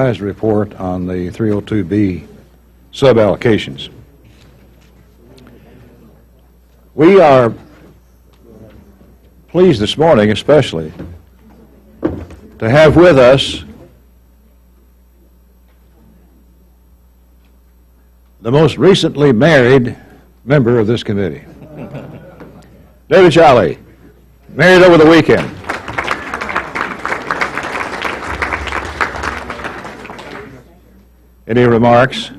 report on the 302B sub-allocations. We are pleased this morning especially to have with us the most recently married member of this committee, David Jolly, married over the weekend. Any remarks?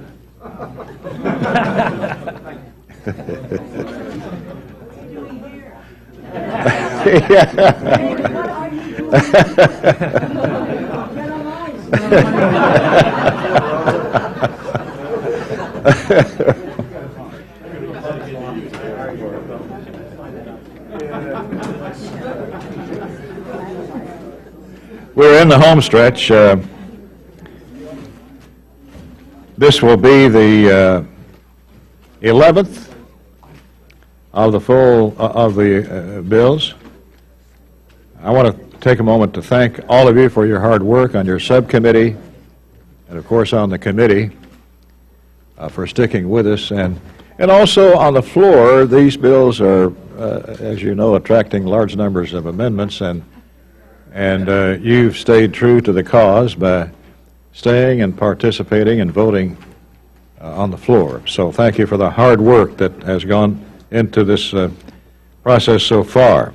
We're in the home stretch. This will be the 11th of the bills. I want to take a moment to thank all of you for your hard work on your subcommittee and, of course, on the committee for sticking with us. And also on the floor, these bills are, as you know, attracting large numbers of amendments, and you've stayed true to the cause by staying and participating and voting on the floor. So thank you for the hard work that has gone into this process so far.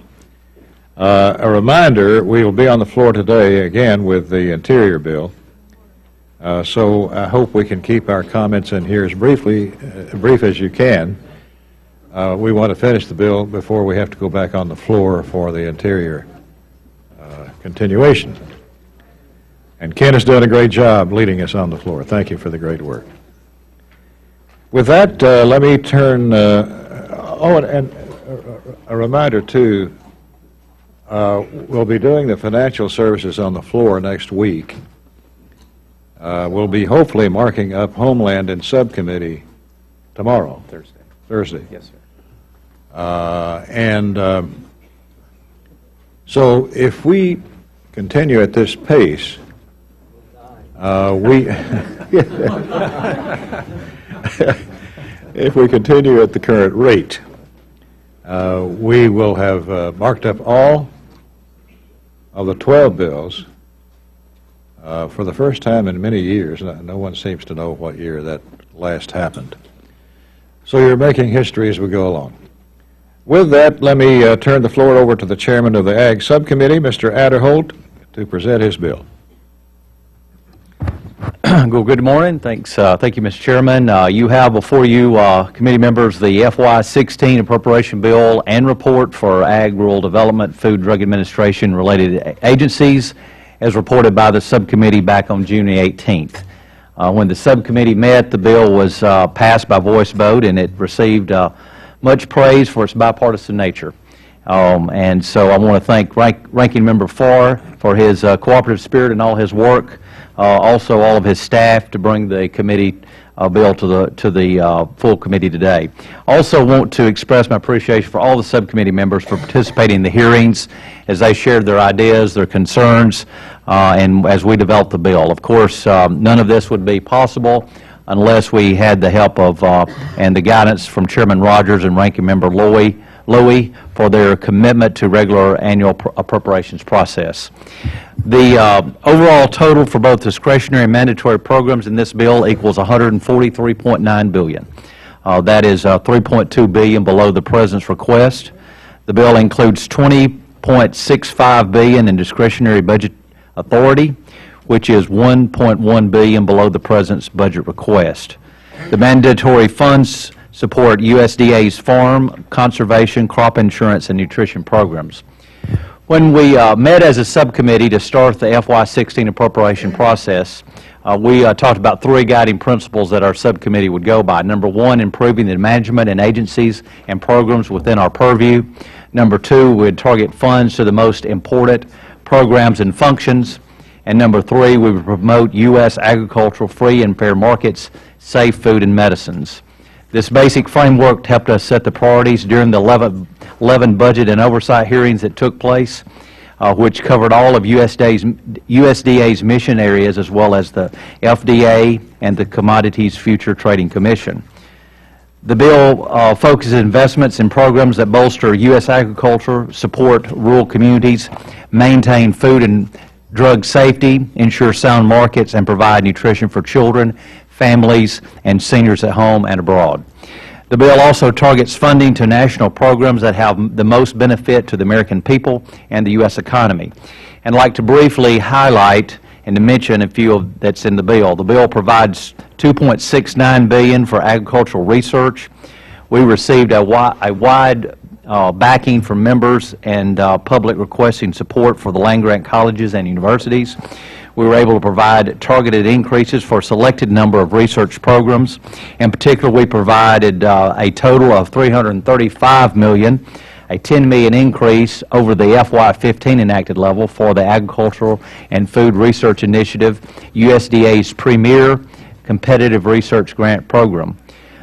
A reminder, we will be on the floor today again with the Interior Bill. So I hope we can keep our comments in here as brief as you can. We want to finish the bill before we have to go back on the floor for the Interior continuation. And Ken has done a great job leading us on the floor. Thank you for the great work. With that, let me turn, and a reminder too, we'll be doing the financial services on the floor next week. We'll be hopefully marking up Homeland in subcommittee tomorrow. Thursday. Yes, sir. So if we continue at this pace, if we continue at the current rate, we will have marked up all of the 12 bills for the first time in many years. No one seems to know what year that last happened. So you're making history as we go along. With that, let me turn the floor over to the chairman of the Ag Subcommittee, Mr. Adderholt, to present his bill. Good morning. Thanks. Thank you, Mr. Chairman. You have before you, committee members, the FY16 appropriation bill and report for Ag, Rural Development, Food and Drug Administration related agencies as reported by the subcommittee back on June the 18th. When the subcommittee met, the bill was passed by voice vote, and it received much praise for its bipartisan nature. And so I want to thank Ranking Member Farr for his cooperative spirit and all his work. Also all of his staff to bring the committee bill to the full committee today. Also want to express my appreciation for all the subcommittee members for participating in the hearings as they shared their ideas, their concerns, and as we developed the bill. Of course, none of this would be possible unless we had the help of and the guidance from Chairman Rogers and Ranking Member Louie for their commitment to regular annual appropriations process. The overall total for both discretionary and mandatory programs in this bill equals $143.9 billion. That is $3.2 billion below the President's request. The bill includes $20.65 billion in discretionary budget authority, which is $1.1 billion below the President's budget request. The mandatory funds support USDA's farm, conservation, crop insurance, and nutrition programs. When we met as a subcommittee to start the FY16 appropriation process, we talked about three guiding principles that our subcommittee would go by. Number one, improving the management and agencies and programs within our purview. Number two, we'd target funds to the most important programs and functions. And number three, we would promote U.S. agricultural free and fair markets, safe food and medicines. This basic framework helped us set the priorities during the 11 budget and oversight hearings that took place. which covered all of USDA's mission areas as well as the FDA and the Commodities Future Trading Commission. The bill focuses investments in programs that bolster U.S. agriculture, support rural communities, maintain food and drug safety, ensure sound markets, and provide nutrition for children, families, and seniors at home and abroad. The bill also targets funding to national programs that have the most benefit to the American people and the U.S. economy. And I'd like to briefly highlight and to mention a few that's in the bill. The bill provides $2.69 billion for agricultural research. We received a wide backing from members and public requesting support for the land-grant colleges and universities. We were able to provide targeted increases for a selected number of research programs. In particular, we provided a total of $335 million, a $10 million increase over the FY15 enacted level for the Agricultural and Food Research Initiative, USDA's premier competitive research grant program.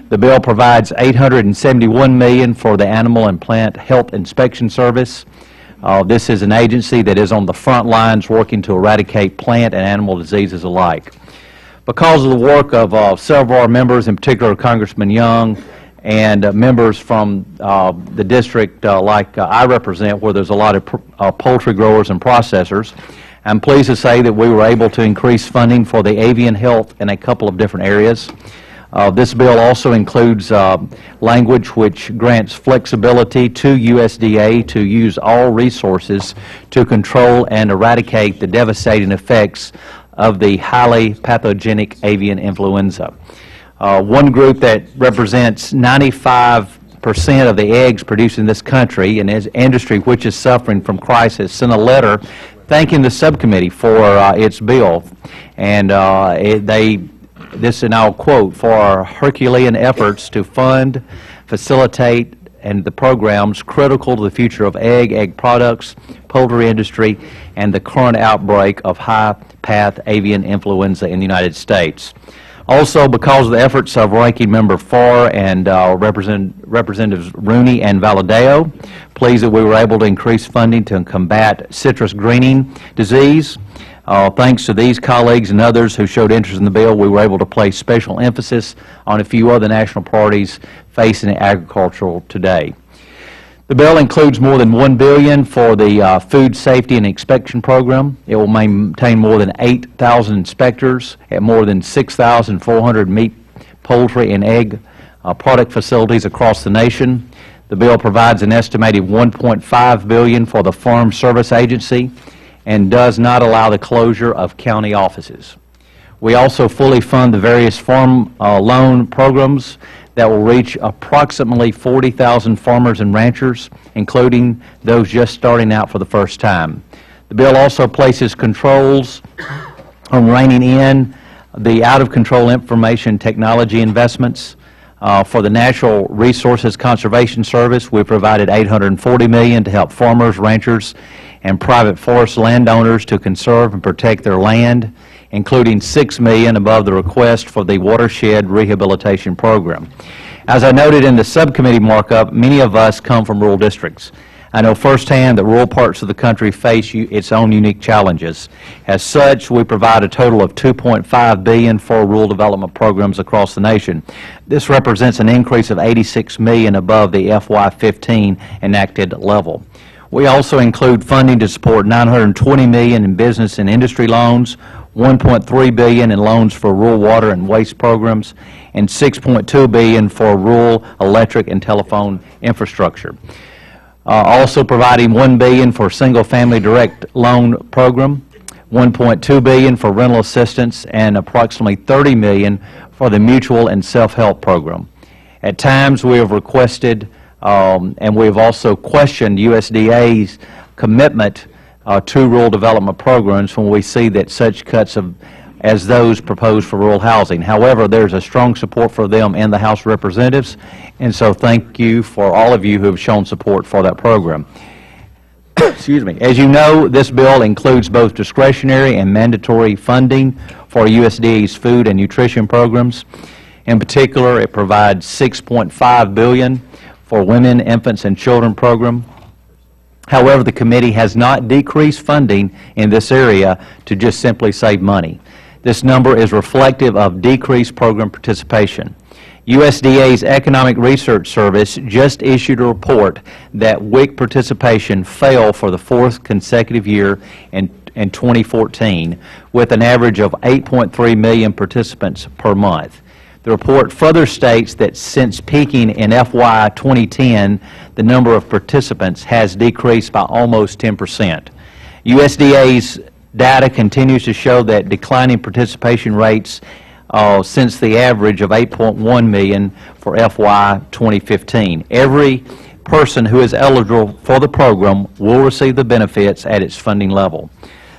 The bill provides $871 million for the Animal and Plant Health Inspection Service. This is an agency that is on the front lines working to eradicate plant and animal diseases alike. Because of the work of several of our members, in particular Congressman Young, and members from the district like I represent, where there's a lot of poultry growers and processors, I'm pleased to say that we were able to increase funding for the avian health in a couple of different areas. This bill also includes language which grants flexibility to USDA to use all resources to control and eradicate the devastating effects of the highly pathogenic avian influenza. One group that represents 95% of the eggs produced in this country and is industry which is suffering from crisis sent a letter thanking the subcommittee for its bill, and this, and I'll quote, "for our Herculean efforts to fund, facilitate, and the programs critical to the future of egg products, poultry industry, and the current outbreak of high-path avian influenza in the United States." Also, because of the efforts of Ranking Member Farr and Representatives Rooney and Valadao, pleased that we were able to increase funding to combat citrus greening disease. Thanks to these colleagues and others who showed interest in the bill, we were able to place special emphasis on a few other national priorities facing agriculture today. The bill includes more than $1 billion for the Food Safety and Inspection Program. It will maintain more than 8,000 inspectors at more than 6,400 meat, poultry, and egg product facilities across the nation. The bill provides an estimated $1.5 billion for the Farm Service Agency and does not allow the closure of county offices. We also fully fund the various farm loan programs that will reach approximately 40,000 farmers and ranchers, including those just starting out for the first time. The bill also places controls on reining in the out-of-control information technology investments. For the Natural Resources Conservation Service, we provided $840 million to help farmers, ranchers, and private forest landowners to conserve and protect their land, including $6 million above the request for the Watershed Rehabilitation Program. As I noted in the subcommittee markup, many of us come from rural districts. I know firsthand that rural parts of the country face its own unique challenges. As such, we provide a total of $2.5 billion for rural development programs across the nation. This represents an increase of $86 million above the FY15 enacted level. We also include funding to support $920 million in business and industry loans, $1.3 billion in loans for rural water and waste programs, and $6.2 billion for rural electric and telephone infrastructure. Also providing $1 billion for single-family direct loan program, $1.2 billion for rental assistance, and approximately $30 million for the mutual and self-help program. At times, we have requested and we have also questioned USDA's commitment to rural development programs when we see that such cuts as those proposed for rural housing. However, there's a strong support for them in the House of Representatives, and so thank you for all of you who have shown support for that program. Excuse me. As you know, this bill includes both discretionary and mandatory funding for USDA's food and nutrition programs. In particular, it provides $6.5 billion for Women, Infants, and Children program, However, the committee has not decreased funding in this area to just simply save money. This number is reflective of decreased program participation. USDA's Economic Research Service just issued a report that WIC participation fell for the fourth consecutive year in 2014, with an average of 8.3 million participants per month. The report further states that since peaking in FY 2010, the number of participants has decreased by almost 10%. USDA's data continues to show that declining participation rates since the average of 8.1 million for FY 2015. Every person who is eligible for the program will receive the benefits at its funding level.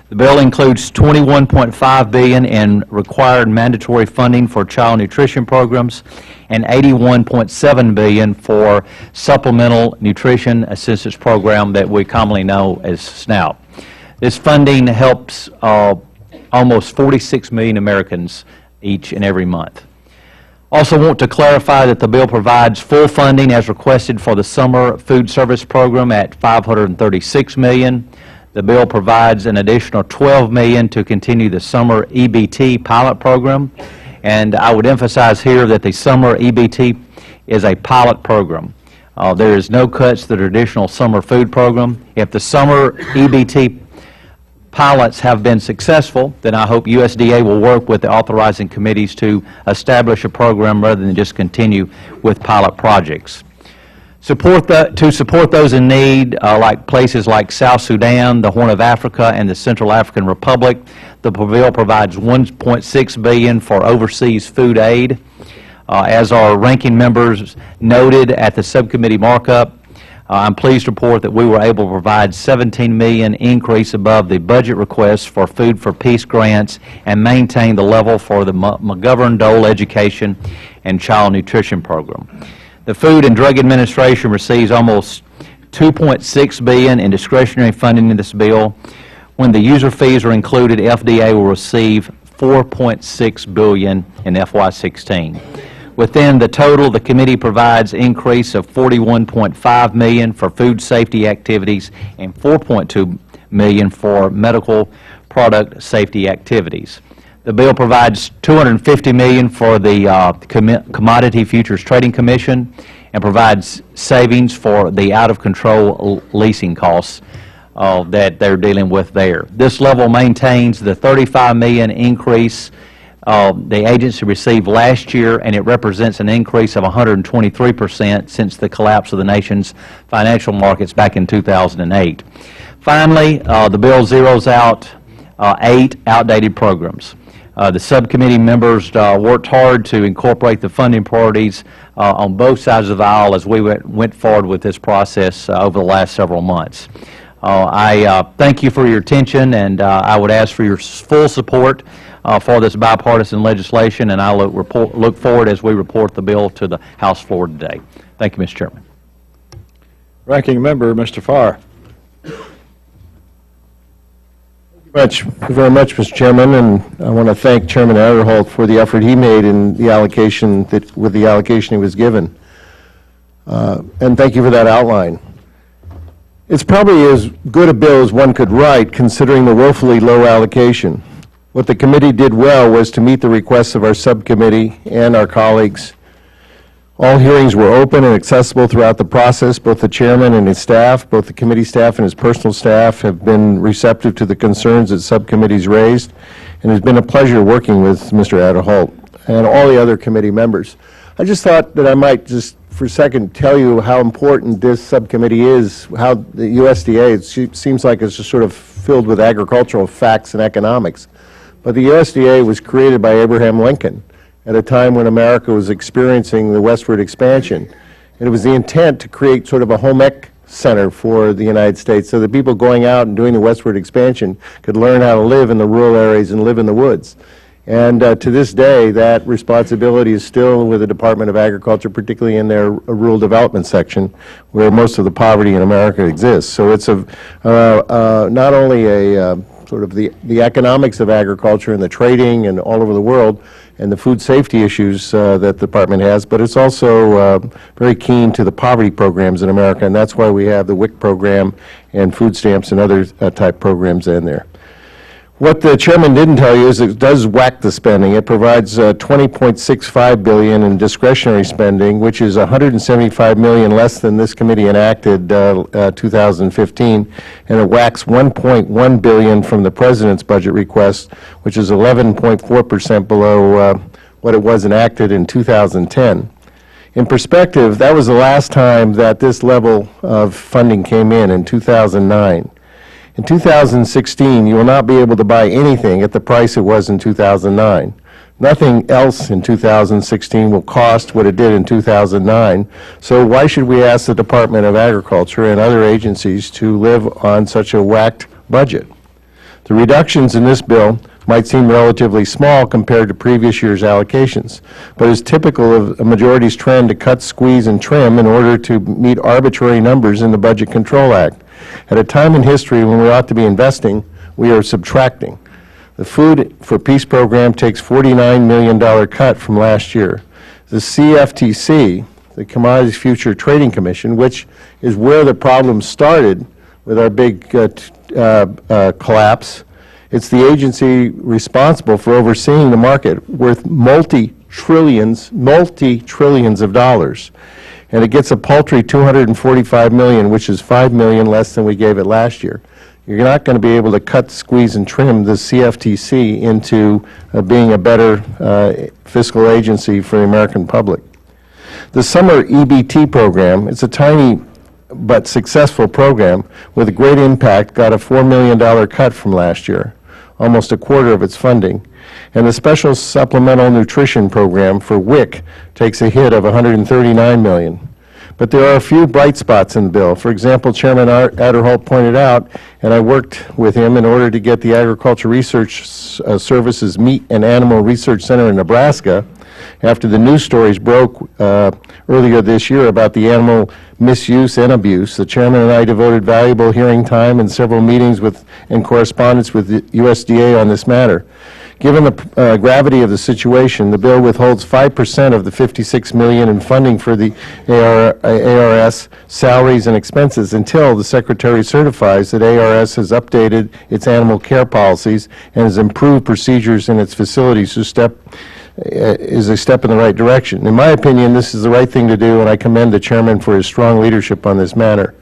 The bill includes $21.5 billion in required mandatory funding for child nutrition programs and $81.7 billion for supplemental nutrition assistance program that we commonly know as SNAP. This funding helps almost 46 million Americans each and every month. Also want to clarify that the bill provides full funding as requested for the summer food service program at $536 million. The bill provides an additional $12 million to continue the summer EBT pilot program. And I would emphasize here that the summer EBT is a pilot program. There is no cuts to the traditional summer food program. If the summer EBT pilots have been successful, then I hope USDA will work with the authorizing committees to establish a program rather than just continue with pilot projects. To support those in need, like places like South Sudan, the Horn of Africa, and the Central African Republic, the bill provides $1.6 billion for overseas food aid. As our ranking members noted at the subcommittee markup, I'm pleased to report that we were able to provide $17 million increase above the budget request for Food for Peace grants and maintain the level for the McGovern-Dole Education and Child Nutrition Program. The Food and Drug Administration receives almost $2.6 billion in discretionary funding in this bill. When the user fees are included, FDA will receive $4.6 billion in FY16. Within the total, the committee provides increase of $41.5 million for food safety activities and $4.2 million for medical product safety activities. The bill provides $250 million for the Commodity Futures Trading Commission and provides savings for the out-of-control leasing costs that they're dealing with there. This level maintains the $35 million increase the agency received last year, and it represents an increase of 123% since the collapse of the nation's financial markets back in 2008. Finally, the bill zeroes out 8 outdated programs. The subcommittee members worked hard to incorporate the funding priorities on both sides of the aisle as we went forward with this process over the last several months. I thank you for your attention, and I would ask for your full support for this bipartisan legislation, and I look forward as we report the bill to the House floor today. Thank you, Mr. Chairman. Ranking Member, Mr. Farr. Thank you very much, Mr. Chairman, and I want to thank Chairman Adderholt for the effort he made in the allocation with the allocation he was given. And thank you for that outline. It's probably as good a bill as one could write, considering the woefully low allocation. What the committee did well was to meet the requests of our subcommittee and our colleagues. All hearings were open and accessible throughout the process. Both the chairman and his staff, both the committee staff and his personal staff, have been receptive to the concerns that subcommittees raised, and it has been a pleasure working with Mr. Adderholt and all the other committee members. I just thought that I might just for a second tell you how important this subcommittee is, how the USDA, it seems like it's just sort of filled with agricultural facts and economics. But the USDA was created by Abraham Lincoln at a time when America was experiencing the westward expansion. And it was the intent to create sort of a home ec center for the United States so that people going out and doing the westward expansion could learn how to live in the rural areas and live in the woods. And to this day, that responsibility is still with the Department of Agriculture, particularly in their rural development section, where most of the poverty in America exists. So it's not only a sort of the economics of agriculture and the trading and all over the world, and the food safety issues that the department has, but it's also very keen to the poverty programs in America, and that's why we have the WIC program and food stamps and other type programs in there. What the chairman didn't tell you is it does whack the spending. It provides $20.65 billion in discretionary spending, which is $175 million less than this committee enacted 2015, and it whacks $1.1 billion from the president's budget request, which is 11.4% below what it was enacted in 2010. In perspective, that was the last time that this level of funding came in 2009. In 2016, you will not be able to buy anything at the price it was in 2009. Nothing else in 2016 will cost what it did in 2009, so why should we ask the Department of Agriculture and other agencies to live on such a whacked budget? The reductions in this bill might seem relatively small compared to previous year's allocations, but is typical of a majority's trend to cut, squeeze, and trim in order to meet arbitrary numbers in the Budget Control Act. At a time in history when we ought to be investing, we are subtracting. The Food for Peace program takes $49 million cut from last year. The CFTC, the Commodities Future Trading Commission, which is where the problem started with our big collapse, it's the agency responsible for overseeing the market worth multi-trillions of dollars. And it gets a paltry $245 million, which is $5 million less than we gave it last year. You're not going to be able to cut, squeeze, and trim the CFTC into being a better fiscal agency for the American public. The summer EBT program, it's a tiny but successful program with a great impact, got a $4 million cut from last year, almost a quarter of its funding. And the Special Supplemental Nutrition Program for WIC takes a hit of $139 million. But there are a few bright spots in the bill. For example, Chairman Adderholt pointed out, and I worked with him in order to get the Agriculture Research Service's Meat and Animal Research Center in Nebraska, after the news stories broke earlier this year about the animal misuse and abuse. The chairman and I devoted valuable hearing time and several meetings and correspondence with the USDA on this matter. Given the gravity of the situation, the bill withholds 5% of the $56 million in funding for the ARS salaries and expenses until the Secretary certifies that ARS has updated its animal care policies and has improved procedures in its facilities. Is a step in the right direction. In my opinion, this is the right thing to do, and I commend the chairman for his strong leadership on this matter.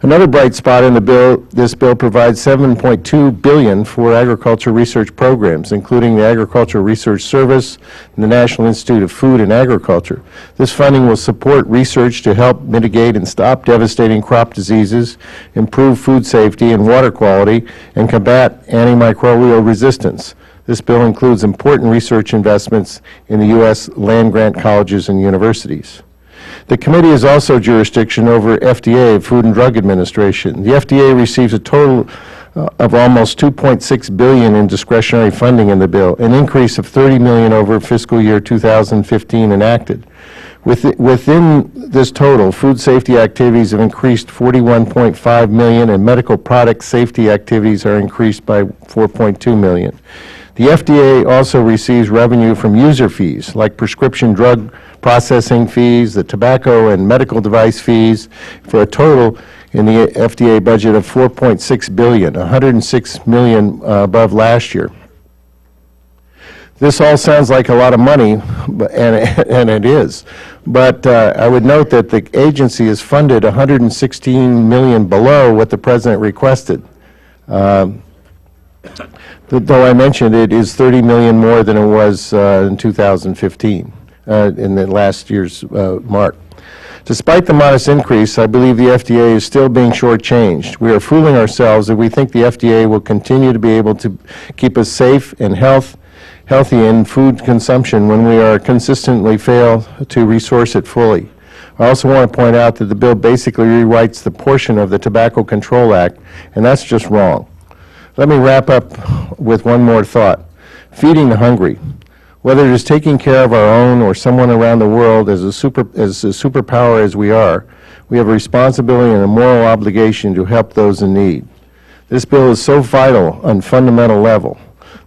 Another bright spot in the bill, this bill provides $7.2 billion for agriculture research programs, including the Agricultural Research Service and the National Institute of Food and Agriculture. This funding will support research to help mitigate and stop devastating crop diseases, improve food safety and water quality, and combat antimicrobial resistance. This bill includes important research investments in the U.S. land-grant colleges and universities. The committee has also jurisdiction over FDA, Food and Drug Administration. The FDA receives a total of almost $2.6 billion in discretionary funding in the bill, an increase of $30 million over fiscal year 2015 enacted. Within this total, food safety activities have increased $41.5 million, and medical product safety activities are increased by $4.2 million. The FDA also receives revenue from user fees, like prescription drug processing fees, the tobacco and medical device fees, for a total in the FDA budget of $4.6 billion, $106 million above last year. This all sounds like a lot of money, and it is. But I would note that the agency is funded $116 million below what the President requested. Though I mentioned it is $30 million more than it was in 2015, in the last year's mark. Despite the modest increase, I believe the FDA is still being shortchanged. We are fooling ourselves if we think the FDA will continue to be able to keep us safe and healthy in food consumption when we are consistently fail to resource it fully. I also want to point out that the bill basically rewrites the portion of the Tobacco Control Act, and that's just wrong. Let me wrap up with one more thought. Feeding the hungry. Whether it is taking care of our own or someone around the world as a superpower as we are, we have a responsibility and a moral obligation to help those in need. This bill is so vital on fundamental level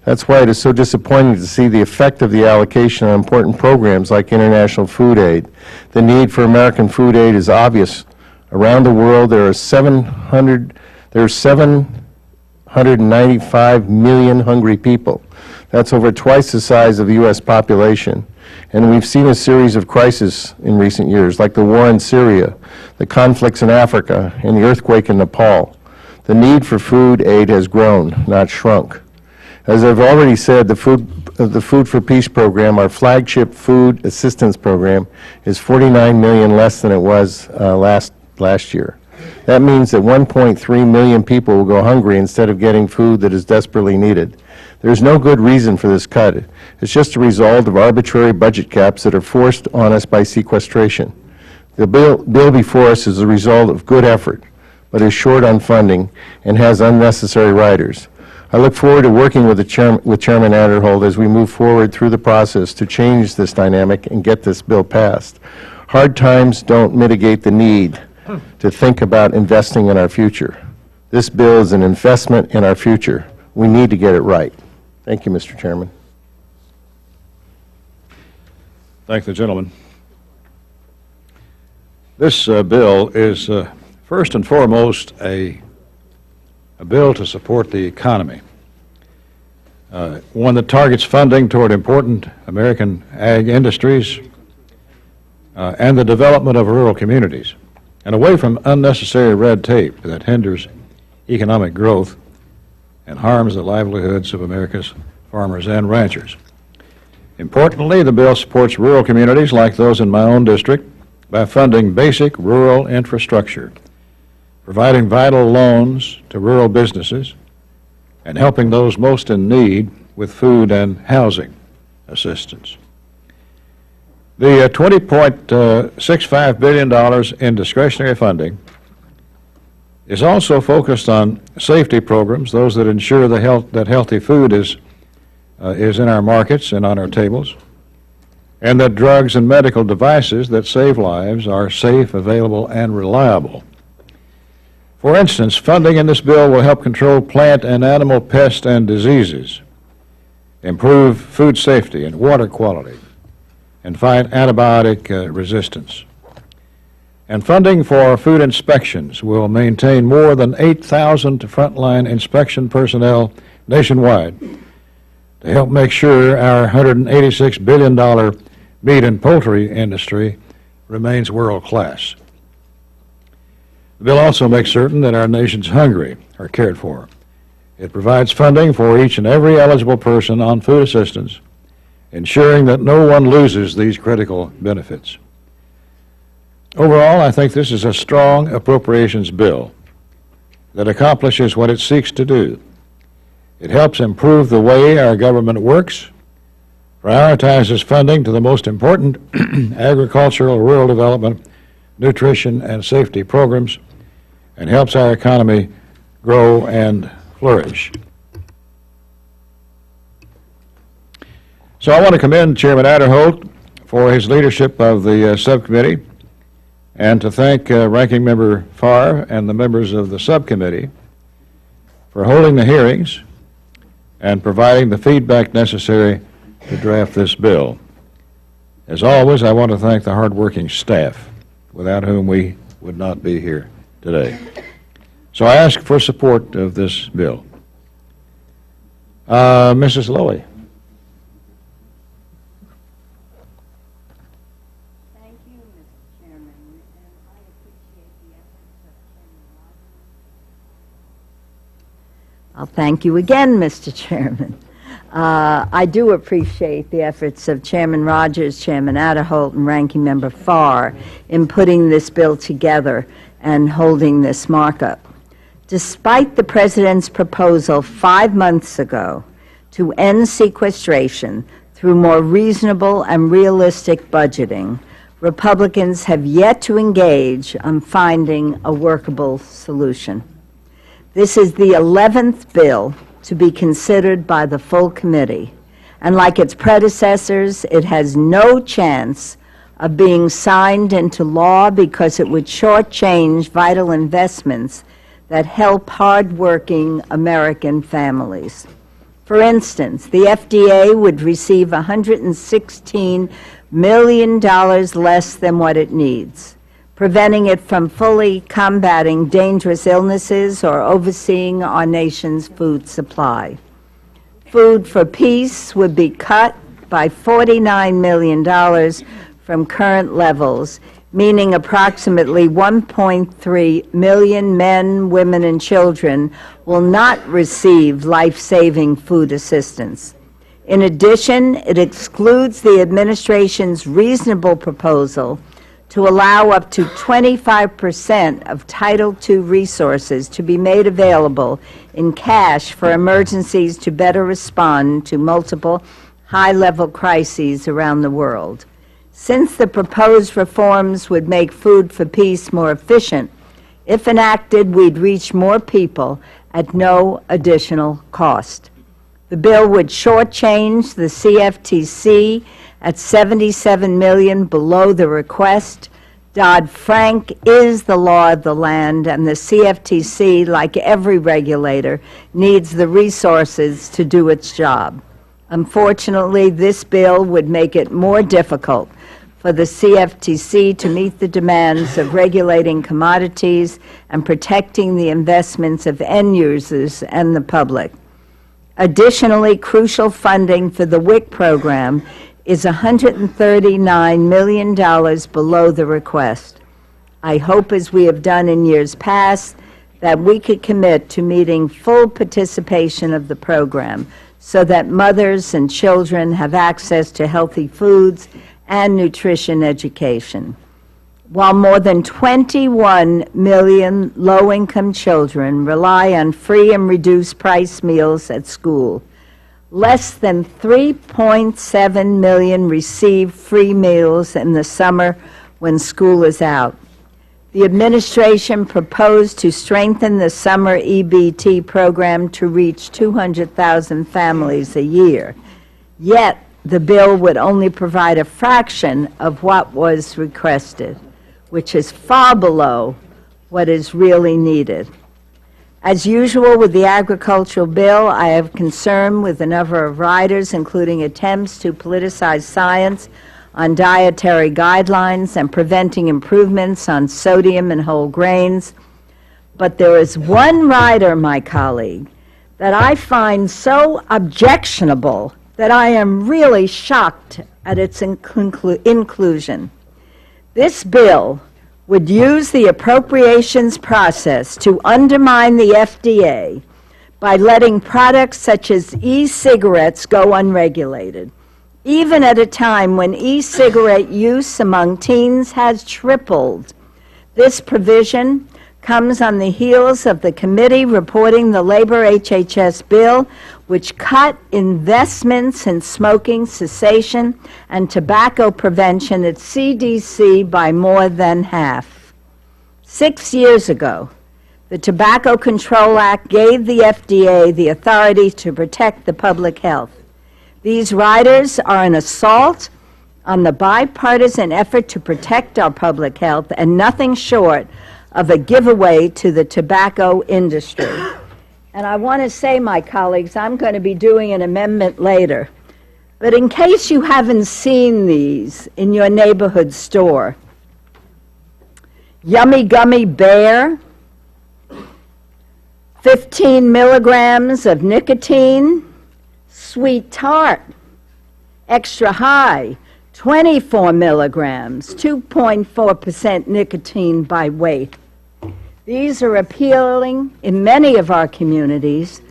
That's why it is so disappointing to see the effect of the allocation on important programs like international food aid. The need for American food aid is obvious. Around the world, there are 795 million hungry people. That's over twice the size of the U.S. population. And we've seen a series of crises in recent years, like the war in Syria, the conflicts in Africa, and the earthquake in Nepal. The need for food aid has grown, not shrunk. As I've already said, the Food for Peace program, our flagship food assistance program, is $49 million less than it was last year. That means that 1.3 million people will go hungry instead of getting food that is desperately needed. There's no good reason for this cut. It's just a result of arbitrary budget caps that are forced on us by sequestration. The bill before us is a result of good effort, but is short on funding and has unnecessary riders. I look forward to working with Chairman Adderholt as we move forward through the process to change this dynamic and get this bill passed. Hard times don't mitigate the need to think about investing in our future. This bill is an investment in our future. We need to get it right. Thank you, Mr. Chairman. Thank the gentleman. This bill is first and foremost a bill to support the economy, one that targets funding toward important American ag industries and the development of rural communities, and away from unnecessary red tape that hinders economic growth and harms the livelihoods of America's farmers and ranchers. Importantly, the bill supports rural communities like those in my own district by funding basic rural infrastructure, providing vital loans to rural businesses, and helping those most in need with food and housing assistance. The $20.65 billion in discretionary funding is also focused on safety programs, those that ensure that healthy food is in our markets and on our tables, and that drugs and medical devices that save lives are safe, available, and reliable. For instance, funding in this bill will help control plant and animal pests and diseases, improve food safety and water quality, and fight antibiotic resistance. And funding for food inspections will maintain more than 8,000 frontline inspection personnel nationwide to help make sure our $186 billion meat and poultry industry remains world class. The bill also makes certain that our nation's hungry are cared for. It provides funding for each and every eligible person on food assistance, ensuring that no one loses these critical benefits. Overall, I think this is a strong appropriations bill that accomplishes what it seeks to do. It helps improve the way our government works, prioritizes funding to the most important agricultural, rural development, nutrition, and safety programs, and helps our economy grow and flourish. So I want to commend Chairman Adderholt for his leadership of the subcommittee, and to thank Ranking Member Farr and the members of the subcommittee for holding the hearings and providing the feedback necessary to draft this bill. As always, I want to thank the hardworking staff, without whom we would not be here today. So I ask for support of this bill. Mrs. Lowy. Thank you, Mr. Chairman, and I appreciate the efforts of Chairman Rogers. I'll thank you again, Mr. Chairman. I do appreciate the efforts of Chairman Rogers, Chairman Adderholt, and Ranking Member Farr in putting this bill together and holding this markup. Despite the President's proposal 5 months ago to end sequestration through more reasonable and realistic budgeting, Republicans have yet to engage on finding a workable solution. This is the 11th bill to be considered by the full committee, and like its predecessors, it has no chance of being signed into law because it would shortchange vital investments that help hard-working American families. For instance, the FDA would receive $116 million less than what it needs, preventing it from fully combating dangerous illnesses or overseeing our nation's food supply. Food for Peace would be cut by $49 million from current levels, meaning approximately 1.3 million men, women, and children will not receive life-saving food assistance. In addition, it excludes the administration's reasonable proposal to allow up to 25% of Title II resources to be made available in cash for emergencies to better respond to multiple high-level crises around the world. Since the proposed reforms would make Food for Peace more efficient, if enacted, we'd reach more people at no additional cost. The bill would shortchange the CFTC at $77 million below the request. Dodd-Frank is the law of the land, and the CFTC, like every regulator, needs the resources to do its job. Unfortunately, this bill would make it more difficult for the CFTC to meet the demands of regulating commodities and protecting the investments of end users and the public. Additionally, crucial funding for the WIC program is $139 million below the request. I hope, as we have done in years past, that we could commit to meeting full participation of the program so that mothers and children have access to healthy foods and nutrition education. While more than 21 million low-income children rely on free and reduced price meals at school, less than 3.7 million receive free meals in the summer when school is out. The administration proposed to strengthen the summer EBT program to reach 200,000 families a year. Yet, the bill would only provide a fraction of what was requested, which is far below what is really needed. As usual with the agricultural bill, I have concern with a number of riders, including attempts to politicize science on dietary guidelines and preventing improvements on sodium and whole grains. But there is one rider, my colleague, that I find so objectionable that I am really shocked at its inclusion. This bill would use the appropriations process to undermine the FDA by letting products such as e-cigarettes go unregulated, even at a time when e-cigarette use among teens has tripled. This provision comes on the heels of the committee reporting the labor HHS bill, which cut investments in smoking cessation and tobacco prevention at CDC by more than half. 6 years ago, the Tobacco Control Act gave the FDA the authority to protect the public health. These riders are an assault on the bipartisan effort to protect our public health and nothing short of a giveaway to the tobacco industry. And I want to say, my colleagues, I'm going to be doing an amendment later. But in case you haven't seen these in your neighborhood store, Yummy Gummy Bear, 15 milligrams of nicotine, Sweet Tart, Extra High, 24 milligrams, 2.4% nicotine by weight. These are appealing in many of our communities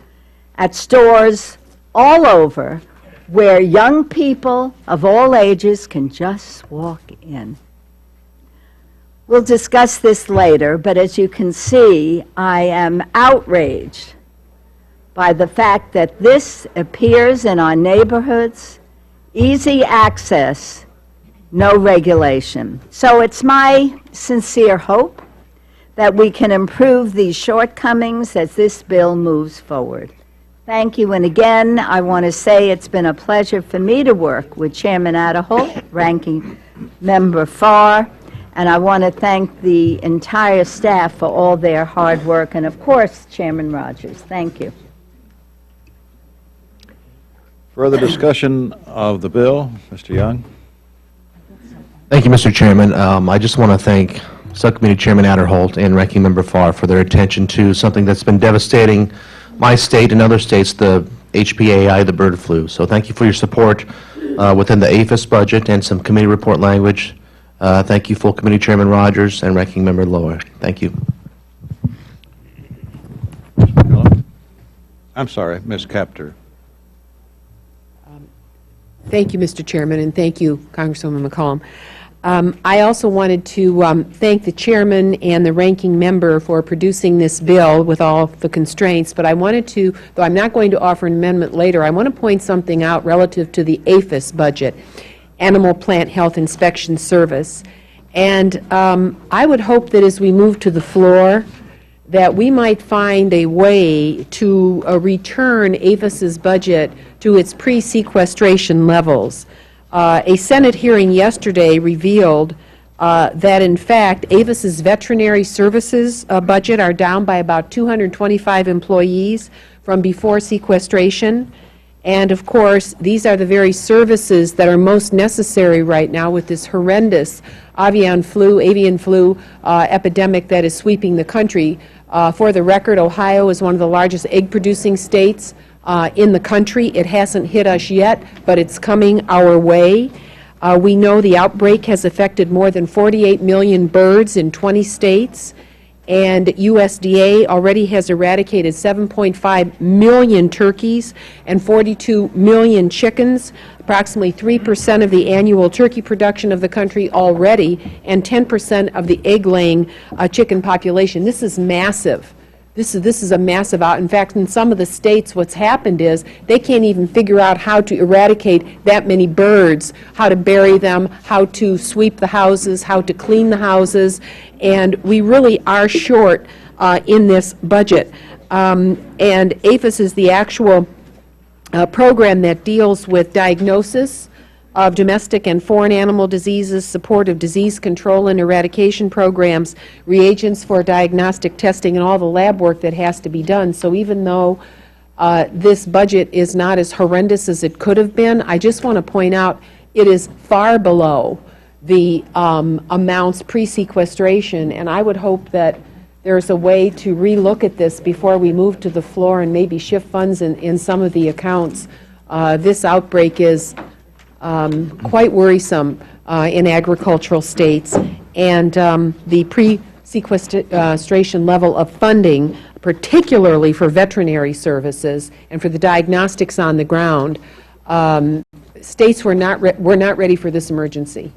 at stores all over where young people of all ages can just walk in. We'll discuss this later, but as you can see, I am outraged by the fact that this appears in our neighborhoods, easy access, no regulation. So it's my sincere hope that we can improve these shortcomings as this bill moves forward. Thank you, and again, I want to say it's been a pleasure for me to work with Chairman Aderholt, Ranking Member Farr, and I want to thank the entire staff for all their hard work, and of course, Chairman Rogers. Thank you. Further discussion of the bill? Mr. Young? Thank you, Mr. Chairman. I just want to thank Subcommittee Chairman Adderholt and Ranking Member Farr for their attention to something that's been devastating my state and other states, the HPAI, the bird flu. So thank you for your support within the APHIS budget and some committee report language. Thank you, Full Committee Chairman Rogers and Ranking Member Lower. Thank you. I'm sorry, Ms. Capter. Thank you, Mr. Chairman, and thank you, Congresswoman McCollum. I also wanted to thank the chairman and the ranking member for producing this bill with all the constraints, but I wanted to, though I'm not going to offer an amendment later, I want to point something out relative to the APHIS budget, Animal Plant Health Inspection Service. And I would hope that as we move to the floor, that we might find a way to return APHIS's budget to its pre-sequestration levels. A Senate hearing yesterday revealed that, in fact, APHIS's veterinary services budget are down by about 225 employees from before sequestration. And, of course, these are the very services that are most necessary right now with this horrendous avian flu epidemic that is sweeping the country. For the record, Ohio is one of the largest egg-producing states in the country. It hasn't hit us yet, but it's coming our way. We know the outbreak has affected more than 48 million birds in 20 states, and USDA already has eradicated 7.5 million turkeys and 42 million chickens, approximately 3% of the annual turkey production of the country already, and 10% of the egg-laying chicken population. This is massive. This is a massive out. In fact, in some of the states, what's happened is they can't even figure out how to eradicate that many birds, how to bury them, how to sweep the houses, how to clean the houses, and we really are short in this budget. And APHIS is the actual program that deals with diagnosis of domestic and foreign animal diseases, support of disease control and eradication programs, reagents for diagnostic testing, and all the lab work that has to be done. So even though this budget is not as horrendous as it could have been, I just want to point out it is far below the amounts pre-sequestration, and I would hope that there's a way to relook at this before we move to the floor and maybe shift funds in some of the accounts. This outbreak is quite worrisome in agricultural states, and the pre-sequestration level of funding, particularly for veterinary services and for the diagnostics on the ground, states were not ready for this emergency.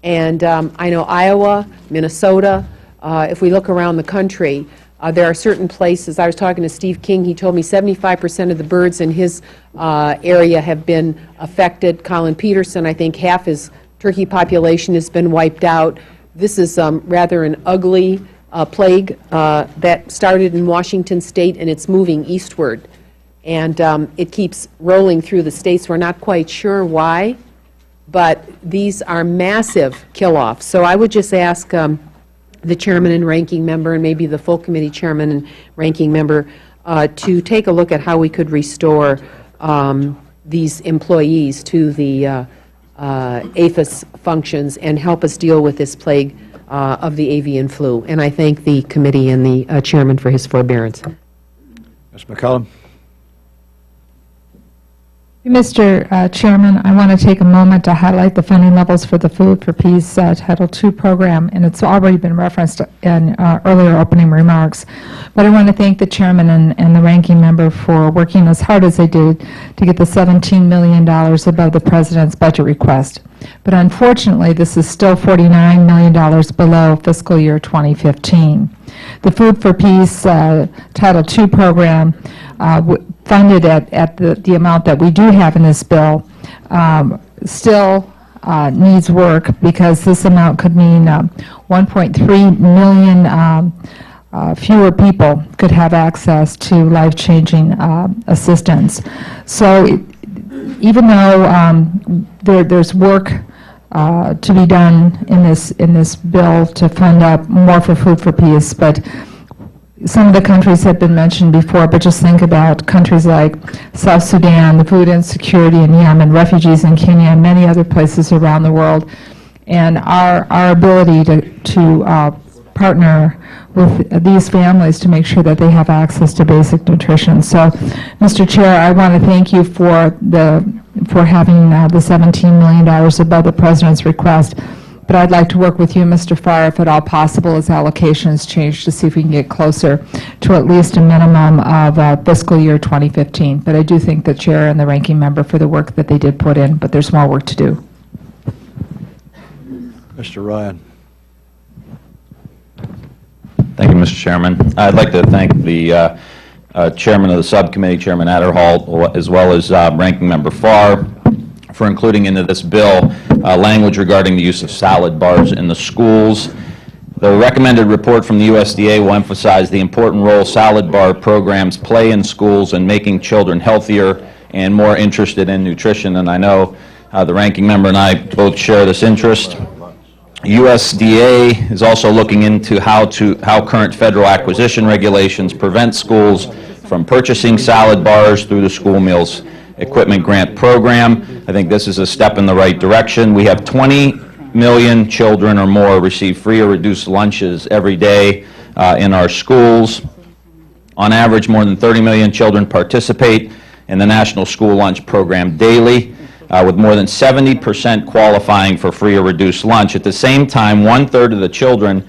And I know Iowa, Minnesota, if we look around the country, there are certain places. I was talking to Steve King. He told me 75% of the birds in his area have been affected. Colin Peterson, I think half his turkey population has been wiped out. This is rather an ugly plague that started in Washington State, and it's moving eastward. And it keeps rolling through the states. We're not quite sure why, but these are massive kill-offs. So I would just ask the chairman and ranking member, and maybe the full committee chairman and ranking member, to take a look at how we could restore these employees to the APHIS functions and help us deal with this plague of the avian flu. And I thank the committee and the chairman for his forbearance. Ms. McCollum? Mr. Chairman, I want to take a moment to highlight the funding levels for the Food for Peace Title II program, and it's already been referenced in earlier opening remarks. But I want to thank the chairman and the ranking member for working as hard as they did to get the $17 million above the president's budget request. But unfortunately, this is still $49 million below fiscal year 2015. The Food for Peace Title II program funded at the amount that we do have in this bill still needs work, because this amount could mean 1.3 million fewer people could have access to life-changing assistance. So even though there's work to be done in this bill to fund up more for Food for Peace, but some of the countries have been mentioned before, but just think about countries like South Sudan, the food insecurity in Yemen, refugees in Kenya, and many other places around the world. And our ability to partner with these families to make sure that they have access to basic nutrition. So, Mr. Chair, I want to thank you for having the $17 million above the President's request. But I'd like to work with you, Mr. Farr, if at all possible, as allocations change, to see if we can get closer to at least a minimum of fiscal year 2015. But I do thank the Chair and the Ranking Member for the work that they did put in, but there's more work to do. Mr. Ryan. Thank you, Mr. Chairman. I'd like to thank the Chairman of the Subcommittee, Chairman Adderholt, as well as Ranking Member Farr, for including into this bill language regarding the use of salad bars in the schools. The recommended report from the USDA will emphasize the important role salad bar programs play in schools in making children healthier and more interested in nutrition, and I know the Ranking Member and I both share this interest. USDA is also looking into how current federal acquisition regulations prevent schools from purchasing salad bars through the school meals equipment grant program. I think this is a step in the right direction. We have 20 million children or more receive free or reduced lunches every day in our schools. On average, more than 30 million children participate in the National School Lunch Program daily, with more than 70% qualifying for free or reduced lunch. At the same time, 1/3 of the children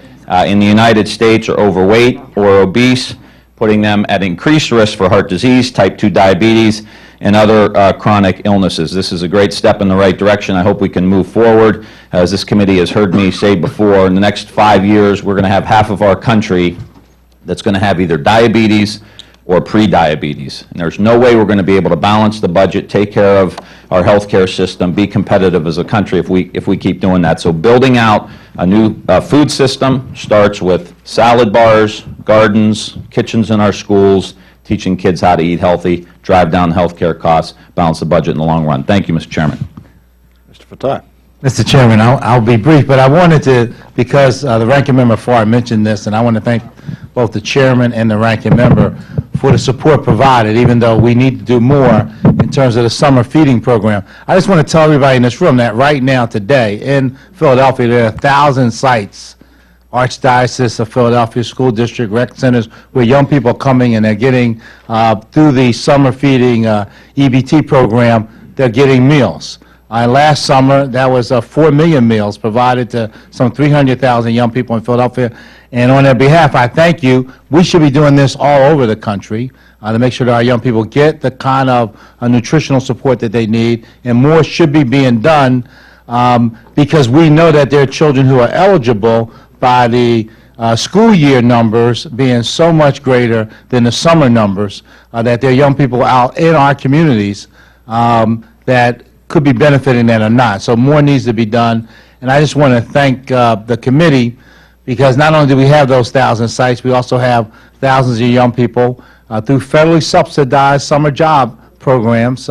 in the United States are overweight or obese, putting them at increased risk for heart disease, type 2 diabetes, and other chronic illnesses. This is a great step in the right direction. I hope we can move forward. As this committee has heard me say before, in the next 5 years, we're going to have half of our country that's going to have either diabetes or pre-diabetes. And there's no way we're going to be able to balance the budget, take care of our healthcare system, be competitive as a country if we keep doing that. So building out a new food system starts with salad bars, gardens, kitchens in our schools, teaching kids how to eat healthy, drive down healthcare costs, balance the budget in the long run. Thank you, Mr. Chairman. Mr. Fattah. Mr. Chairman, I'll be brief, but I wanted to, because the Ranking Member Farr mentioned this, and I want to thank both the Chairman and the Ranking Member for the support provided, even though we need to do more in terms of the summer feeding program. I just want to tell everybody in this room that right now, today, in Philadelphia, there are 1,000 sites, Archdiocese of Philadelphia School District, rec centers, where young people are coming and they're getting, through the summer feeding EBT program, they're getting meals. Last summer, that was 4 million meals provided to some 300,000 young people in Philadelphia. And on their behalf, I thank you. We should be doing this all over the country to make sure that our young people get the kind of nutritional support that they need. And more should be being done because we know that there are children who are eligible by the school year numbers being so much greater than the summer numbers, that there are young people out in our communities that could be benefiting that or not. So more needs to be done. And I just want to thank the committee, because not only do we have those 1,000 sites, we also have thousands of young people through federally subsidized summer job programs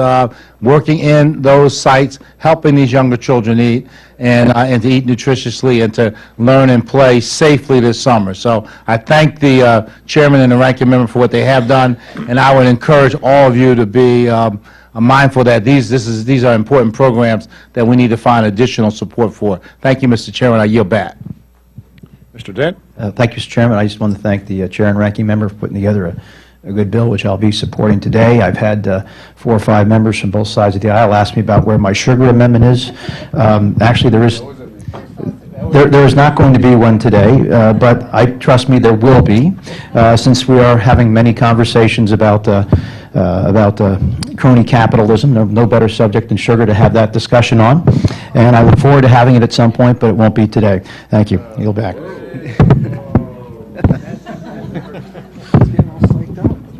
working in those sites, helping these younger children eat and to eat nutritiously and to learn and play safely this summer. So I thank the Chairman and the Ranking Member for what they have done, and I would encourage all of you to be mindful that these are important programs that we need to find additional support for. Thank you, Mr. Chairman. I yield back. Mr. Dent. Thank you, Mr. Chairman. I just want to thank the Chair and Ranking Member for putting together a good bill, which I'll be supporting today. I've had 4 or 5 members from both sides of the aisle ask me about where my sugar amendment is. Actually, there is not going to be one today, but trust me, there will be, since we are having many conversations about crony capitalism. No better subject than sugar to have that discussion on, and I look forward to having it at some point, but it won't be today. Thank you. Yield back.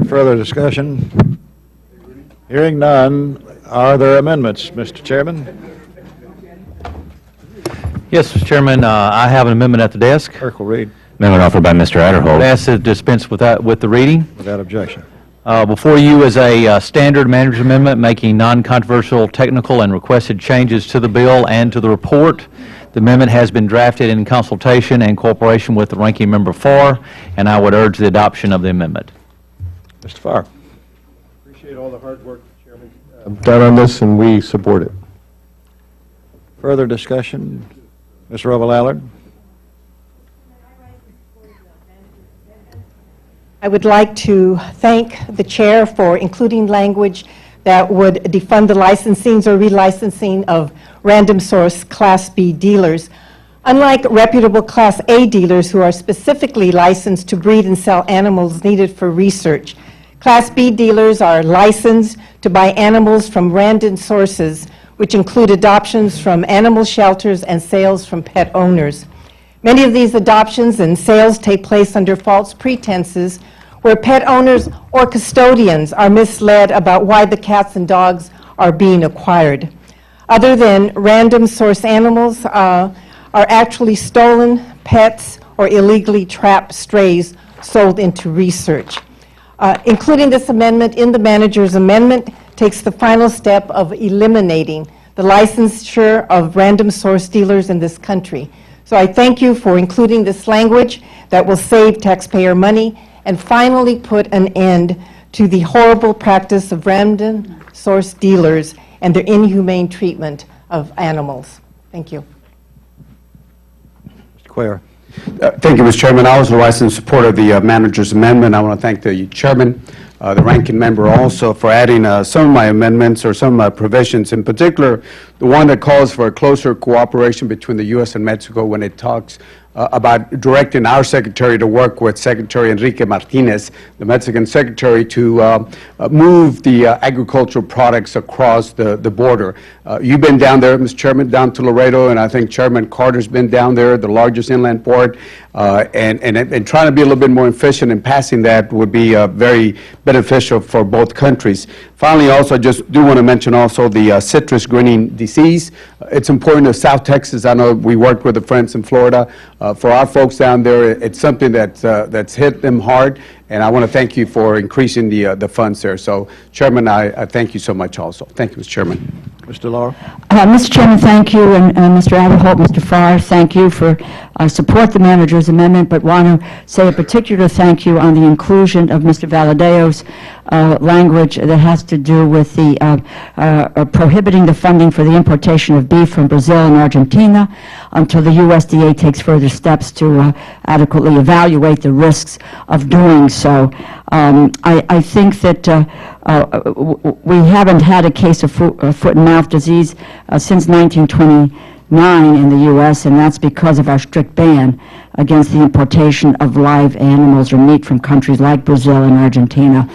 Further discussion? Hearing none, are there amendments, Mr. Chairman? Yes, Mr. Chairman, I have an amendment at the desk. Clerk will read Amendment offered by Mr. Adderholt. I ask to dispense with the reading. without objection. Before you is a standard manager's amendment making non-controversial technical and requested changes to the bill and to the report. The amendment has been drafted in consultation and cooperation with the ranking member Farr, and I would urge the adoption of the amendment. Mr. Farr. Appreciate all the hard work, Chairman, done on this, and we support it. Further discussion? Ms. Roble-Allard? I would like to thank the chair for including language that would defund the licensing or relicensing of random source Class B dealers. Unlike reputable Class A dealers who are specifically licensed to breed and sell animals needed for research, Class B dealers are licensed to buy animals from random sources, which include adoptions from animal shelters and sales from pet owners. Many of these adoptions and sales take place under false pretenses, where pet owners or custodians are misled about why the cats and dogs are being acquired. Other than random source animals are actually stolen pets or illegally trapped strays sold into research. Including this amendment in the manager's amendment takes the final step of eliminating the licensure of random source dealers in this country. So I thank you for including this language that will save taxpayer money and finally put an end to the horrible practice of random source dealers and their inhumane treatment of animals. Thank you. Mr. Cuellar. Thank you, Mr. Chairman. I was rise in support of the manager's amendment. I want to thank the chairman, the ranking member also for adding some of my amendments or some of my provisions, in particular the one that calls for a closer cooperation between the U.S. and Mexico when it talks about directing our secretary to work with Secretary Enrique Martinez, the Mexican secretary, to move the agricultural products across the border. You've been down there, Mr. Chairman, down to Laredo, and I think Chairman Carter's been down there, the largest inland port, and trying to be a little bit more efficient in passing that would be very beneficial for both countries. Finally, also, I just do want to mention also the citrus greening disease. It's important to South Texas. I know we worked with the friends in Florida. For our folks down there, it's something that's hit them hard, and I want to thank you for increasing the funds there. So, Chairman, I thank you so much also. Thank you, Mr. Chairman. Mr. Lauro? Mr. Chairman, thank you, and Mr. Aderholt, Mr. Farr, thank you for support the manager's amendment, but want to say a particular thank you on the inclusion of Mr. Valadeo's language that has to do with the prohibiting the funding for the importation of beef from Brazil and Argentina until the USDA takes further steps to adequately evaluate the risks of doing so. I think that we haven't had a case of foot and mouth disease since 1929 in the U.S., and that's because of our strict ban against the importation of live animals or meat from countries like Brazil and Argentina.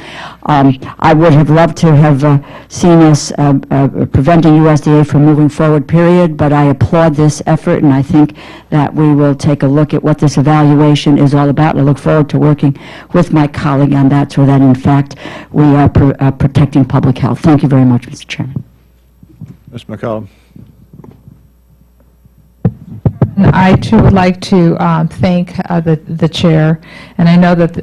I would have loved to have seen us preventing USDA from moving forward, period, but I applaud this effort, and I think that we will take a look at what this evaluation is all about, and I look forward to working with my colleague on that so that, in fact, we are protecting public health. Thank you very much, Mr. Chairman. Ms. McCollum? I, too, would like to thank the chair, and I know that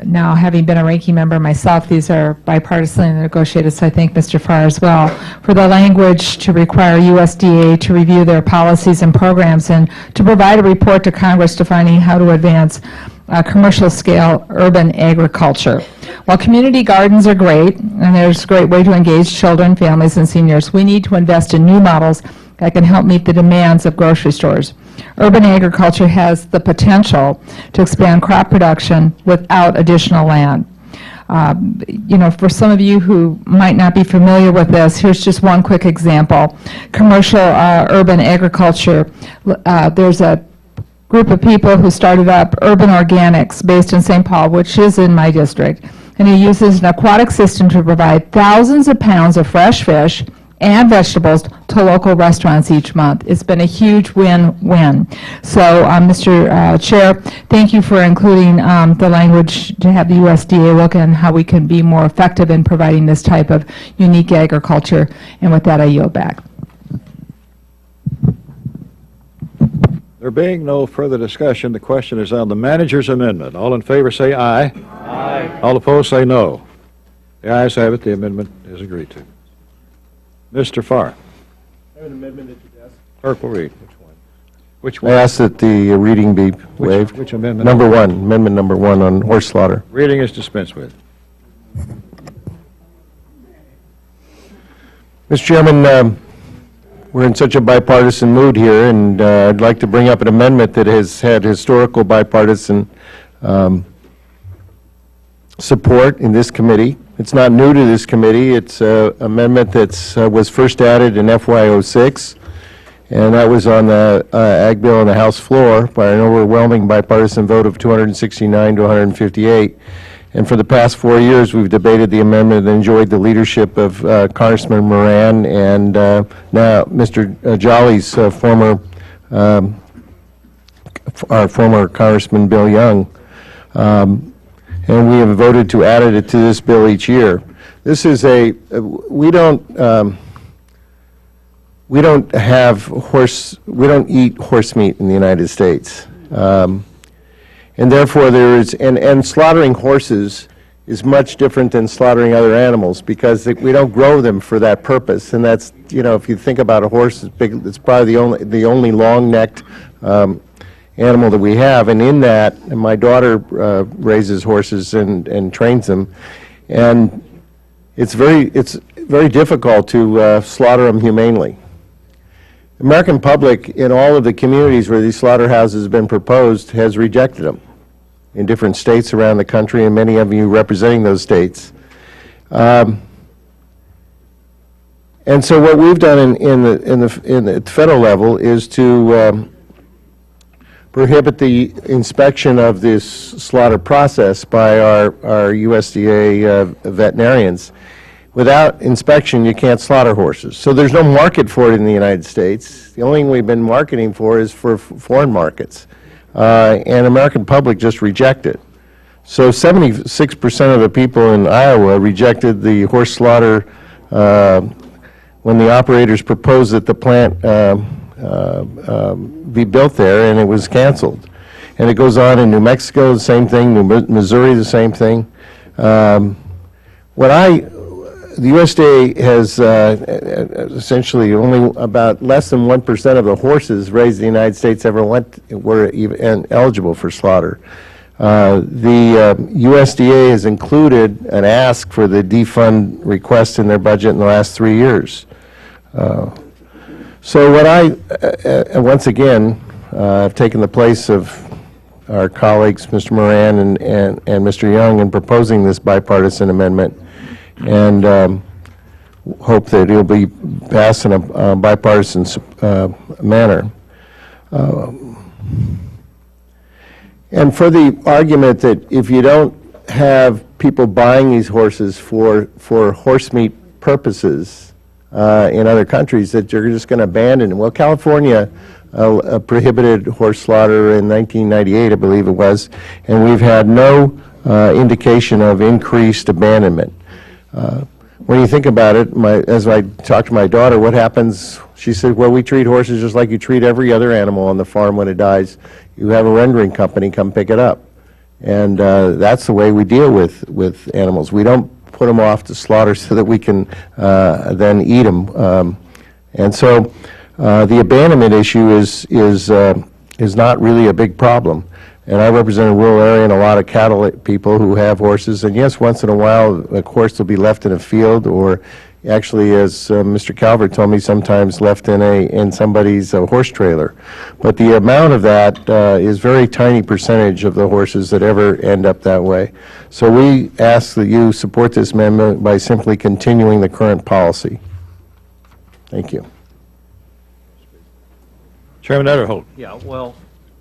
now, having been a ranking member myself, these are bipartisanly negotiated, so I thank Mr. Farr as well, for the language to require USDA to review their policies and programs and to provide a report to Congress defining how to advance commercial-scale urban agriculture. While community gardens are great, and there's a great way to engage children, families, and seniors, we need to invest in new models that can help meet the demands of grocery stores. Urban agriculture has the potential to expand crop production without additional land. For some of you who might not be familiar with this, here's just one quick example. Commercial urban agriculture, there's a group of people who started up Urban Organics based in St. Paul, which is in my district, and it uses an aquatic system to provide thousands of pounds of fresh fish and vegetables to local restaurants each month. It's been a huge win-win. So, Mr. Chair, thank you for including the language to have the USDA look at how we can be more effective in providing this type of unique agriculture. And with that, I yield back. There being no further discussion, the question is on the manager's amendment. All in favor say aye. Aye. All opposed say no. The ayes have it. The amendment is agreed to. Mr. Farr. I have an amendment that you've asked. Clerk will read. Which one? Which I one? ask that the reading be waived. Which amendment? Number one, amendment number one on horse slaughter. Reading is dispensed with. Mr. Chairman, we're in such a bipartisan mood here, and I'd like to bring up an amendment that has had historical bipartisan support in this committee. It's not new to this committee. It's an amendment that was first added in FY06, and that was on the Ag Bill on the House floor by an overwhelming bipartisan vote of 269 to 158. And for the past 4 years, we've debated the amendment and enjoyed the leadership of Congressman Moran and now Mr. Jolly's our former Congressman Bill Young. And we have voted to add it to this bill each year. This is we don't eat horse meat in the United States. And therefore, and slaughtering horses is much different than slaughtering other animals because we don't grow them for that purpose. And that's, if you think about a horse, it's probably the only long-necked animal that we have. And in that, and my daughter raises horses and trains them, and it's very difficult to slaughter them humanely. The American public, in all of the communities where these slaughterhouses have been proposed, has rejected them in different states around the country, and many of you representing those states. And so what we've done in the federal level is to prohibit the inspection of this slaughter process by our USDA veterinarians. Without inspection, you can't slaughter horses. So there's no market for it in the United States. The only thing we've been marketing for is for foreign markets. And American public just reject it. So 76% of the people in Iowa rejected the horse slaughter when the operators proposed that the plant be built there, and it was canceled. And it goes on in New Mexico, the same thing, Missouri, the same thing. The USDA has essentially only about less than 1% of the horses raised in the United States ever were even eligible for slaughter. The USDA has included an ask for the defund request in their budget in the last 3 years. So once again, I've taken the place of our colleagues, Mr. Moran and Mr. Young, in proposing this bipartisan amendment, and hope that it will be passed in a bipartisan manner. And for the argument that if you don't have people buying these horses for horse meat purposes in other countries, that you're just going to abandon them. Well, California prohibited horse slaughter in 1998, I believe it was, and we've had no indication of increased abandonment. When you think about it, as I talked to my daughter, what happens? She said, well, we treat horses just like you treat every other animal on the farm when it dies. You have a rendering company come pick it up. And that's the way we deal with animals. We don't put them off to slaughter so that we can then eat them. And so the abandonment issue is not really a big problem. And I represent a rural area and a lot of cattle people who have horses. And yes, once in a while, a horse will be left in a field, or actually, as Mr. Calvert told me, sometimes left in somebody's horse trailer. But the amount of that is very tiny percentage of the horses that ever end up that way. So we ask that you support this amendment by simply continuing the current policy. Thank you. Chairman Adderholt. Yeah, well,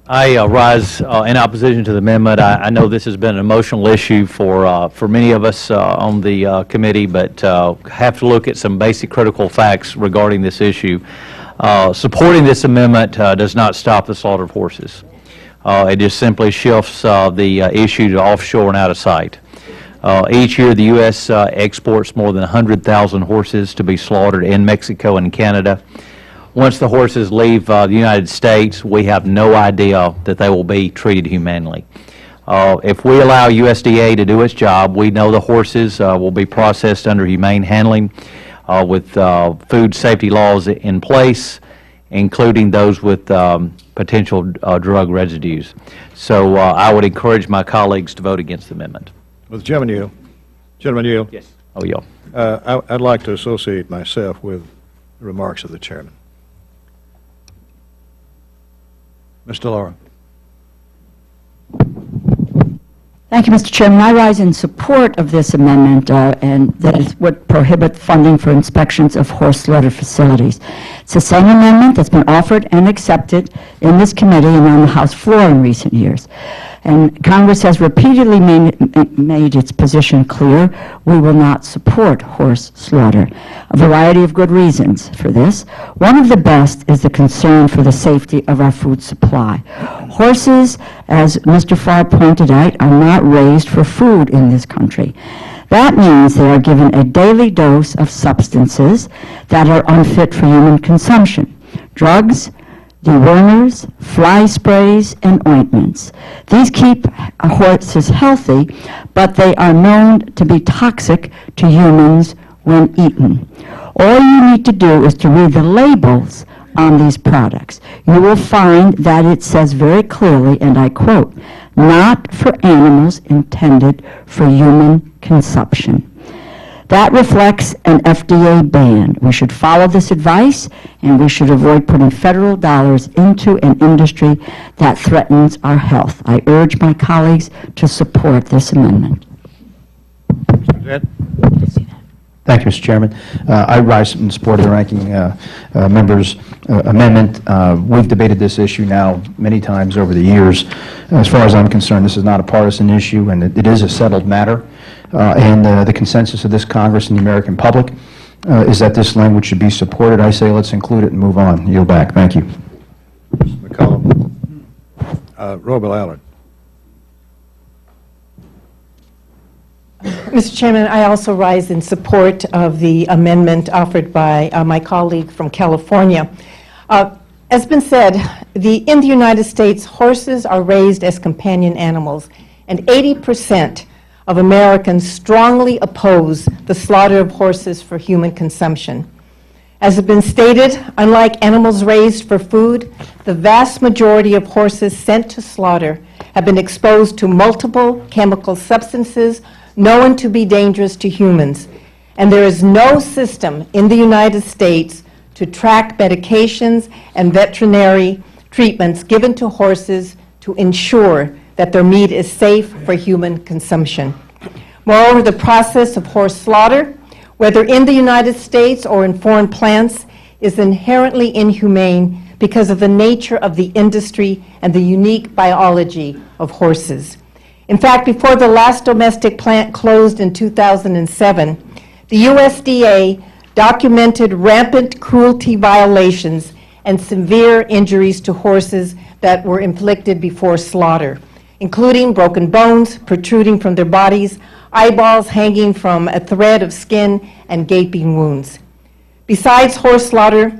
I rise in opposition to the amendment. I know this has been an emotional issue for many of us on the committee, but have to look at some basic critical facts regarding this issue. Supporting this amendment does not stop the slaughter of horses. It just simply shifts the issue to offshore and out of sight. Each year, the U.S. exports more than 100,000 horses to be slaughtered in Mexico and Canada. Once the horses leave the United States, we have no idea that they will be treated humanely. If we allow USDA to do its job, we know the horses will be processed under humane handling with food safety laws in place, including those with potential drug residues. So I would encourage my colleagues to vote against the amendment. With Chairman Yule. Chairman Yule. Yes. Oh, yeah. I'd like to associate myself with the remarks of the chairman. Mr. Laura. Thank you, Mr. Chairman. I rise in support of this amendment, and that is would prohibit funding for inspections of horse slaughter facilities. It's the same amendment that's been offered and accepted in this committee and on the House floor in recent years. And Congress has repeatedly made its position clear. We will not support horse slaughter. A variety of good reasons for this. One of the best is the concern for the safety of our food supply. Horses, as Mr. Farr pointed out, are not raised for food in this country. That means they are given a daily dose of substances that are unfit for human consumption. Drugs, dewormers, fly sprays, and ointments. These keep horses healthy, but they are known to be toxic to humans when eaten. All you need to do is to read the labels on these products. You will find that it says very clearly, and I quote, "not for animals intended for human consumption." That reflects an FDA ban. We should follow this advice, and we should avoid putting federal dollars into an industry that threatens our health. I urge my colleagues to support this amendment. Thank you, Mr. Chairman. I rise in support of the ranking member's amendment. We've debated this issue now many times over the years. As far as I'm concerned, this is not a partisan issue, and it is a settled matter. And the consensus of this Congress and the American public is that this language should be supported. I say let's include it and move on. Yield back. Thank you. Mr. McCollum. Robil Allard. Mr. Chairman, I also rise in support of the amendment offered by my colleague from California. As been said, in the United States, horses are raised as companion animals, and 80% of Americans strongly oppose the slaughter of horses for human consumption. As has been stated, unlike animals raised for food, the vast majority of horses sent to slaughter have been exposed to multiple chemical substances known to be dangerous to humans. And there is no system in the United States to track medications and veterinary treatments given to horses to ensure that their meat is safe for human consumption. Moreover, the process of horse slaughter, whether in the United States or in foreign plants, is inherently inhumane because of the nature of the industry and the unique biology of horses. In fact, before the last domestic plant closed in 2007, the USDA documented rampant cruelty violations and severe injuries to horses that were inflicted before slaughter, including broken bones protruding from their bodies, eyeballs hanging from a thread of skin, and gaping wounds. Besides horse slaughter,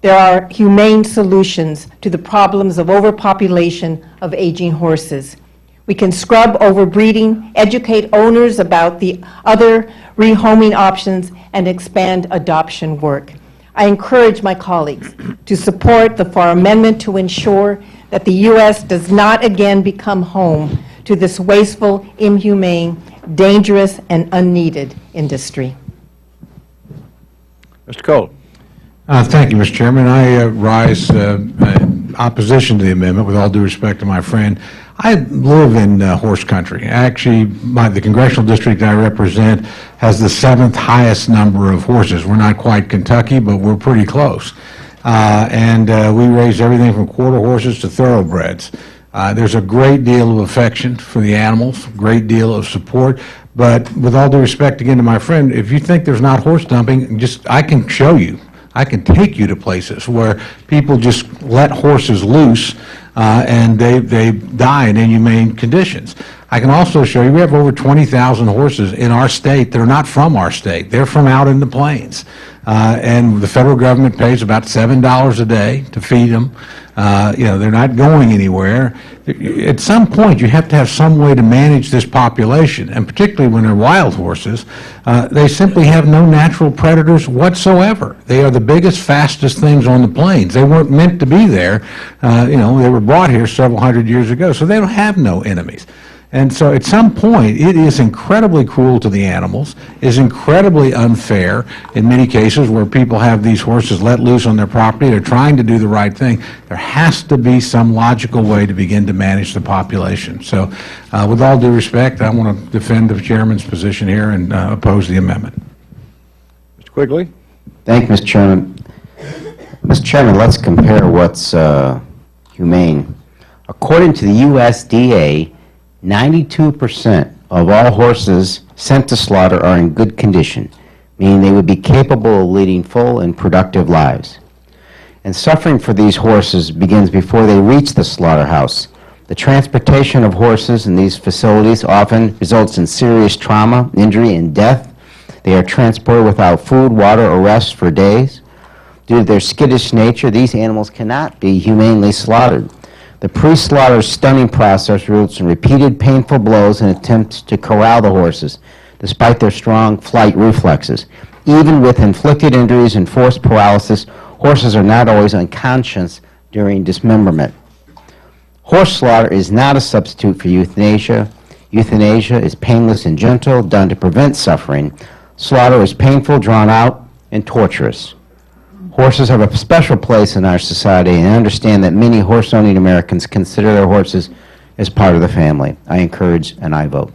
there are humane solutions to the problems of overpopulation of aging horses. We can scrub overbreeding, educate owners about the other rehoming options, and expand adoption work. I encourage my colleagues to support the FAR amendment to ensure that the U.S. does not again become home to this wasteful, inhumane, dangerous, and unneeded industry. Mr. Cole. Thank you, Mr. Chairman. I rise in opposition to the amendment, with all due respect to my friend. I live in horse country. Actually, the congressional district I represent has the 7th highest number of horses. We're not quite Kentucky, but we're pretty close. And we raise everything from quarter horses to thoroughbreds. There's a great deal of affection for the animals, a great deal of support. But with all due respect again to my friend, if you think there's not horse dumping, I can show you. I can take you to places where people just let horses loose and they die in inhumane conditions. I can also show you we have over 20,000 horses in our state that are not from our state. They're from out in the plains. and the federal government pays about $7 a day to feed them. They're not going anywhere. At some point, you have to have some way to manage this population, and particularly when they're wild horses, they simply have no natural predators whatsoever. They are the biggest, fastest things on the plains. They weren't meant to be there. They were brought here several hundred years ago, so they don't have no enemies. And so at some point, it is incredibly cruel to the animals, is incredibly unfair in many cases where people have these horses let loose on their property. They're trying to do the right thing. There has to be some logical way to begin to manage the population. So with all due respect, I want to defend the chairman's position here and oppose the amendment. Mr. Quigley? Thank you, Mr. Chairman. Mr. Chairman, let's compare what's humane. According to the USDA, 92% of all horses sent to slaughter are in good condition, meaning they would be capable of leading full and productive lives. And suffering for these horses begins before they reach the slaughterhouse. The transportation of horses in these facilities often results in serious trauma, injury, and death. They are transported without food, water, or rest for days. Due to their skittish nature, these animals cannot be humanely slaughtered. The pre-slaughter stunning process results in repeated painful blows and attempts to corral the horses, despite their strong flight reflexes. Even with inflicted injuries and forced paralysis, horses are not always unconscious during dismemberment. Horse slaughter is not a substitute for euthanasia. Euthanasia is painless and gentle, done to prevent suffering. Slaughter is painful, drawn out, and torturous. Horses have a special place in our society, and I understand that many horse-owning Americans consider their horses as part of the family. I encourage and I vote.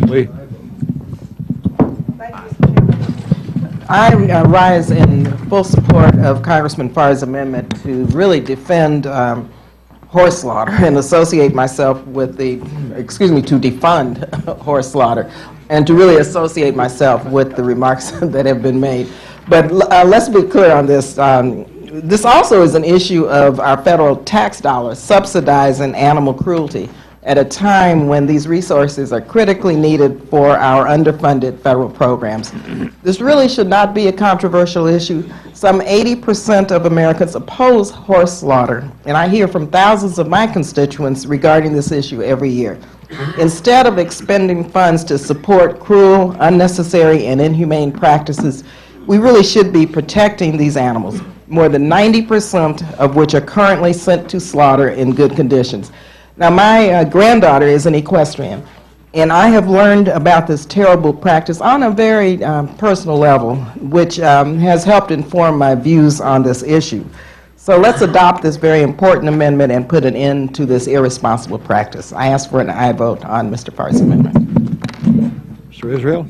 Lee? I rise in full support of Congressman Farr's amendment to really defend horse slaughter and associate myself with to defund horse slaughter, and to really associate myself with the remarks that have been made. But let's be clear on this. This also is an issue of our federal tax dollars subsidizing animal cruelty at a time when these resources are critically needed for our underfunded federal programs. This really should not be a controversial issue. Some 80% of Americans oppose horse slaughter, and I hear from thousands of my constituents regarding this issue every year. Instead of expending funds to support cruel, unnecessary, and inhumane practices, we really should be protecting these animals, more than 90% of which are currently sent to slaughter in good conditions. Now, my granddaughter is an equestrian, and I have learned about this terrible practice on a very personal level, which has helped inform my views on this issue. So let's adopt this very important amendment and put an end to this irresponsible practice. I ask for an aye vote on Mr. Farr's amendment. Mr. Israel?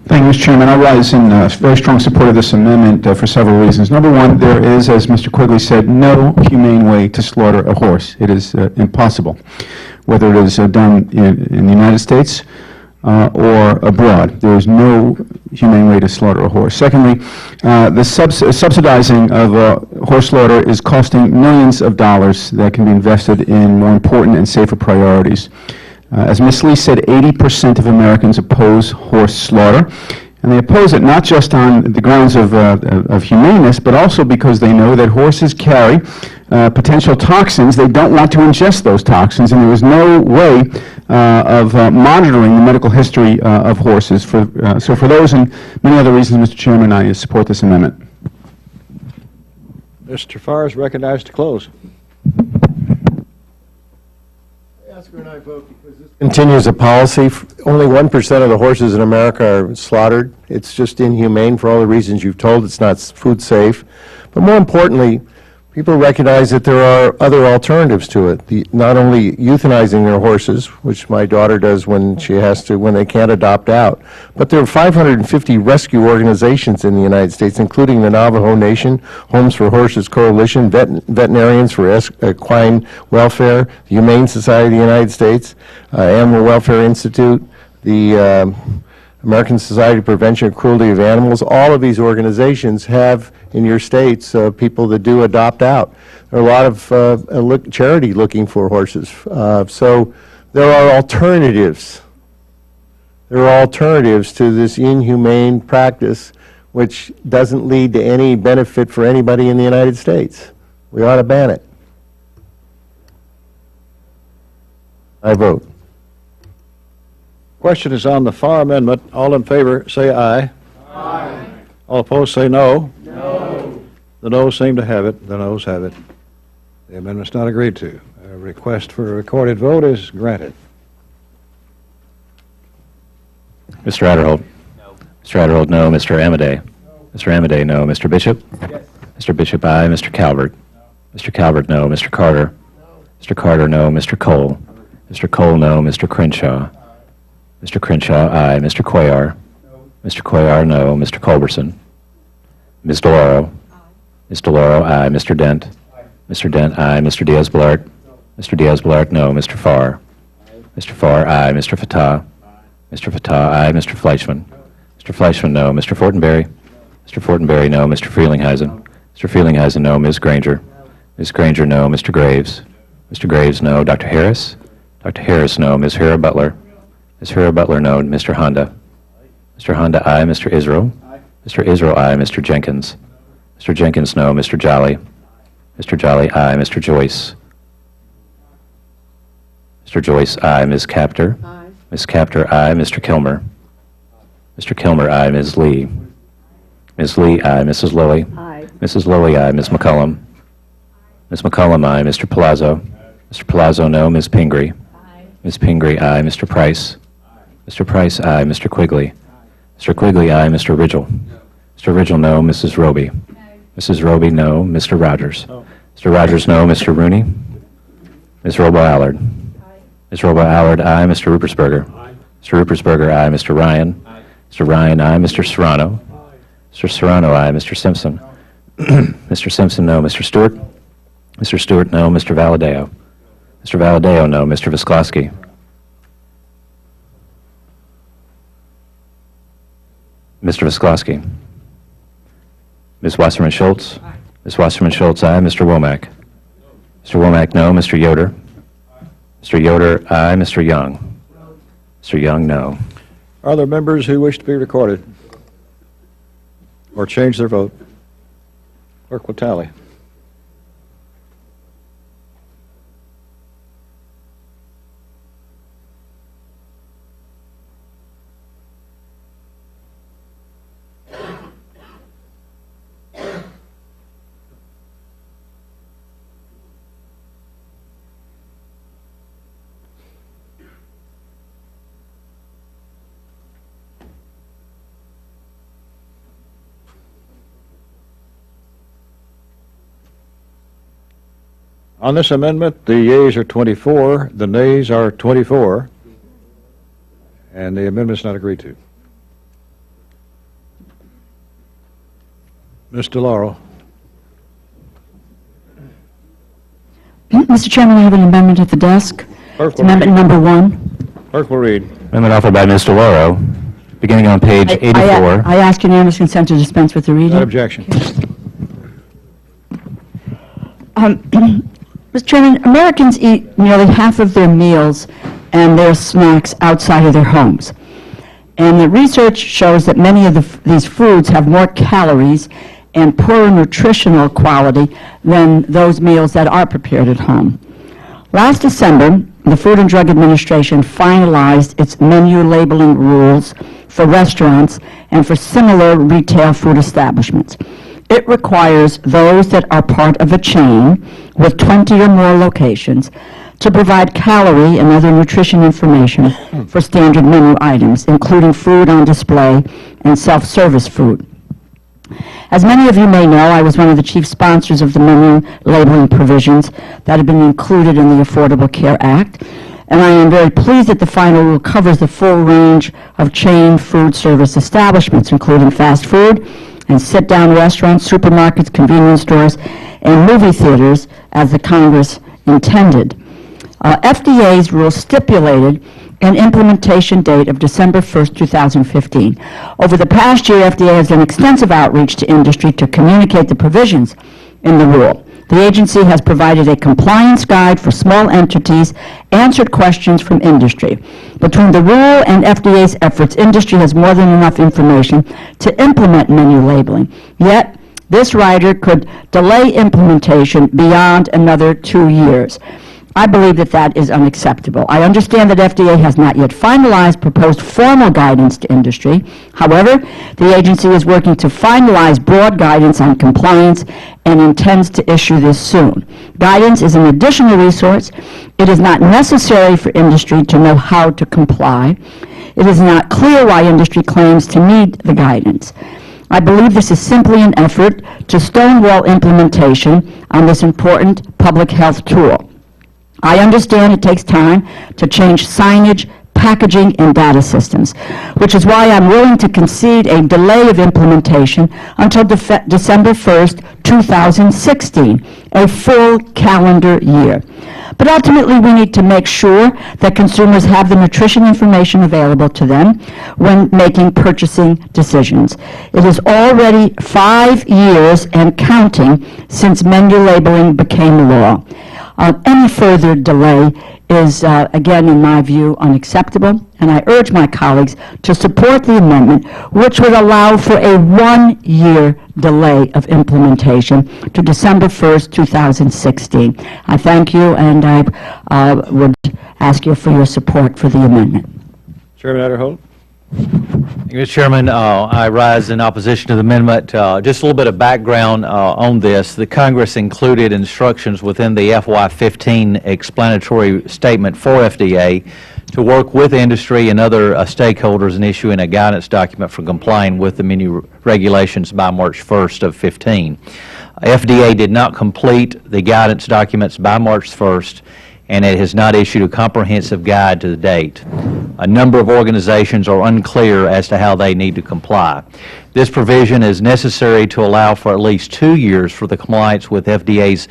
Thank you, Mr. Chairman. I rise in very strong support of this amendment for several reasons. Number one, there is, as Mr. Quigley said, no humane way to slaughter a horse. It is impossible, whether it is done in the United States or abroad. There is no humane way to slaughter a horse. Secondly, the subsidizing of horse slaughter is costing millions of dollars that can be invested in more important and safer priorities. As Ms. Lee said, 80% of Americans oppose horse slaughter, and they oppose it not just on the grounds of humaneness, but also because they know that horses carry potential toxins. They don't want to ingest those toxins, and there is no way of monitoring the medical history of horses. So for those and many other reasons, Mr. Chairman, I support this amendment. Mr. Farr is recognized to close. Continues a policy. Only 1% of the horses in America are slaughtered. It's just inhumane for all the reasons you've told. It's not food safe. But more importantly, people recognize that there are other alternatives to it. Not only euthanizing their horses, which my daughter does when they can't adopt out, but there are 550 rescue organizations in the United States, including the Navajo Nation, Homes for Horses Coalition, Veterinarians for Equine Welfare, the Humane Society of the United States, Animal Welfare Institute, the American Society of Prevention of Cruelty of Animals. All of these organizations have in your states people that do adopt out. There are a lot of charity looking for horses. So there are alternatives. There are alternatives to this inhumane practice, which doesn't lead to any benefit for anybody in the United States. We ought to ban it. I vote. Question is on the FAR amendment. All in favor, say aye. Aye. All opposed, say no. No. The noes seem to have it. The noes have it. The amendment's not agreed to. A request for a recorded vote is granted. Mr. Adderholt? No. Mr. Adderholt, no. Mr. Amedee? No. Mr. Amedee, no. Mr. Bishop? Yes. Mr. Bishop, aye. Mr. Calvert? No. Mr. Calvert, no. Mr. Carter? No. Mr. Carter, no. Mr. Cole? Mr. Cole, no. Mr. Crenshaw? Mr. Crenshaw, aye. Mr. Cuellar? No. Mr. Cuellar, no. Mr. Culberson? Ms. DeLauro? Aye. Ms. DeLauro, aye. Mr. Dent? Aye. Mr. Dent, aye. Mr. Diaz-Balart? No. Mr. Diaz-Balart, no. Mr. Farr? Aye. Mr. Farr, aye. Mr. Fatah? Aye. Mr. Fatah, aye. Mr. Fleischman? No. Mr. Fleischman, no. Mr. Fortenberry? No. Mr. Fortenberry, no. Mr. Frelinghuysen? Mr. Frelinghuysen, no. Ms. Granger? No. Ms. Granger, no. Mr. Graves? Mr. Graves, no. Dr. Harris? Dr. Harris, no. Ms. Hera Butler? Ms. Hera Butler, no. Mr. Honda? Mr. Honda, aye. Mr. Israel? Aye. Mr. Israel, aye. Mr. Jenkins? Mr. Jenkins, no. Mr. Jolly? Mr. Jolly, aye. Mr. Joyce? Mr. Joyce, aye. Ms. Capter? Aye. Ms. Capter, aye. Mr. Kilmer? Mr. Kilmer, aye. Ms. Lee? Ms. Lee, aye. Mrs. Lilly? Aye. Mrs. Lilly, aye. Ms. McCollum? Ms. McCollum, aye. Mr. Palazzo? Mr. Palazzo, no. Ms. Pingree? Ms. Pingree, aye. Mr. Price? Mr. Price, aye. Mr. Quigley? Mr. Quigley, aye. Mr. Ridgel? Mr. Ridgel, no. Mrs. Roby? Mrs. Roby, no. Mr. Rogers? Mr. Rogers, no. Mr. Rooney? Ms. Robo-Allard? Ms. Robo-Allard, aye. Mr. Rupersberger? Mr. Rupersberger, aye. Mr. Ryan? Mr. Ryan, aye. Mr. Serrano? Mr. Serrano, aye. Mr. Simpson? Mr. Simpson, no. Mr. Stewart? Mr. Stewart, no. Mr. Valadeo? Mr. Valadeo, no. Mr. Visklosky? Mr. Visklosky? Ms. Wasserman Schultz? Ms. Wasserman Schultz, aye. Mr. Womack? Mr. Womack, no. Mr. Yoder? Mr. Yoder, aye. Mr. Young? Mr. Young, no. Are there members who wish to be recorded or change their vote? Clerk will tally. On this amendment, the yeas are 24, the nays are 24, and the amendment's not agreed to. Ms. DeLauro. Mr. Chairman, I have an amendment at the desk. It's amendment number 1. Clerk will read. Amendment offered by Ms. DeLauro, beginning on page 84. I ask unanimous consent to dispense with the reading. Without objection. Mr. Chairman, Americans eat nearly half of their meals and their snacks outside of their homes. And the research shows that many of these foods have more calories and poorer nutritional quality than those meals that are prepared at home. Last December, the Food and Drug Administration finalized its menu labeling rules for restaurants and for similar retail food establishments. It requires those that are part of a chain with 20 or more locations to provide calorie and other nutrition information for standard menu items, including food on display and self-service food. As many of you may know, I was one of the chief sponsors of the menu labeling provisions that have been included in the Affordable Care Act, and I am very pleased that the final rule covers the full range of chain food service establishments, including fast food and sit-down restaurants, supermarkets, convenience stores, and movie theaters, as the Congress intended. FDA's rule stipulated an implementation date of December 1st, 2015. Over the past year, FDA has done extensive outreach to industry to communicate the provisions in the rule. The agency has provided a compliance guide for small entities, answered questions from industry. Between the rule and FDA's efforts, industry has more than enough information to implement menu labeling. Yet, this rider could delay implementation beyond another 2 years. I believe that that is unacceptable. I understand that FDA has not yet finalized proposed formal guidance to industry. However, the agency is working to finalize broad guidance on compliance and intends to issue this soon. Guidance is an additional resource. It is not necessary for industry to know how to comply. It is not clear why industry claims to need the guidance. I believe this is simply an effort to stonewall implementation on this important public health tool. I understand it takes time to change signage, packaging, and data systems, which is why I'm willing to concede a delay of implementation until December 1st, 2016, a full calendar year. But ultimately, we need to make sure that consumers have the nutrition information available to them when making purchasing decisions. It is already 5 years and counting since menu labeling became law. Any further delay is, again, in my view, unacceptable, and I urge my colleagues to support the amendment, which would allow for a 1-year delay of implementation to December 1st, 2016. I thank you, and I would ask you for your support for the amendment. Chairman Adderholt? Thank you, Mr. Chairman. I rise in opposition to the amendment. Just a little bit of background on this. The Congress included instructions within the FY15 explanatory statement for FDA to work with industry and other stakeholders in issuing a guidance document for complying with the menu regulations by March 1st of 15. FDA did not complete the guidance documents by March 1st, and it has not issued a comprehensive guide to the date. A number of organizations are unclear as to how they need to comply. This provision is necessary to allow for at least 2 years for the compliance with FDA's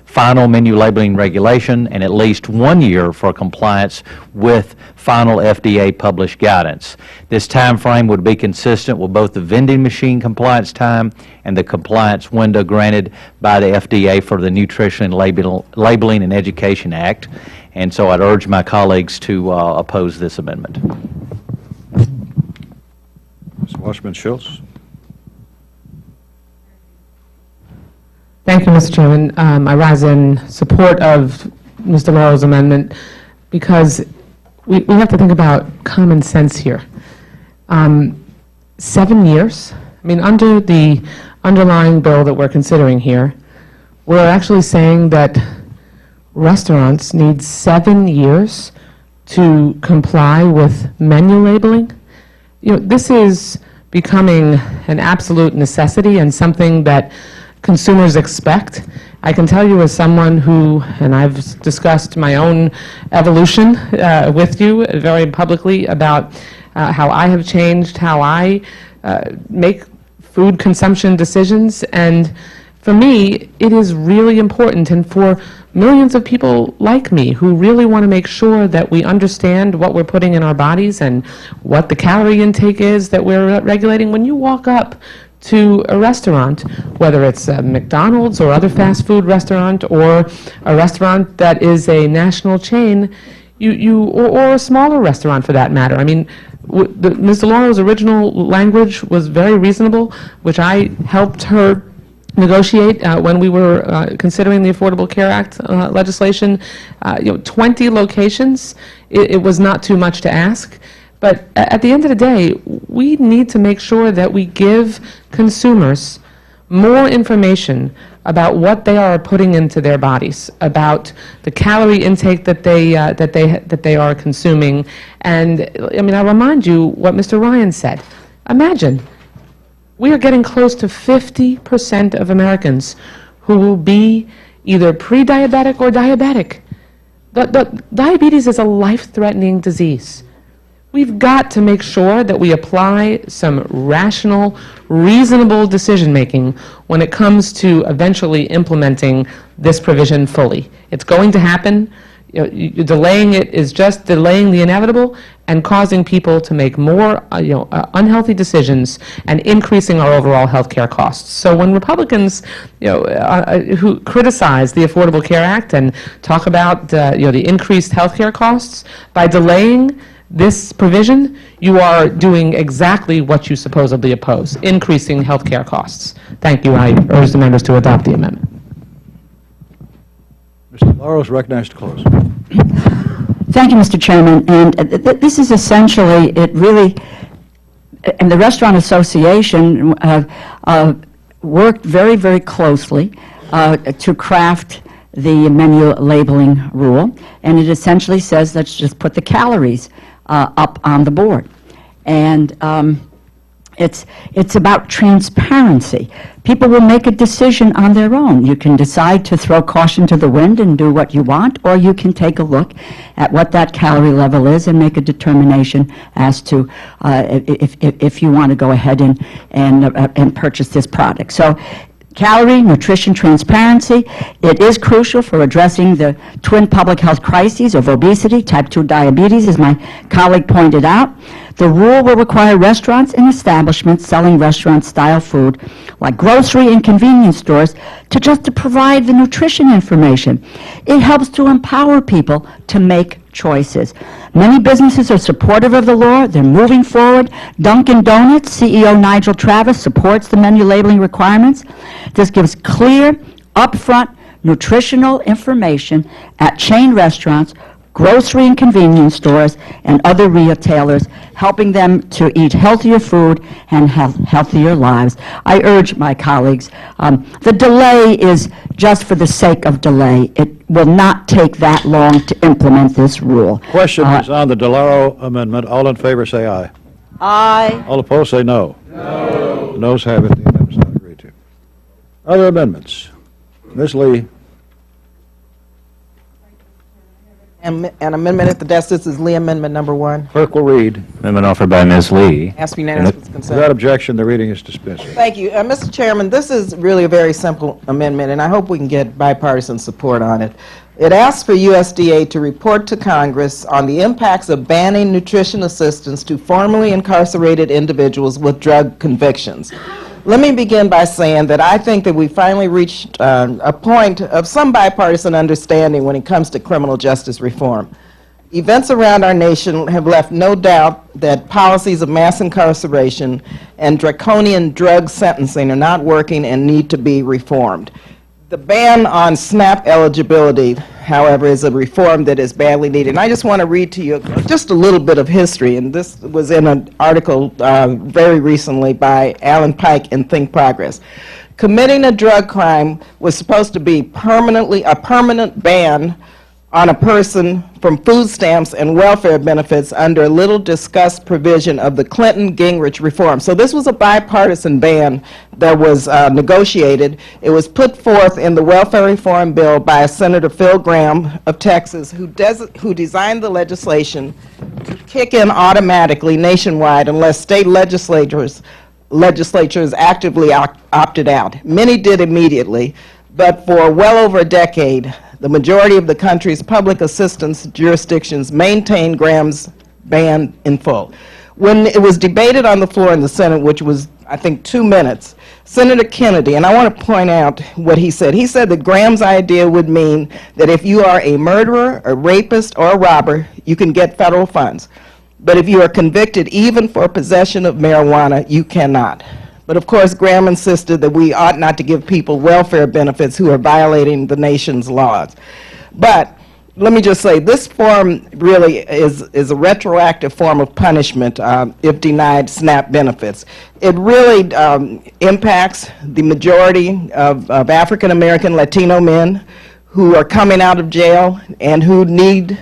final menu labeling regulation and at least 1 year for compliance with final FDA published guidance. This time frame would be consistent with both the vending machine compliance time and the compliance window granted by the FDA for the Nutrition Labeling and Education Act. And so I'd urge my colleagues to oppose this amendment. Mr. Washburn-Schultz? Thank you, Mr. Chairman. I rise in support of Mr. Morrow's amendment because we have to think about common sense here. 7 years, I mean, under the underlying bill that we're considering here, we're actually saying that restaurants need 7 years to comply with menu labeling. You know, this is becoming an absolute necessity and something that consumers expect. I can tell you as someone who, and I've discussed my own evolution with you very publicly about how I have changed, how I make food consumption decisions, and for me, it is really important, and for millions of people like me who really want to make sure that we understand what we're putting in our bodies and what the calorie intake is that we're regulating. When you walk up to a restaurant, whether it's a McDonald's or other fast food restaurant or a restaurant that is a national chain, or a smaller restaurant for that matter. I mean, Ms. DeLauro's original language was very reasonable, which I helped her negotiate when we were considering the Affordable Care Act legislation. 20 locations, it was not too much to ask. But at the end of the day, we need to make sure that we give consumers more information about what they are putting into their bodies, about the calorie intake that they are consuming. And I mean, I remind you what Mr. Ryan said. Imagine, we are getting close to 50% of Americans who will be either pre-diabetic or diabetic. Diabetes is a life-threatening disease. We've got to make sure that we apply some rational, reasonable decision-making when it comes to eventually implementing this provision fully. It's going to happen. Delaying it is just delaying the inevitable, and causing people to make more unhealthy decisions and increasing our overall health care costs. So when Republicans who criticize the Affordable Care Act and talk about the increased health care costs, by delaying this provision, you are doing exactly what you supposedly oppose, increasing health care costs. Thank you. I urge the members to adopt the amendment. Mr. Lauro is recognized to close. Thank you, Mr. Chairman. And this is essentially, and the Restaurant Association worked very, very closely to craft the menu labeling rule, and it essentially says, let's just put the calories up on the board. And it's about transparency. People will make a decision on their own. You can decide to throw caution to the wind and do what you want, or you can take a look at what that calorie level is and make a determination as to if you want to go ahead and purchase this product. So calorie, nutrition, transparency, it is crucial for addressing the twin public health crises of obesity, type 2 diabetes, as my colleague pointed out. The rule will require restaurants and establishments selling restaurant-style food, like grocery and convenience stores, to provide the nutrition information. It helps to empower people to make choices. Many businesses are supportive of the law. They're moving forward. Dunkin' Donuts CEO Nigel Travis supports the menu labeling requirements. This gives clear, upfront, nutritional information at chain restaurants, grocery and convenience stores, and other retailers, helping them to eat healthier food and have healthier lives. I urge my colleagues, the delay is just for the sake of delay. It will not take that long to implement this rule. Question is on the DeLauro amendment. All in favor say aye. Aye. All opposed say no. No. The noes have it. The amendment is not agreed to. Other amendments. Ms. Lee. And an amendment at the desk. This is Lee Amendment Number 1. Clerk will read. Amendment offered by Ms. Lee. Ask unanimous consent. Without objection, the reading is dispensed. Thank you. Mr. Chairman, this is really a very simple amendment, and I hope we can get bipartisan support on it. It asks for USDA to report to Congress on the impacts of banning nutrition assistance to formerly incarcerated individuals with drug convictions. Let me begin by saying that I think that we finally reached a point of some bipartisan understanding when it comes to criminal justice reform. Events around our nation have left no doubt that policies of mass incarceration and draconian drug sentencing are not working and need to be reformed. The ban on SNAP eligibility, however, is a reform that is badly needed. And I just want to read to you just a little bit of history, and this was in an article very recently by Alan Pike in Think Progress. Committing a drug crime was supposed to be a permanent ban on a person from food stamps and welfare benefits under a little discussed provision of the Clinton-Gingrich reform. So this was a bipartisan ban that was negotiated. It was put forth in the welfare reform bill by Senator Phil Gramm of Texas, who designed the legislation to kick in automatically nationwide unless state legislatures actively opted out. Many did immediately, but for well over a decade, the majority of the country's public assistance jurisdictions maintained Graham's ban in full. When it was debated on the floor in the Senate, which was, I think, 2 minutes, Senator Kennedy, and I want to point out what he said. He said that Graham's idea would mean that if you are a murderer, a rapist, or a robber, you can get federal funds. But if you are convicted even for possession of marijuana, you cannot. But of course, Graham insisted that we ought not to give people welfare benefits who are violating the nation's laws. But let me just say, this form really is a retroactive form of punishment if denied SNAP benefits. It really impacts the majority of African American Latino men who are coming out of jail and who need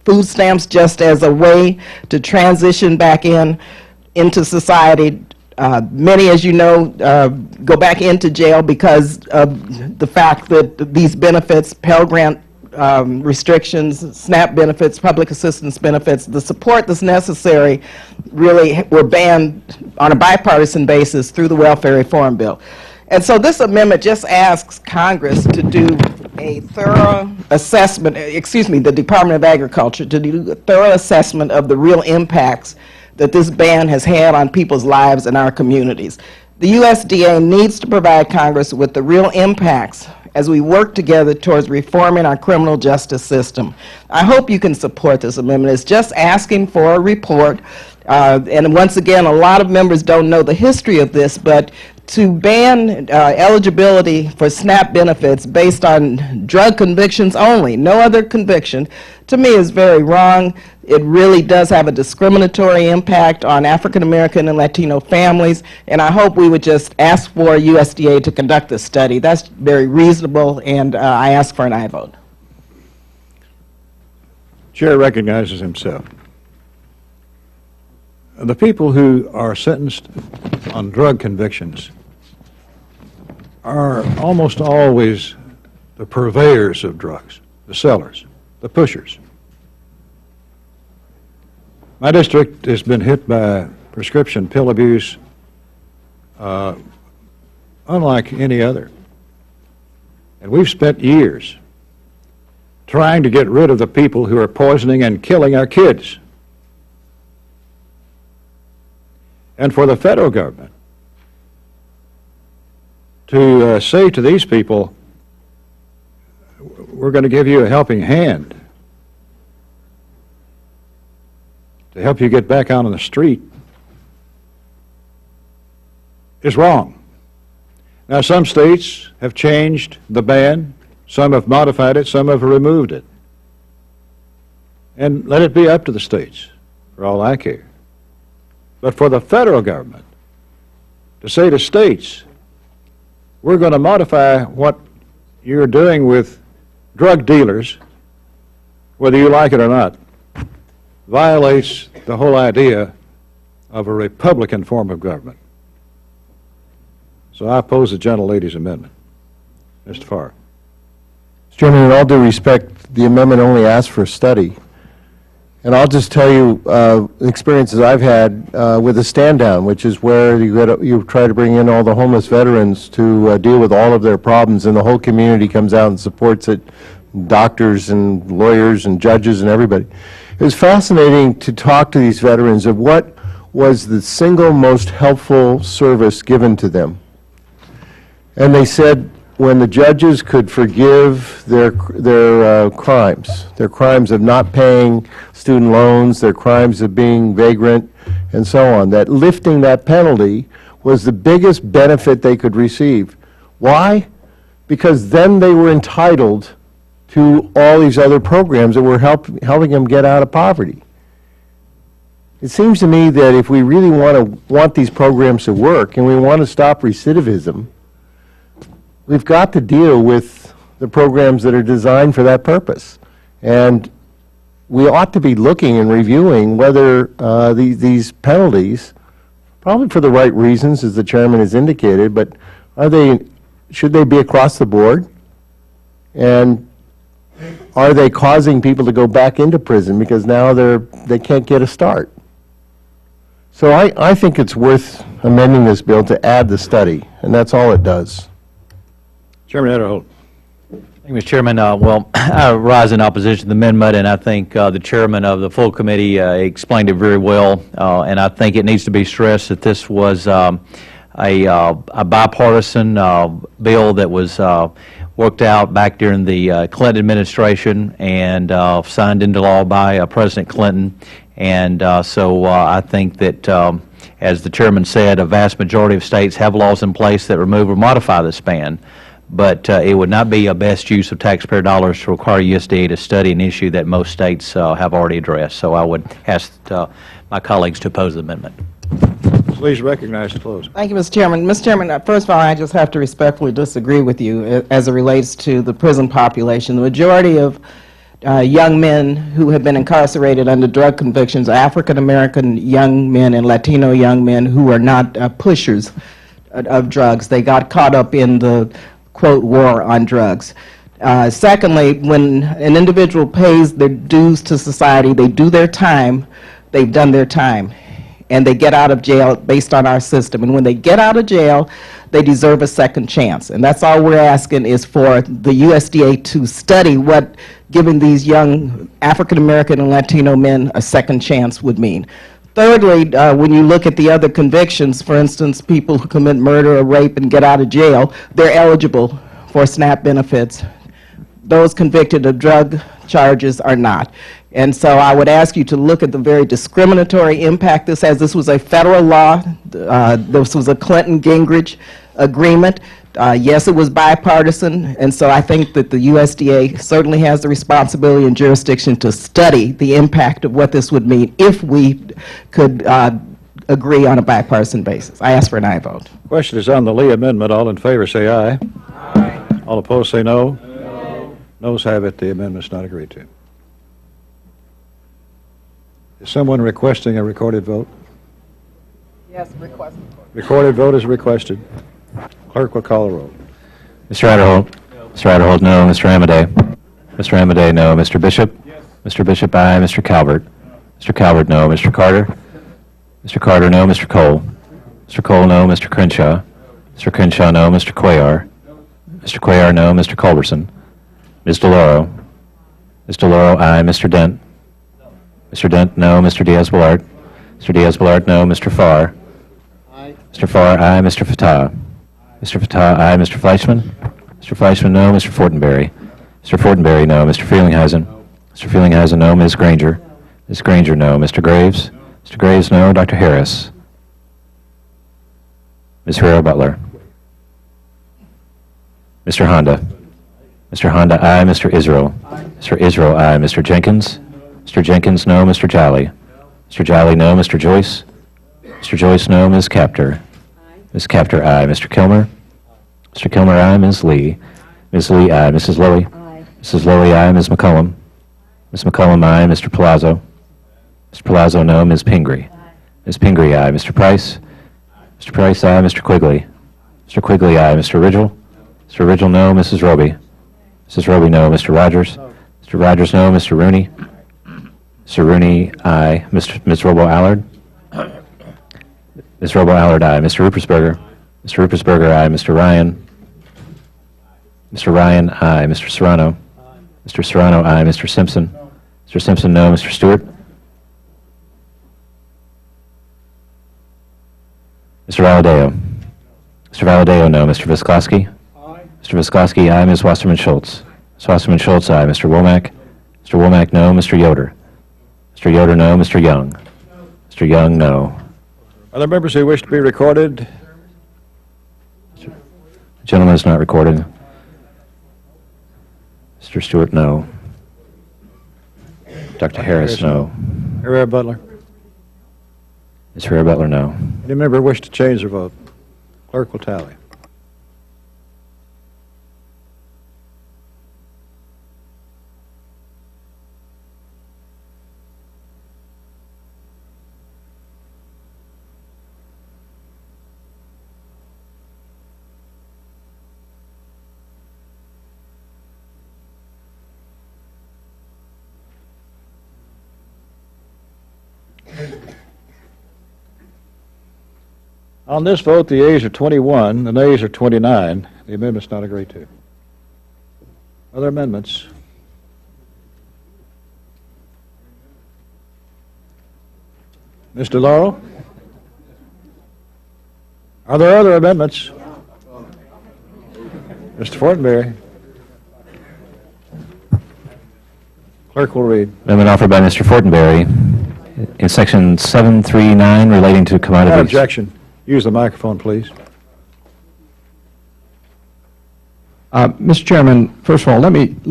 food stamps just as a way to transition back into society. Many, as you know, go back into jail because of the fact that these benefits, Pell Grant restrictions, SNAP benefits, public assistance benefits, the support that's necessary really were banned on a bipartisan basis through the welfare reform bill. And so this amendment just asks Congress to do a thorough assessment, the Department of Agriculture, to do a thorough assessment of the real impacts that this ban has had on people's lives in our communities. The USDA needs to provide Congress with the real impacts as we work together towards reforming our criminal justice system. I hope you can support this amendment. It's just asking for a report. And once again, a lot of members don't know the history of this, but to ban eligibility for SNAP benefits based on drug convictions only, no other conviction, to me is very wrong. It really does have a discriminatory impact on African American and Latino families, and I hope we would just ask for USDA to conduct this study. That's very reasonable, and I ask for an aye vote. Chair recognizes himself. The people who are sentenced on drug convictions are almost always the purveyors of drugs, the sellers, the pushers. My district has been hit by prescription pill abuse unlike any other. And we've spent years trying to get rid of the people who are poisoning and killing our kids. And for the federal government to say to these people, we're going to give you a helping hand to help you get back out on the street, is wrong. Now, some states have changed the ban, some have modified it, some have removed it. And let it be up to the states, for all I care. But for the federal government to say to states, we're going to modify what you're doing with drug dealers, whether you like it or not, violates the whole idea of a Republican form of government. So I oppose the gentlelady's amendment. Mr. Farr. Mr. Chairman, in all due respect, the amendment only asks for a study. And I'll just tell you experiences I've had with a stand-down, which is where you try to bring in all the homeless veterans to deal with all of their problems, and the whole community comes out and supports it, doctors and lawyers and judges and everybody. It was fascinating to talk to these veterans of what was the single most helpful service given to them. And they said when the judges could forgive their crimes of not paying student loans, their crimes of being vagrant, and so on, that lifting that penalty was the biggest benefit they could receive. Why? Because then they were entitled to all these other programs that were helping them get out of poverty. It seems to me that if we really want these programs to work and we want to stop recidivism, we've got to deal with the programs that are designed for that purpose. And we ought to be looking and reviewing whether these penalties, probably for the right reasons, as the chairman has indicated, but should they be across the board? And are they causing people to go back into prison because now they can't get a start? So I think it's worth amending this bill to add the study, and that's all it does. Chairman Adderholt. Thank you, Mr. Chairman. Well, I rise in opposition to the amendment, and I think the chairman of the full committee explained it very well, and I think it needs to be stressed that this was a bipartisan bill that was worked out back during the Clinton administration and signed into law by President Clinton. And so I think that, as the chairman said, a vast majority of states have laws in place that remove or modify this ban. But it would not be a best use of taxpayer dollars to require USDA to study an issue that most states have already addressed. So I would ask my colleagues to oppose the amendment. Please recognize the close. Thank you, Mr. Chairman. Mr. Chairman, first of all, I just have to respectfully disagree with you as it relates to the prison population. The majority of young men who have been incarcerated under drug convictions are African-American young men and Latino young men who are not pushers of drugs. They got caught up in the, quote, war on drugs. Secondly, when an individual pays their dues to society, they do their time, they've done their time, and they get out of jail based on our system. And when they get out of jail, they deserve a second chance. And that's all we're asking, is for the USDA to study what giving these young African-American and Latino men a second chance would mean. Thirdly, when you look at the other convictions, for instance, people who commit murder or rape and get out of jail, they're eligible for SNAP benefits. Those convicted of drug charges are not. And so I would ask you to look at the very discriminatory impact this has. This was a federal law. This was a Clinton-Gingrich agreement. Yes, it was bipartisan, and so I think that the USDA certainly has the responsibility and jurisdiction to study the impact of what this would mean if we could agree on a bipartisan basis. I ask for an aye vote. Question is on the Lee amendment. All in favor say aye. Aye. All opposed say no. No. Noes have it. The amendment's not agreed to. Is someone requesting a recorded vote? Yes, request. Recorded vote is requested. Clerk will call the roll. Mr. Adderholt? Mr. Adderholt, no. Mr. Amadei? Mr. Amadei, no. Mr. Bishop? Yes. Mr. Bishop, aye. Mr. Calvert? Mr. Calvert, no. Mr. Carter? Mr. Carter, no. Mr. Cole? Mr. Cole, no. Mr. Crenshaw? Mr. Crenshaw, no. Mr. Cuellar? Mr. Cuellar, no. Mr. Culberson? Ms. DeLauro? Ms. DeLauro, aye. Mr. Dent? Mr. Dent, no. Mr. Diaz-Balart? Mr. Diaz-Balart, no. Mr. Farr? Aye. Mr. Farr, aye. Mr. Fatah? Mr. Fatah, aye. Mr. Fleischman? Mr. Fleischman, no. Mr. Fortenberry? Mr. Fortenberry, no. Mr. Frelinghuysen? Mr. Frelinghuysen, no. Ms. Granger? Ms. Granger, no. Mr. Graves? Mr. Graves, no. Dr. Harris? Ms. Herrera-Butler? Mr. Honda? Mr. Honda, aye. Mr. Israel? Mr. Israel, aye. Mr. Jenkins? Mr. Jenkins, no. Mr. Jolly? Mr. Jolly, no. Mr. Joyce? Mr. Joyce, no. Ms. Capter? Ms. Capter, aye. Mr. Kilmer? Mr. Kilmer, aye. Ms. Lee? Ms. Lee, aye. Mrs. Lilly? Aye. Mrs. Lilly, aye. Ms. McCollum? Ms. McCollum, aye. Mr. Palazzo? Mr. Palazzo, no. Ms. Pingree? Ms. Pingree, aye. Mr. Price? Mr. Price, aye. Mr. Quigley? Mr. Quigley, aye. Mr. Ridgel? Mr. Ridgel, no. Mrs. Roby? Mrs. Roby, no. Mr. Rogers? Mr. Rogers, no. Mr. Rooney? Mr. Rooney, aye. Ms. Robo-Allard? Ms. Robo-Allard, aye. Mr. Ruppersberger? Mr. Ruppersberger, aye. Mr. Ryan? Mr. Ryan, aye. Mr. Serrano? Mr. Serrano, aye. Mr. Simpson? Mr. Simpson, no. Mr. Stewart? Mr. Valadeo? Mr. Valadeo, no. Mr. Visklosky? Mr. Visklosky, aye. Ms. Wasserman Schultz? Ms. Wasserman Schultz, aye. Mr. Womack? Mr. Womack, no. Mr. Yoder? Mr. Yoder, no. Mr. Young? Mr. Young, no. Other members who wish to be recorded? The gentleman is not recorded. Mr. Stewart, no. Dr. Harris, no. Herrera-Butler? Ms. Herrera-Butler, no. Any member wish to change their vote? Clerk will tally. On this vote, the ayes are 21, the nays are 29. The amendment's not agreed to. Other amendments? Ms. DeLauro? Are there other amendments? Mr. Fortenberry? Clerk will read. Amendment offered by Mr. Fortenberry in Section 739 relating to commodities. Without objection. Use the microphone, please. Mr. Chairman, first of all, let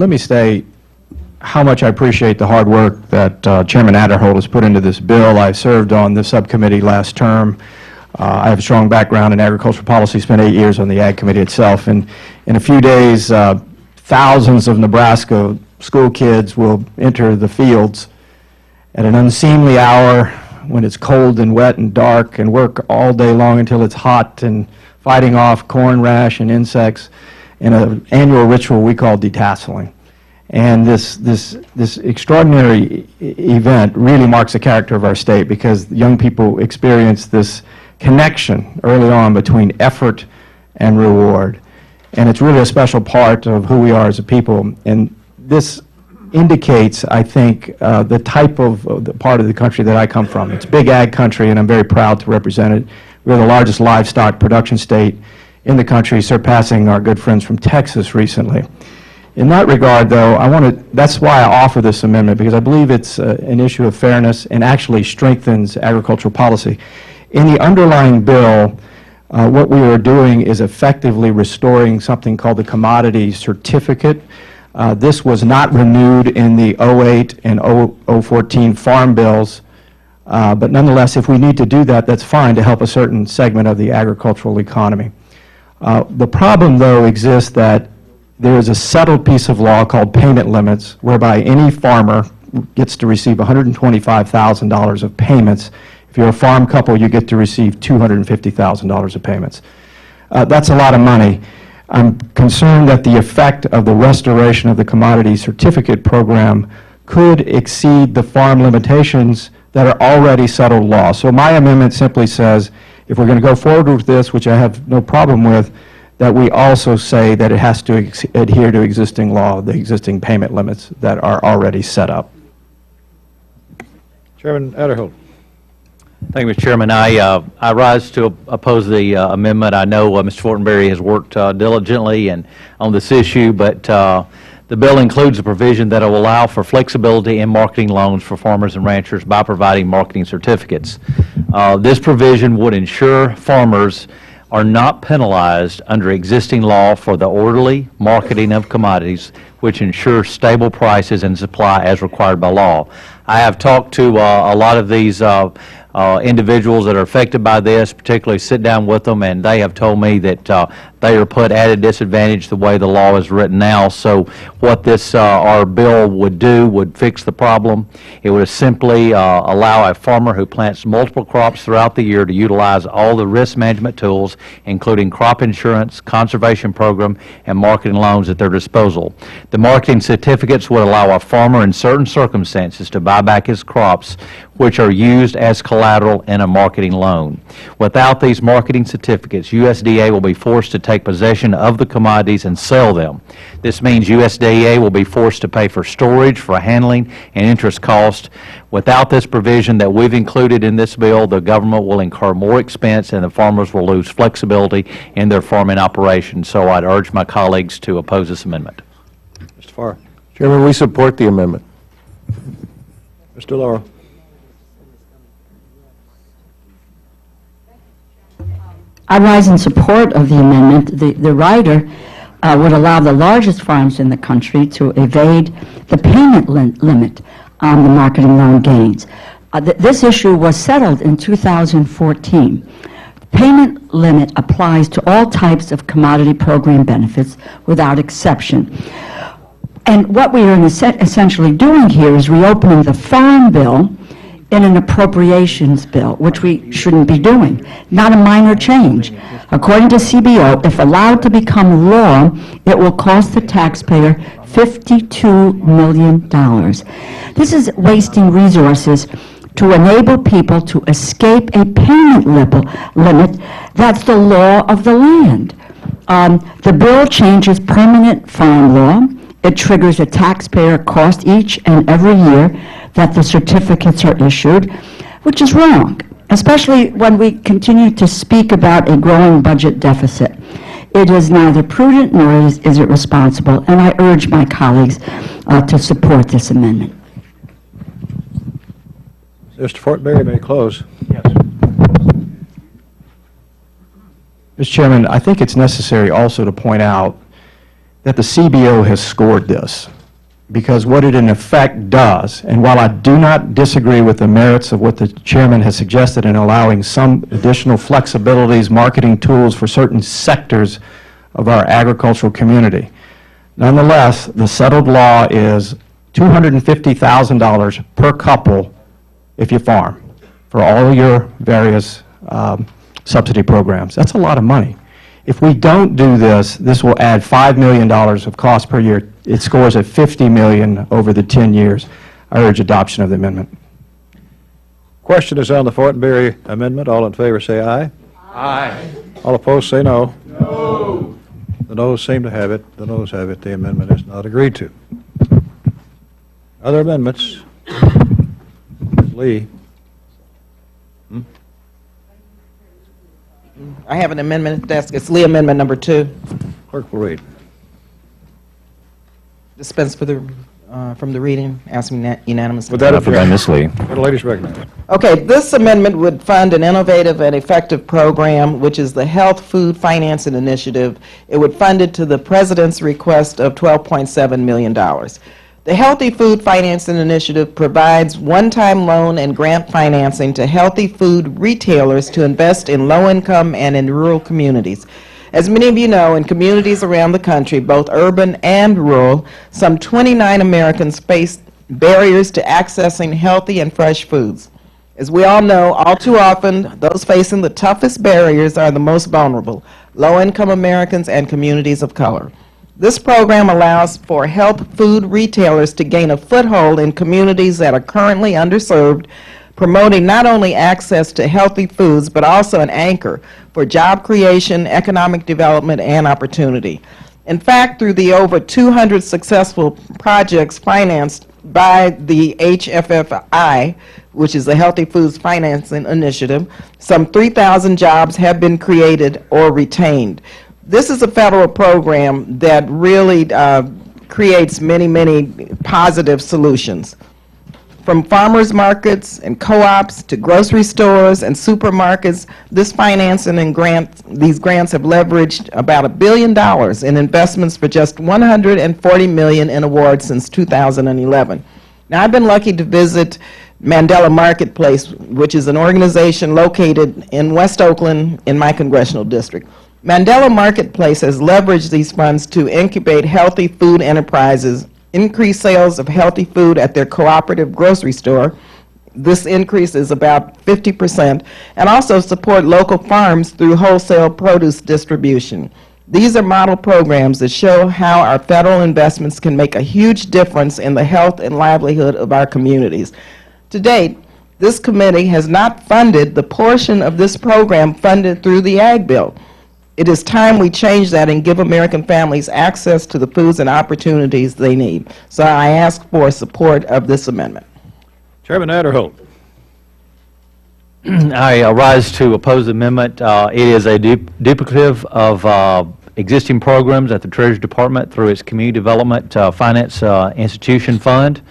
me say how much I appreciate the hard work that Chairman Adderholt has put into this bill. I served on this subcommittee last term. I have a strong background in agricultural policy, spent 8 years on the Ag Committee itself, and in a few days, thousands of Nebraska school kids will enter the fields at an unseemly hour when it's cold and wet and dark, and work all day long until it's hot and fighting off corn rash and insects in an annual ritual we call detasseling. And this extraordinary event really marks the character of our state, because young people experience this connection early on between effort and reward. And it's really a special part of who we are as a people. And this indicates, I think, the type of the part of the country that I come from. It's big ag country, and I'm very proud to represent it. We're the largest livestock production state in the country, surpassing our good friends from Texas recently. In that regard, though, that's why I offer this amendment, because I believe it's an issue of fairness and actually strengthens agricultural policy. In the underlying bill, what we are doing is effectively restoring something called the commodity certificate. This was not renewed in the 08 and 014 farm bills, but nonetheless, if we need to do that, that's fine to help a certain segment of the agricultural economy. The problem, though, exists that there is a settled piece of law called payment limits, whereby any farmer gets to receive $125,000 of payments. If you're a farm couple, you get to receive $250,000 of payments. That's a lot of money. I'm concerned that the effect of the restoration of the commodity certificate program could exceed the farm limitations that are already settled law. So my amendment simply says, if we're going to go forward with this, which I have no problem with, that we also say that it has to adhere to existing law, the existing payment limits that are already set up. Chairman Adderholt. Thank you, Mr. Chairman. I rise to oppose the amendment. I know Mr. Fortenberry has worked diligently on this issue, but the bill includes a provision that will allow for flexibility in marketing loans for farmers and ranchers by providing marketing certificates. This provision would ensure farmers are not penalized under existing law for the orderly marketing of commodities, which ensures stable prices and supply as required by law. I have talked to a lot of these individuals that are affected by this, particularly sit down with them, and they have told me that they are put at a disadvantage the way the law is written now. So what this, our bill would do would fix the problem. It would simply allow a farmer who plants multiple crops throughout the year to utilize all the risk management tools, including crop insurance, conservation program, and marketing loans at their disposal. The marketing certificates would allow a farmer in certain circumstances to buy back his crops, which are used as collateral in a marketing loan. Without these marketing certificates, USDA will be forced to take possession of the commodities and sell them. This means USDA will be forced to pay for storage, for handling, and interest costs. Without this provision that we've included in this bill, the government will incur more expense and the farmers will lose flexibility in their farming operations. So I'd urge my colleagues to oppose this amendment. Mr. Farr. Chairman, we support the amendment. Mr. Laurel. I rise in support of the amendment. The rider would allow the largest farms in the country to evade the payment limit on the marketing loan gains. This issue was settled in 2014. The payment limit applies to all types of commodity program benefits without exception. And what we are essentially doing here is reopening the farm bill in an appropriations bill, which we shouldn't be doing. Not a minor change. According to CBO, if allowed to become law, it will cost the taxpayer $52 million. This is wasting resources to enable people to escape a payment limit that's the law of the land. The bill changes permanent farm law. It triggers a taxpayer cost each and every year that the certificates are issued, which is wrong, especially when we continue to speak about a growing budget deficit. It is neither prudent nor is it responsible, and I urge my colleagues to support this amendment. Mr. Fortenberry may close. Yes. Mr. Chairman, I think it's necessary also to point out that the CBO has scored this, because what it in effect does, and while I do not disagree with the merits of what the chairman has suggested in allowing some additional flexibilities, marketing tools for certain sectors of our agricultural community, nonetheless, the settled law is $250,000 per couple if you farm for all your various subsidy programs. That's a lot of money. If we don't do this, this will add $5 million of cost per year. It scores at $50 million over the 10 years. I urge adoption of the amendment. Question is on the Fortenberry amendment. All in favor say aye. Aye. Aye. All opposed, say no. No. The noes seem to have it. The noes have it. The amendment is not agreed to. Other amendments? Ms. Lee? I have an amendment at the desk. It's Lee Amendment Number 2. Clerk will read. Dispense for the, from the reading, asking unanimously. With that, Offered by Ms. Lee. the ladies recognized. Okay, this amendment would fund an innovative and effective program, which is the Health Food Financing Initiative. It would fund it to the President's request of $12.7 million. The Healthy Food Financing Initiative provides one-time loan and grant financing to healthy food retailers to invest in low-income and in rural communities. As many of you know, in communities around the country, both urban and rural, some 29 Americans face barriers to accessing healthy and fresh foods. As we all know, all too often, those facing the toughest barriers are the most vulnerable, low-income Americans and communities of color. This program allows for health food retailers to gain a foothold in communities that are currently underserved, promoting not only access to healthy foods, but also an anchor for job creation, economic development, and opportunity. In fact, through the over 200 successful projects financed by the HFFI, which is the Healthy Foods Financing Initiative, some 3,000 jobs have been created or retained. This is a federal program that really creates many, many positive solutions. From farmers markets and co-ops to grocery stores and supermarkets, this financing and these grants have leveraged about $1 billion in investments for just $140 million in awards since 2011. Now, I've been lucky to visit Mandela Marketplace, which is an organization located in West Oakland in my congressional district. Mandela Marketplace has leveraged these funds to incubate healthy food enterprises, increase sales of healthy food at their cooperative grocery store. This increase is about 50%, and also support local farms through wholesale produce distribution. These are model programs that show how our federal investments can make a huge difference in the health and livelihood of our communities. To date, this committee has not funded the portion of this program funded through the Ag Bill. It is time we change that and give American families access to the foods and opportunities they need. So I ask for support of this amendment. Chairman Adderholt. I rise to oppose the amendment. It is a duplicative of existing programs at the Treasury Department through its Community Development Finance Institution Fund.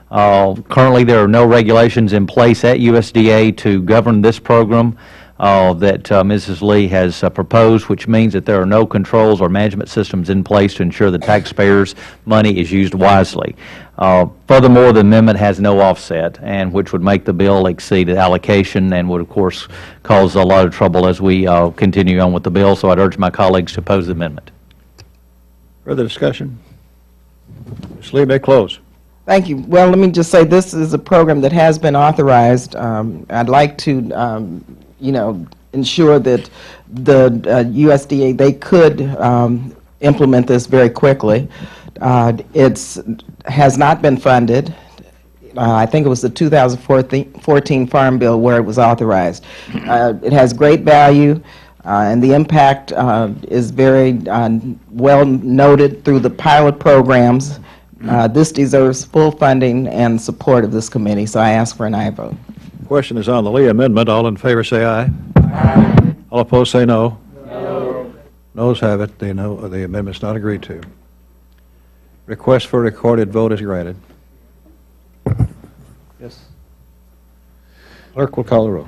Currently, there are no regulations in place at USDA to govern this program that Mrs. Lee has proposed, which means that there are no controls or management systems in place to ensure the taxpayers' money is used wisely. Furthermore, the amendment has no offset, and which would make the bill exceed the allocation and would, of course, cause a lot of trouble as we continue on with the bill. So I'd urge my colleagues to oppose the amendment. Further discussion? Ms. Lee may close. Thank you. Well, let me just say this is a program that has been authorized. I'd like to ensure that the USDA, they could implement this very quickly. It has not been funded. I think it was the 2014 Farm Bill where it was authorized. It has great value, and the impact is very well noted through the pilot programs. This deserves full funding and support of this committee, so I ask for an aye vote. Question is on the Lee amendment. All in favor say aye. Aye. All opposed say no. No. Noes have it. The amendment's not agreed to. Request for recorded vote is granted. Yes. Clerk will call the roll.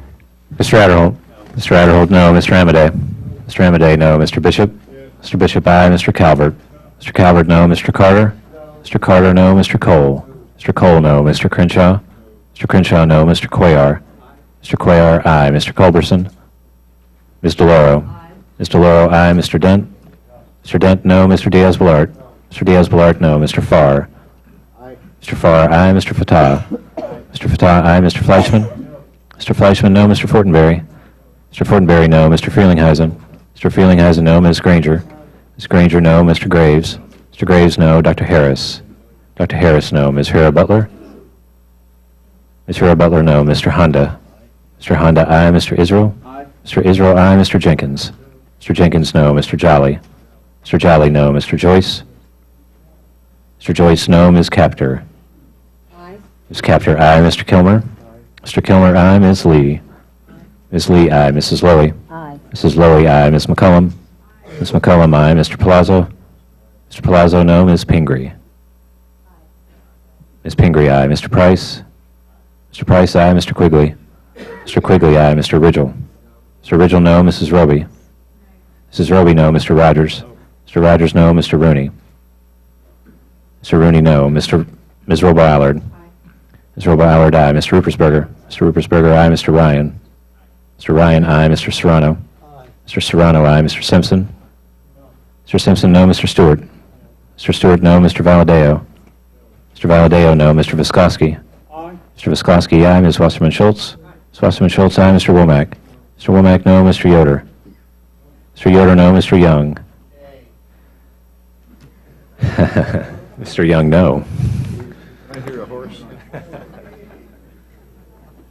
Mr. Adderholt. Mr. Adderholt, no. Mr. Amade. Mr. Amade, no. Mr. Bishop. Mr. Bishop, aye. Mr. Calvert. Mr. Calvert, no. Mr. Carter. Mr. Carter, no. Mr. Cole. Mr. Cole, no. Mr. Crenshaw. Mr. Crenshaw, no. Mr. Cuellar. Mr. Cuellar, aye. Mr. Culberson. Ms. DeLauro. Ms. DeLauro, aye. Mr. Dent. Mr. Dent, no. Mr. Diaz-Balart. Mr. Diaz-Balart, no. Mr. Farr. Mr. Farr, aye. Mr. Fatah. Mr. Fatah, aye. Mr. Fleischman. Mr. Fleischman, no. Mr. Fortenberry. Mr. Fortenberry, no. Mr. Frelinghuysen. Mr. Frelinghuysen, no. Ms. Granger. Ms. Granger, no. Mr. Graves. Mr. Graves, no. Dr. Harris. Dr. Harris, no. Ms. Hera Butler. Ms. Hera Butler, no. Mr. Honda. Mr. Honda, aye. Mr. Israel. Mr. Israel, aye. Mr. Jenkins? Mr. Jenkins, no. Mr. Jolly? Mr. Jolly, no. Mr. Joyce? Mr. Joyce, no. Ms. Capter? Aye. Ms. Capter, aye. Mr. Kilmer? Mr. Kilmer, aye. Ms. Lee? Ms. Lee, aye. Mrs. Lowy? Aye. Mrs. Lowy, aye. Ms. McCollum? Ms. McCollum, aye. Mr. Palazzo? Mr. Palazzo, no. Ms. Pingree? Ms. Pingree, aye. Mr. Price? Mr. Price, aye. Mr. Quigley? Mr. Quigley, aye. Mr. Ridgel? Mr. Ridgel, no. Mrs. Roby? Mrs. Roby, no. Mr. Rogers? Mr. Rogers, no. Mr. Rooney? Mr. Rooney, no. Ms. Robo Allard? Ms. Robo Allard, aye. Mr. Rupersberger? Mr. Rupersberger, aye. Mr. Ryan? Mr. Ryan, aye. Mr. Serrano? Mr. Serrano, aye. Mr. Simpson? Mr. Simpson, no. Mr. Stewart? Mr. Stewart, no. Mr. Valadeo? Mr. Valadeo, no. Mr. Viscoski? Mr. Viscoski, aye. Ms. Wasserman Schultz? Ms. Wasserman Schultz, aye. Mr. Womack? Mr. Womack, no. Mr. Yoder? Mr. Yoder, no. Mr. Young? Mr. Young, no. I hear a horse.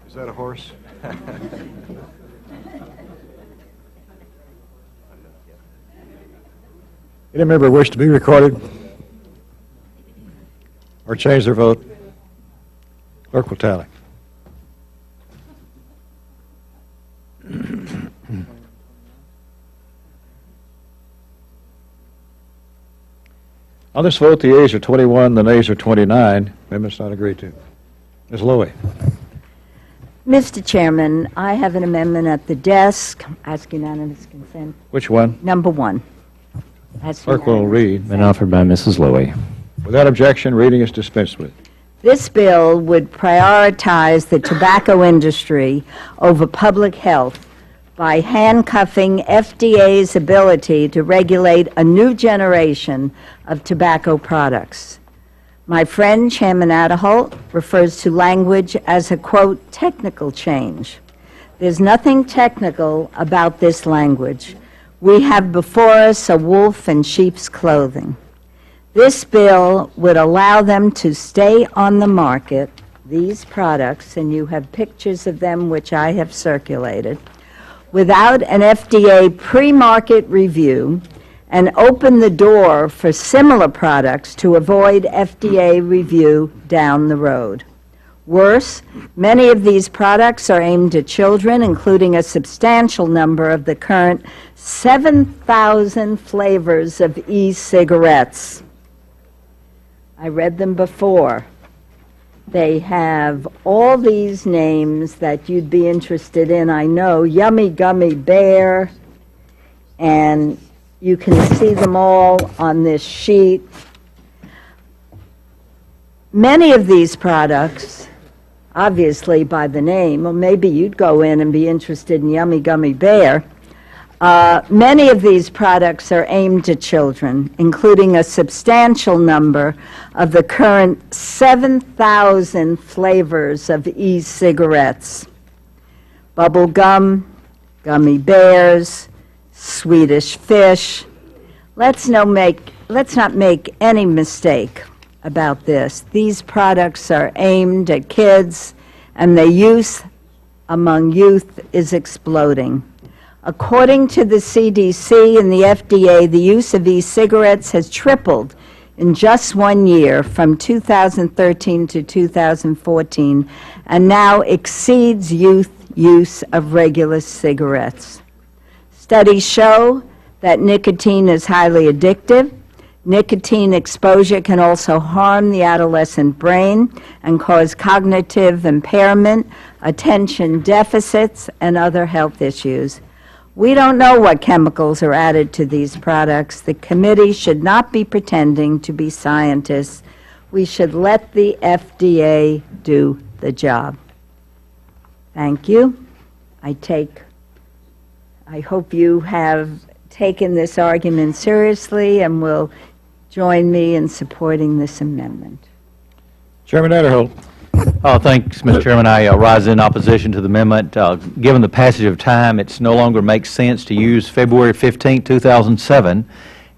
Is that a horse? Any member wish to be recorded or change their vote? Clerk will tally. On this vote, the ayes are 21, the nays are 29. Amendment's not agreed to. Ms. Lowy. Mr. Chairman, I have an amendment at the desk. Ask unanimous consent. Which one? Number 1. Ask Clerk will unanimous read. Been offered by Mrs. Lowy. Without objection, reading is dispensed with. This bill would prioritize the tobacco industry over public health by handcuffing FDA's ability to regulate a new generation of tobacco products. My friend, Chairman Aderholt, refers to language as a, quote, technical change. There's nothing technical about this language. We have before us a wolf in sheep's clothing. This bill would allow them to stay on the market, these products, and you have pictures of them which I have circulated, without an FDA pre-market review and open the door for similar products to avoid FDA review down the road. Worse, many of these products are aimed at children, including a substantial number of the current 7,000 flavors of e-cigarettes. I read them before. They have all these names that you'd be interested in, I know. Yummy Gummy Bear, and you can see them all on this sheet. Many of these products, obviously by the name, or maybe you'd go in and be interested in Yummy Gummy Bear. Many of these products are aimed at children, including a substantial number of the current 7,000 flavors of e-cigarettes. Bubble gum, gummy bears, Swedish fish. Let's not make any mistake about this. These products are aimed at kids, and the use among youth is exploding. According to the CDC and the FDA, the use of e-cigarettes has tripled in just 1 year, from 2013 to 2014, and now exceeds youth use of regular cigarettes. Studies show that nicotine is highly addictive. Nicotine exposure can also harm the adolescent brain and cause cognitive impairment, attention deficits, and other health issues. We don't know what chemicals are added to these products. The committee should not be pretending to be scientists. We should let the FDA do the job. Thank you. I hope you have taken this argument seriously and will join me in supporting this amendment. Chairman Aderholt. Thanks, Mr. Chairman. I rise in opposition to the amendment. Given the passage of time, it no longer makes sense to use February 15, 2007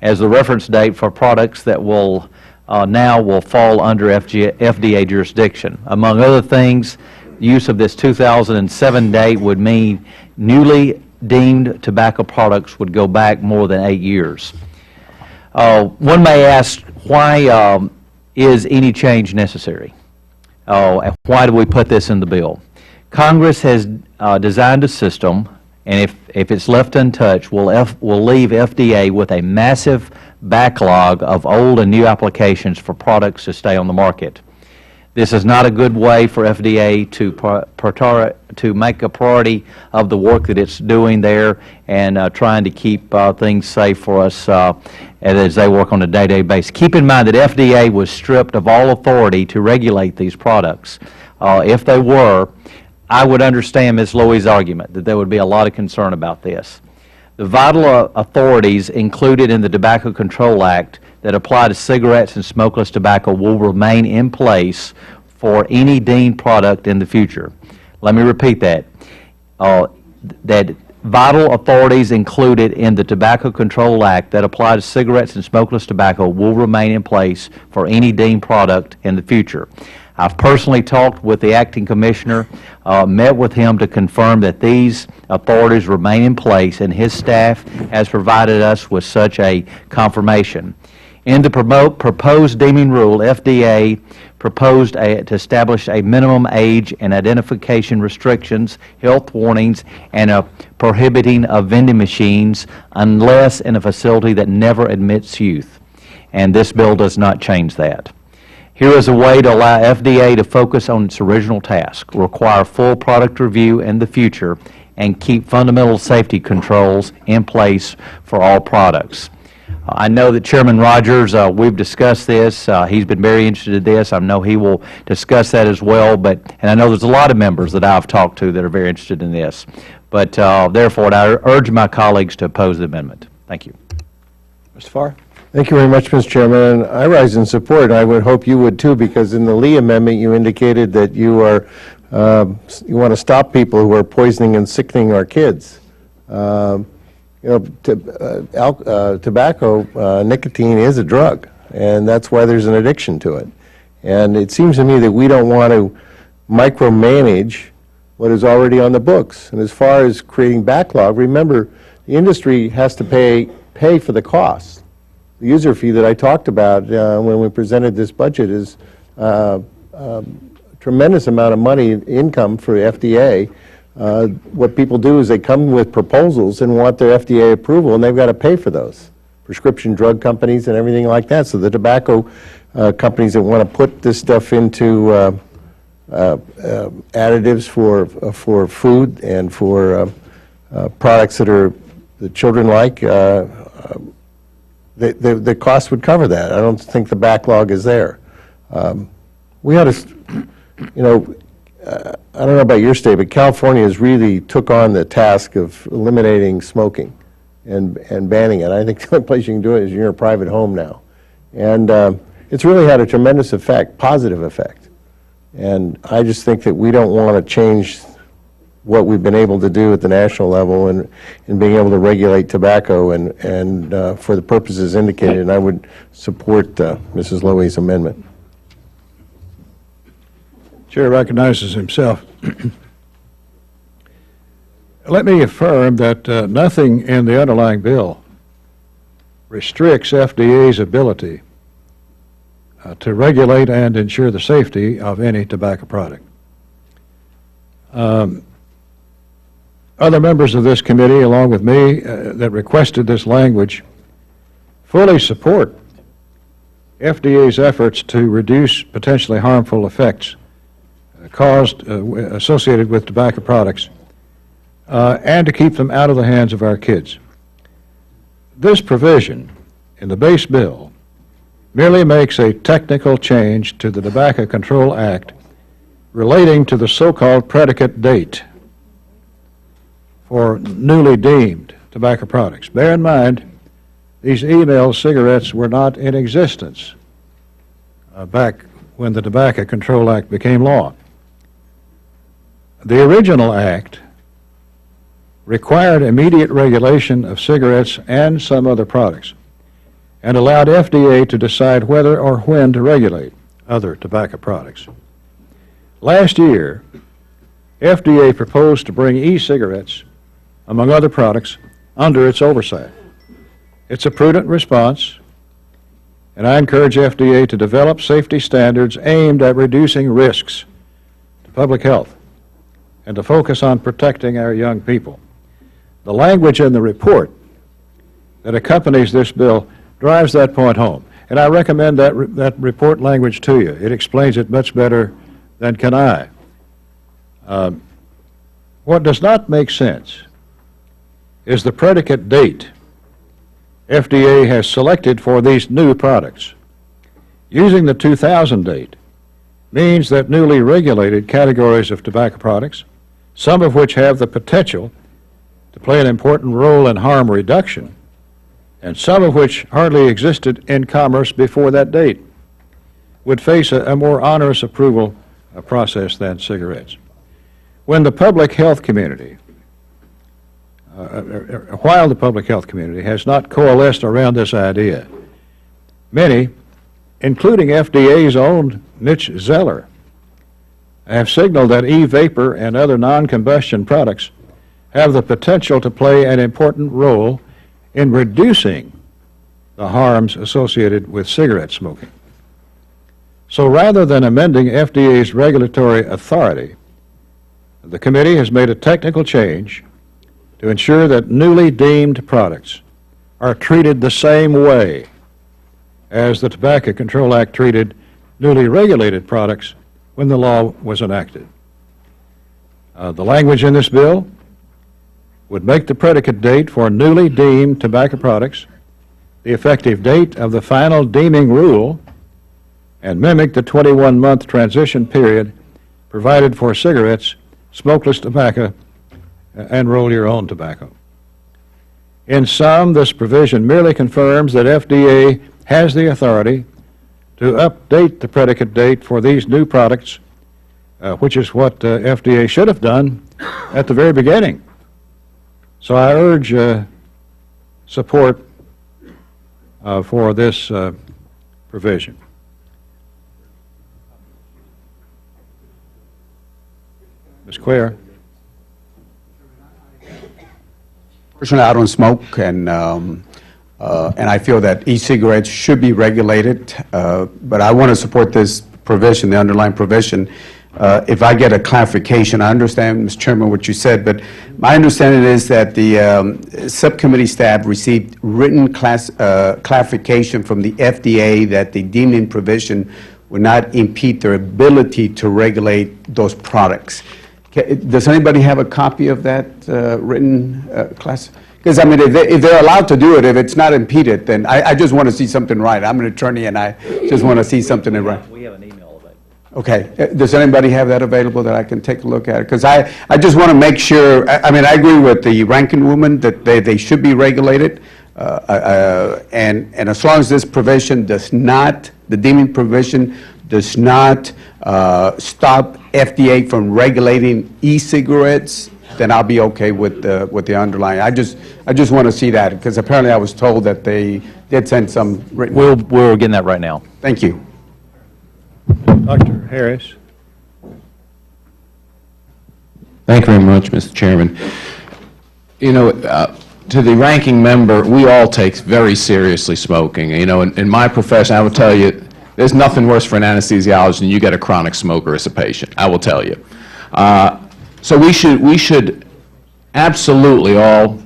as the reference date for products that will fall under FDA jurisdiction. Among other things, use of this 2007 date would mean newly deemed tobacco products would go back more than 8 years. One may ask, why is any change necessary? And why do we put this in the bill? Congress has designed a system, and if it's left untouched, will leave FDA with a massive backlog of old and new applications for products to stay on the market. This is not a good way for FDA to make a priority of the work that it's doing there and trying to keep things safe for us as they work on a day-to-day basis. Keep in mind that FDA was stripped of all authority to regulate these products. If they were, I would understand Ms. Louie's argument that there would be a lot of concern about this. The vital authorities included in the Tobacco Control Act that apply to cigarettes and smokeless tobacco will remain in place for any deemed product in the future. Let me repeat that. That vital authorities included in the Tobacco Control Act that apply to cigarettes and smokeless tobacco will remain in place for any deemed product in the future. I've personally talked with the acting commissioner, met with him to confirm that these authorities remain in place, and his staff has provided us with such a confirmation. In the proposed deeming rule, FDA proposed to establish a minimum age and identification restrictions, health warnings, and a prohibiting of vending machines unless in a facility that never admits youth. And this bill does not change that. Here is a way to allow FDA to focus on its original task, require full product review in the future, and keep fundamental safety controls in place for all products. I know that Chairman Rogers, we've discussed this. He's been very interested in this. I know he will discuss that as well. And I know there's a lot of members that I've talked to that are very interested in this. But therefore, I urge my colleagues to oppose the amendment. Thank you. Mr. Farr? Thank you very much, Mr. Chairman. I rise in support, and I would hope you would too, because in the Lee amendment, you indicated that you want to stop people who are poisoning and sickening our kids. Tobacco, nicotine is a drug, and that's why there's an addiction to it. And it seems to me that we don't want to micromanage what is already on the books. And as far as creating backlog, remember, the industry has to pay for the costs. The user fee that I talked about when we presented this budget is a tremendous amount of money, income for FDA. What people do is they come with proposals and want their FDA approval, and they've got to pay for those. Prescription drug companies and everything like that. So the tobacco companies that want to put this stuff into additives for food and for products that the children like, the cost would cover that. I don't think the backlog is there. We ought to, I don't know about your state, but California has really took on the task of eliminating smoking and banning it. I think the only place you can do it is in your private home now. And it's really had a tremendous effect, positive effect. And I just think that we don't want to change what we've been able to do at the national level and being able to regulate tobacco and for the purposes indicated. And I would support Mrs. Lowy's amendment. Chair recognizes himself. Let me affirm that nothing in the underlying bill restricts FDA's ability to regulate and ensure the safety of any tobacco product. Other members of this committee, along with me, that requested this language, fully support FDA's efforts to reduce potentially harmful effects associated with tobacco products and to keep them out of the hands of our kids. This provision in the base bill merely makes a technical change to the Tobacco Control Act relating to the so-called predicate date for newly deemed tobacco products. Bear in mind, these email cigarettes were not in existence back when the Tobacco Control Act became law. The original act required immediate regulation of cigarettes and some other products and allowed FDA to decide whether or when to regulate other tobacco products. Last year, FDA proposed to bring e-cigarettes among other products, under its oversight. It's a prudent response, and I encourage FDA to develop safety standards aimed at reducing risks to public health and to focus on protecting our young people. The language in the report that accompanies this bill drives that point home, and I recommend that report language to you. It explains it much better than can I. What does not make sense is the predicate date FDA has selected for these new products. Using the 2000 date means that newly regulated categories of tobacco products, some of which have the potential to play an important role in harm reduction, and some of which hardly existed in commerce before that date, would face a more onerous approval process than cigarettes. When the public health community, while the public health community has not coalesced around this idea, many, including FDA's own Mitch Zeller, have signaled that e-vapor and other non-combustion products have the potential to play an important role in reducing the harms associated with cigarette smoking. So rather than amending FDA's regulatory authority, the committee has made a technical change to ensure that newly deemed products are treated the same way as the Tobacco Control Act treated newly regulated products when the law was enacted. The language in this bill would make the predicate date for newly deemed tobacco products the effective date of the final deeming rule and mimic the 21-month transition period provided for cigarettes, smokeless tobacco, and roll your own tobacco. In sum, this provision merely confirms that FDA has the authority to update the predicate date for these new products, which is what FDA should have done at the very beginning. So I urge support for this provision. Ms. Quare. Personally, I don't smoke, and I feel that e-cigarettes should be regulated, but I want to support this provision, the underlying provision. If I get a clarification, I understand, Mr. Chairman, what you said, but my understanding is that the subcommittee staff received written clarification from the FDA that the deeming provision would not impede their ability to regulate those products. Does anybody have a copy of that written class? Because, I mean, if they're allowed to do it, if it's not impeded, then I just want to see something right. I'm an attorney, and I just want to see something right. We have an email of it. Okay. Does anybody have that available that I can take a look at? Because I just want to make sure, I mean, I agree with the ranking woman that they should be regulated, and as long as this provision does not, the deeming provision does not stop FDA from regulating e-cigarettes, then I'll be okay with the underlying. I just want to see that, because apparently I was told that they did send some written. We're getting that right now. Thank you. Dr. Harris. Thank you very much, Mr. Chairman. You know, to the ranking member, we all take very seriously smoking. You know, in my profession, I will tell you, there's nothing worse for an anesthesiologist than you get a chronic smoker as a patient, I will tell you. So we should absolutely all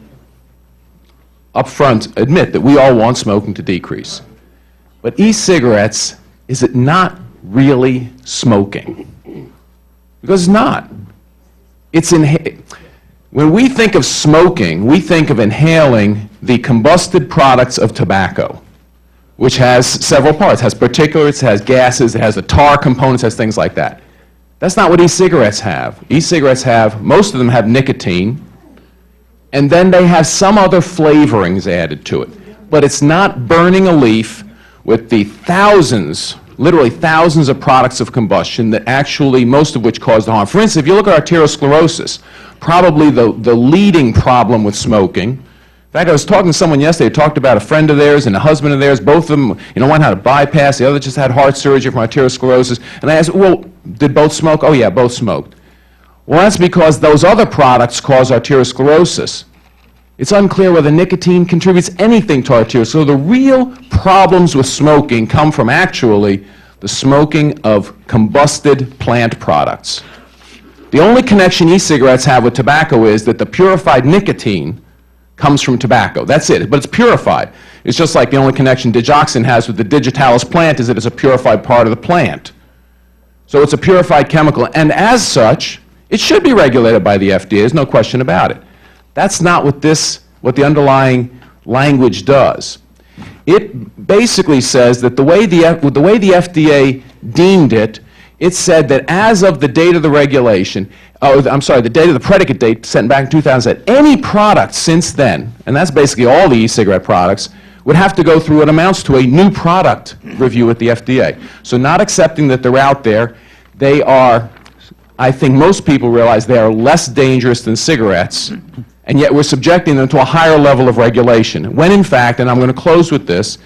up front admit that we all want smoking to decrease. But e-cigarettes, is it not really smoking? Because it's not. When we think of smoking, we think of inhaling the combusted products of tobacco, which has several parts. It has particulates, it has gases, it has the tar components, it has things like that. That's not what e-cigarettes have. E-cigarettes have, most of them have nicotine, and then they have some other flavorings added to it. But it's not burning a leaf with the thousands, literally thousands of products of combustion that actually, most of which cause the harm. For instance, if you look at arteriosclerosis, probably the leading problem with smoking. In fact, I was talking to someone yesterday who talked about a friend of theirs and a husband of theirs. Both of them, one had a bypass, the other just had heart surgery from arteriosclerosis. And I asked, well, did both smoke? Oh, yeah, both smoked. Well, that's because those other products cause arteriosclerosis. It's unclear whether nicotine contributes anything to arterial. So the real problems with smoking come from actually the smoking of combusted plant products. The only connection e-cigarettes have with tobacco is that the purified nicotine comes from tobacco. That's it, but it's purified. It's just like the only connection digoxin has with the digitalis plant is that it's a purified part of the plant. So it's a purified chemical, and as such, it should be regulated by the FDA, there's no question about it. That's not what the underlying language does. It basically says that the way the FDA deemed it, it said that as of the date of the regulation, the date of the predicate date sent back in 2000, any product since then, and that's basically all the e-cigarette products, would have to go through what amounts to a new product review at the FDA. So not accepting that they're out there, they are, I think most people realize they are less dangerous than cigarettes, and yet we're subjecting them to a higher level of regulation. When in fact, and I'm going to close with this, so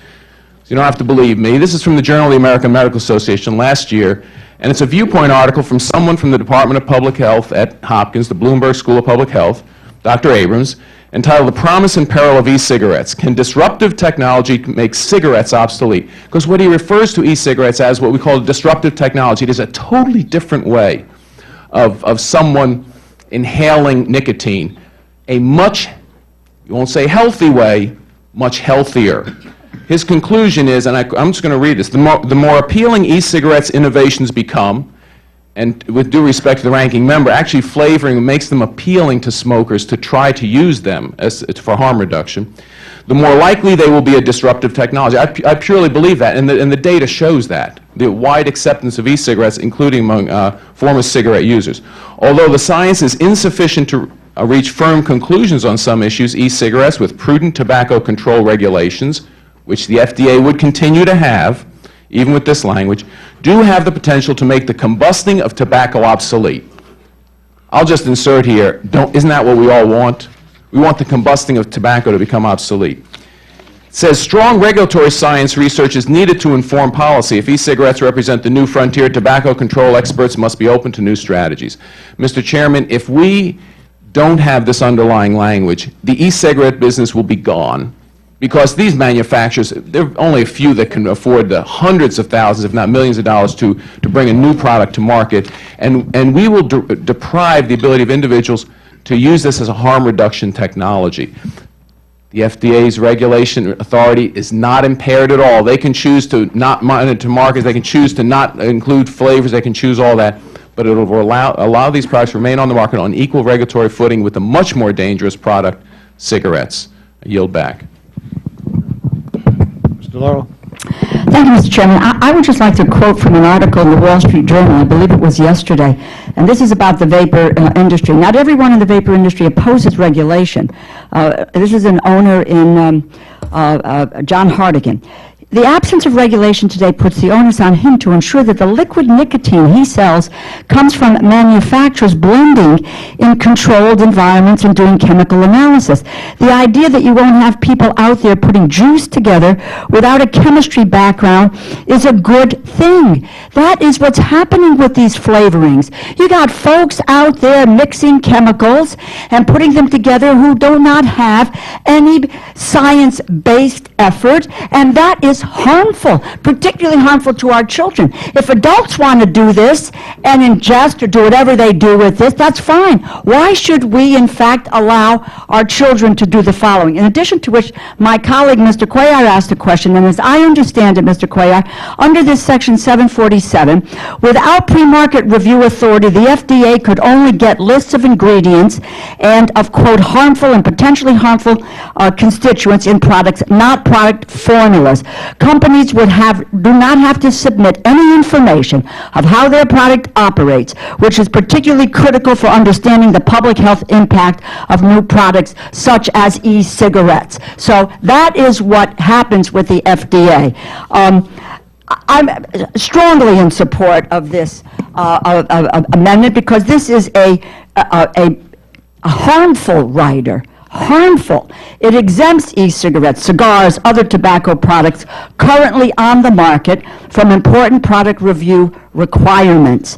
you don't have to believe me, this is from the Journal of the American Medical Association last year, and it's a viewpoint article from someone from the Department of Public Health at Hopkins, the Bloomberg School of Public Health, Dr. Abrams, entitled The Promise and Peril of E-Cigarettes. Can disruptive technology make cigarettes obsolete? Because what he refers to e-cigarettes as what we call disruptive technology. It is a totally different way of someone inhaling nicotine. A much, you won't say healthy way, much healthier. His conclusion is, and I'm just going to read this, the more appealing e-cigarettes innovations become, and with due respect to the ranking member, actually flavoring makes them appealing to smokers to try to use them for harm reduction, the more likely they will be a disruptive technology. I purely believe that, and the data shows that, the wide acceptance of e-cigarettes, including among former cigarette users. Although the science is insufficient to reach firm conclusions on some issues, e-cigarettes with prudent tobacco control regulations, which the FDA would continue to have, even with this language, do have the potential to make the combusting of tobacco obsolete. I'll just insert here, isn't that what we all want? We want the combusting of tobacco to become obsolete. It says, strong regulatory science research is needed to inform policy. If e-cigarettes represent the new frontier, tobacco control experts must be open to new strategies. Mr. Chairman, if we don't have this underlying language, the e-cigarette business will be gone. Because these manufacturers, there are only a few that can afford the hundreds of thousands, if not millions of dollars to bring a new product to market, and we will deprive the ability of individuals to use this as a harm reduction technology. The FDA's regulation authority is not impaired at all. They can choose to not monitor markets, they can choose to not include flavors, they can choose all that, but it will allow these products to remain on the market on equal regulatory footing with the much more dangerous product, cigarettes. I yield back. Mr. Laurel. Thank you, Mr. Chairman. I would just like to quote from an article in the Wall Street Journal, I believe it was yesterday, and this is about the vapor industry. Not everyone in the vapor industry opposes regulation. This is an owner in John Hardigan. The absence of regulation today puts the onus on him to ensure that the liquid nicotine he sells comes from manufacturers blending in controlled environments and doing chemical analysis. The idea that you won't have people out there putting juice together without a chemistry background is a good thing. That is what's happening with these flavorings. You got folks out there mixing chemicals and putting them together who do not have any science-based effort, and that is harmful, particularly harmful to our children. If adults want to do this and ingest or do whatever they do with this, that's fine. Why should we, in fact, allow our children to do the following? In addition to which, my colleague, Mr. Cuellar, asked a question, and as I understand it, Mr. Cuellar, under this Section 747, without pre-market review authority, the FDA could only get lists of ingredients and of, quote, harmful and potentially harmful constituents in products, not product formulas. Companies do not have to submit any information of how their product operates, which is particularly critical for understanding the public health impact of new products such as e-cigarettes. So that is what happens with the FDA. I'm strongly in support of this amendment because this is a harmful rider. Harmful. It exempts e-cigarettes, cigars, other tobacco products currently on the market from important product review requirements.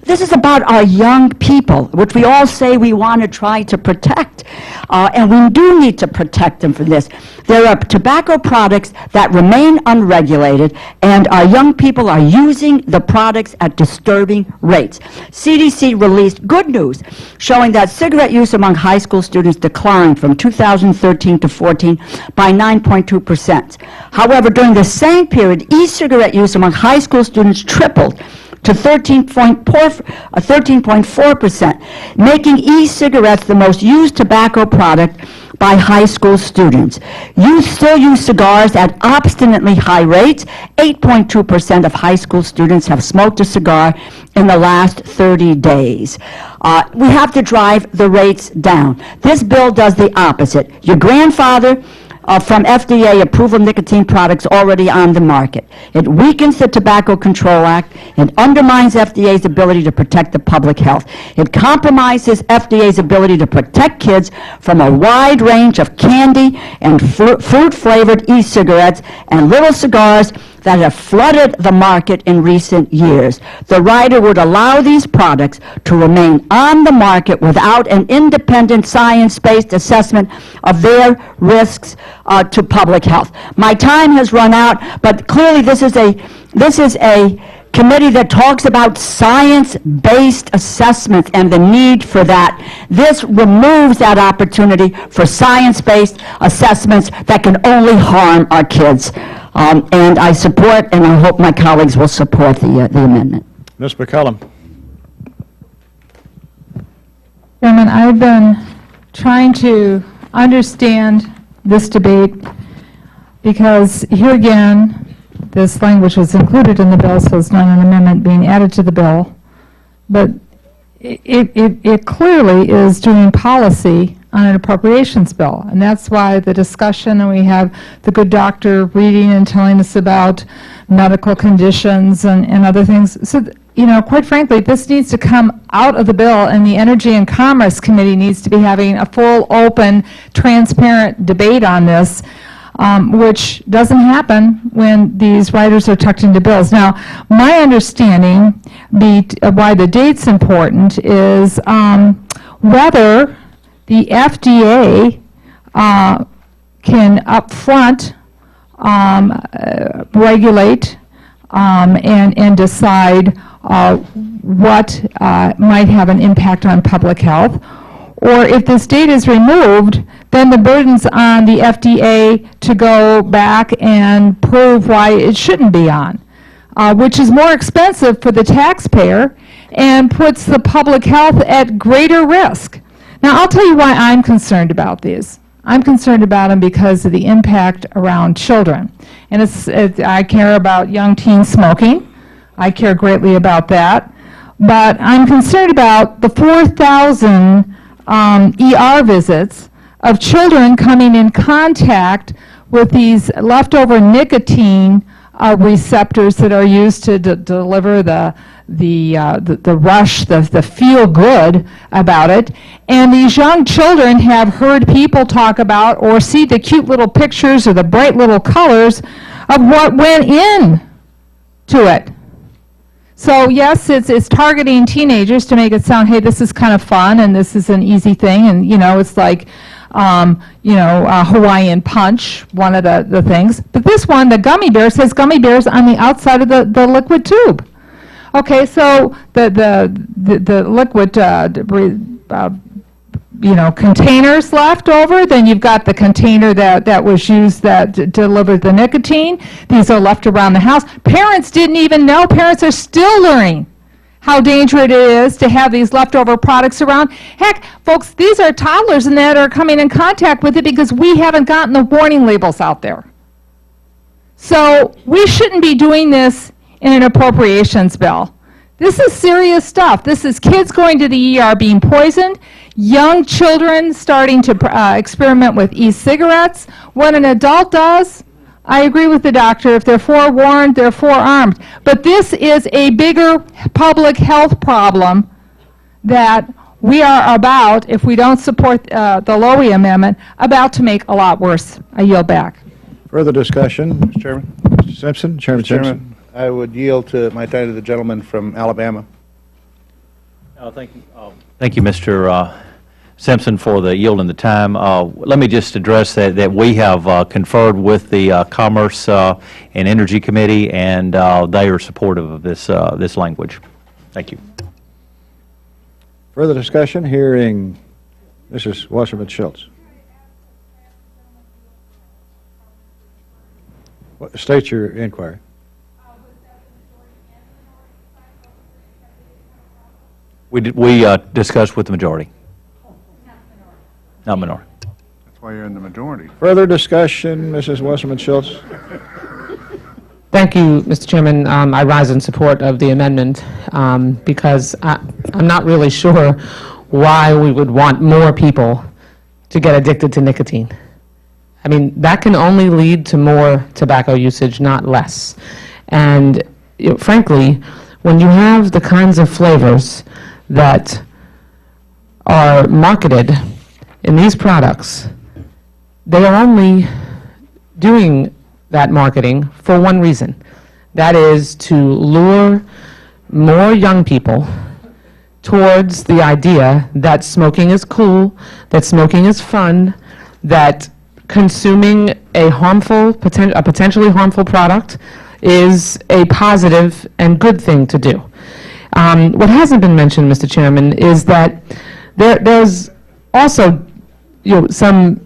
This is about our young people, which we all say we want to try to protect. And we do need to protect them from this. There are tobacco products that remain unregulated, and our young people are using the products at disturbing rates. CDC released good news showing that cigarette use among high school students declined from 2013 to 14 by 9.2%. However, during the same period, e-cigarette use among high school students tripled to 13.4%, making e-cigarettes the most used tobacco product by high school students. Youth still use cigars at obstinately high rates. 8.2% of high school students have smoked a cigar in the last 30 days. We have to drive the rates down. This bill does the opposite. Your grandfather from FDA approval nicotine products already on the market. It weakens the Tobacco Control Act. It undermines FDA's ability to protect the public health. It compromises FDA's ability to protect kids from a wide range of candy and fruit-flavored e-cigarettes and little cigars that have flooded the market in recent years. The rider would allow these products to remain on the market without an independent science-based assessment of their risks to public health. My time has run out, but clearly this is a committee that talks about science-based assessments and the need for that. This removes that opportunity for science-based assessments that can only harm our kids. And I support, and I hope my colleagues will support the amendment. Ms. McCollum. Chairman, I've been trying to understand this debate because here again, this language was included in the bill, so it's not an amendment being added to the bill. But it clearly is doing policy on an appropriations bill. And that's why the discussion, and we have the good doctor reading and telling us about medical conditions and other things. So, you know, quite frankly, this needs to come out of the bill, and the Energy and Commerce Committee needs to be having a full, open, transparent debate on this, which doesn't happen when these riders are tucked into bills. Now, my understanding why the date's important is whether the FDA can upfront regulate and decide what might have an impact on public health, or if this date is removed, then the burden's on the FDA to go back and prove why it shouldn't be on, which is more expensive for the taxpayer and puts the public health at greater risk. Now, I'll tell you why I'm concerned about these. I'm concerned about them because of the impact around children. And I care about young teen smoking. I care greatly about that. But I'm concerned about the 4,000 ER visits of children coming in contact with these leftover nicotine receptors that are used to deliver the rush, the feel good about it. And these young children have heard people talk about or see the cute little pictures or the bright little colors of what went in to it. So yes, it's targeting teenagers to make it sound, hey, this is kind of fun and this is an easy thing, and you know, it's like Hawaiian Punch, one of the things. But this one, the gummy bear, says gummy bears on the outside of the liquid tube. Okay, so the liquid, containers left over, then you've got the container that was used that delivered the nicotine. These are left around the house. Parents didn't even know. Parents are still learning how dangerous it is to have these leftover products around. Heck, folks, these are toddlers and that are coming in contact with it because we haven't gotten the warning labels out there. So we shouldn't be doing this in an appropriations bill. This is serious stuff. This is kids going to the ER being poisoned, young children starting to experiment with e-cigarettes. When an adult does, I agree with the doctor. If they're forewarned, they're forearmed. But this is a bigger public health problem that we are about, if we don't support the Lowy amendment, about to make a lot worse. I yield back. Further discussion, Mr. Chairman? Mr. Simpson? Chairman Simpson? I would yield my time to the gentleman from Alabama. Thank you, Mr. Simpson, for the yield and the time. Let me just address that we have conferred with the Commerce and Energy Committee, and they are supportive of this language. Thank you. Further discussion? Hearing Mrs. Wasserman-Schultz. State your inquiry. We discussed with the majority. Not minority. That's why you're in the majority. Further discussion, Mrs. Wasserman-Schultz. Thank you, Mr. Chairman. I rise in support of the amendment because I'm not really sure why we would want more people to get addicted to nicotine. I mean, that can only lead to more tobacco usage, not less. And frankly, when you have the kinds of flavors that are marketed in these products, they are only doing that marketing for one reason. That is to lure more young people towards the idea that smoking is cool, that smoking is fun, that consuming a potentially harmful product is a positive and good thing to do. What hasn't been mentioned, Mr. Chairman, is that there's also some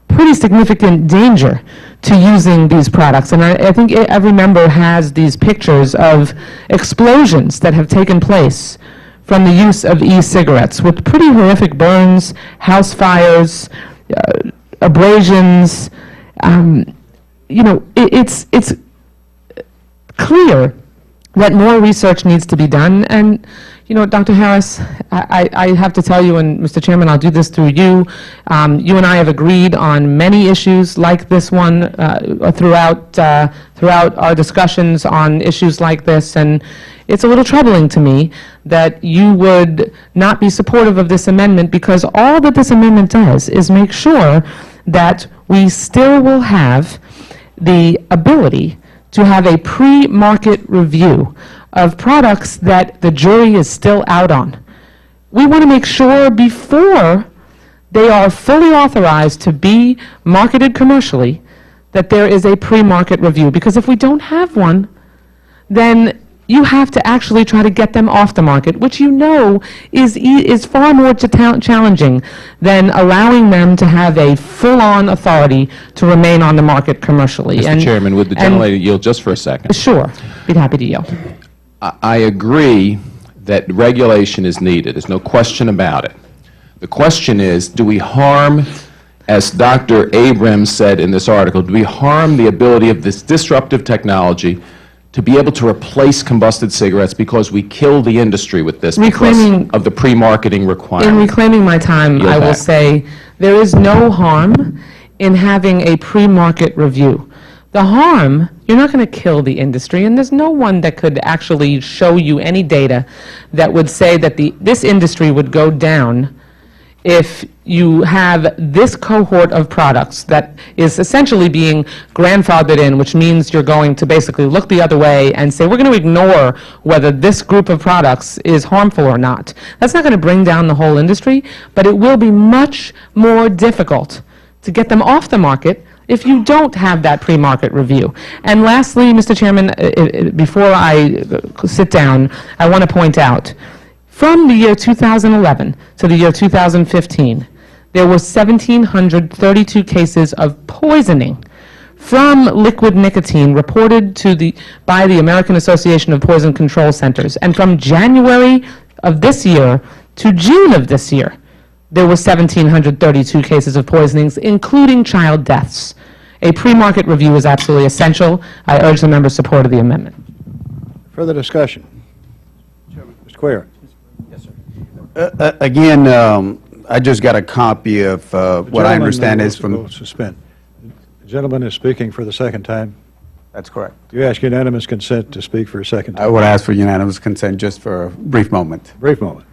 pretty significant danger to using these products. And I think every member has these pictures of explosions that have taken place from the use of e-cigarettes with pretty horrific burns, house fires, abrasions. It's clear that more research needs to be done. And, Dr. Harris, I have to tell you, and Mr. Chairman, I'll do this through you. You and I have agreed on many issues like this one throughout our discussions on issues like this. And it's a little troubling to me that you would not be supportive of this amendment, because all that this amendment does is make sure that we still will have the ability to have a pre-market review of products that the jury is still out on. We want to make sure before they are fully authorized to be marketed commercially that there is a pre-market review, because if we don't have one, then you have to actually try to get them off the market, which is far more challenging than allowing them to have a full-on authority to remain on the market commercially. Mr. Chairman, would the gentlelady yield just for a second? Sure. Be happy to yield. I agree that regulation is needed. There's no question about it. The question is, do we harm, as Dr. Abrams said in this article, do we harm the ability of this disruptive technology to be able to replace combusted cigarettes because we kill the industry with this because of the pre-marketing requirement? In reclaiming my time, I will say there is no harm in having a pre-market review. The harm, you're not going to kill the industry, and there's no one that could actually show you any data that would say that this industry would go down if you have this cohort of products that is essentially being grandfathered in, which means you're going to basically look the other way and say, we're going to ignore whether this group of products is harmful or not. That's not going to bring down the whole industry, but it will be much more difficult to get them off the market if you don't have that pre-market review. And lastly, Mr. Chairman, before I sit down, I want to point out, from the year 2011 to the year 2015, there were 1,732 cases of poisoning from liquid nicotine reported by the American Association of Poison Control Centers. And from January of this year to June of this year, there were 1,732 cases of poisonings, including child deaths. A pre-market review is absolutely essential. I urge the members' support of the amendment. Further discussion? Mr. Cuellar. Again, I just got a copy of what I understand is from... Suspend. The gentleman is speaking for the second time. That's correct. You ask unanimous consent to speak for a second time. I would ask for unanimous consent just for a brief moment. Brief moment.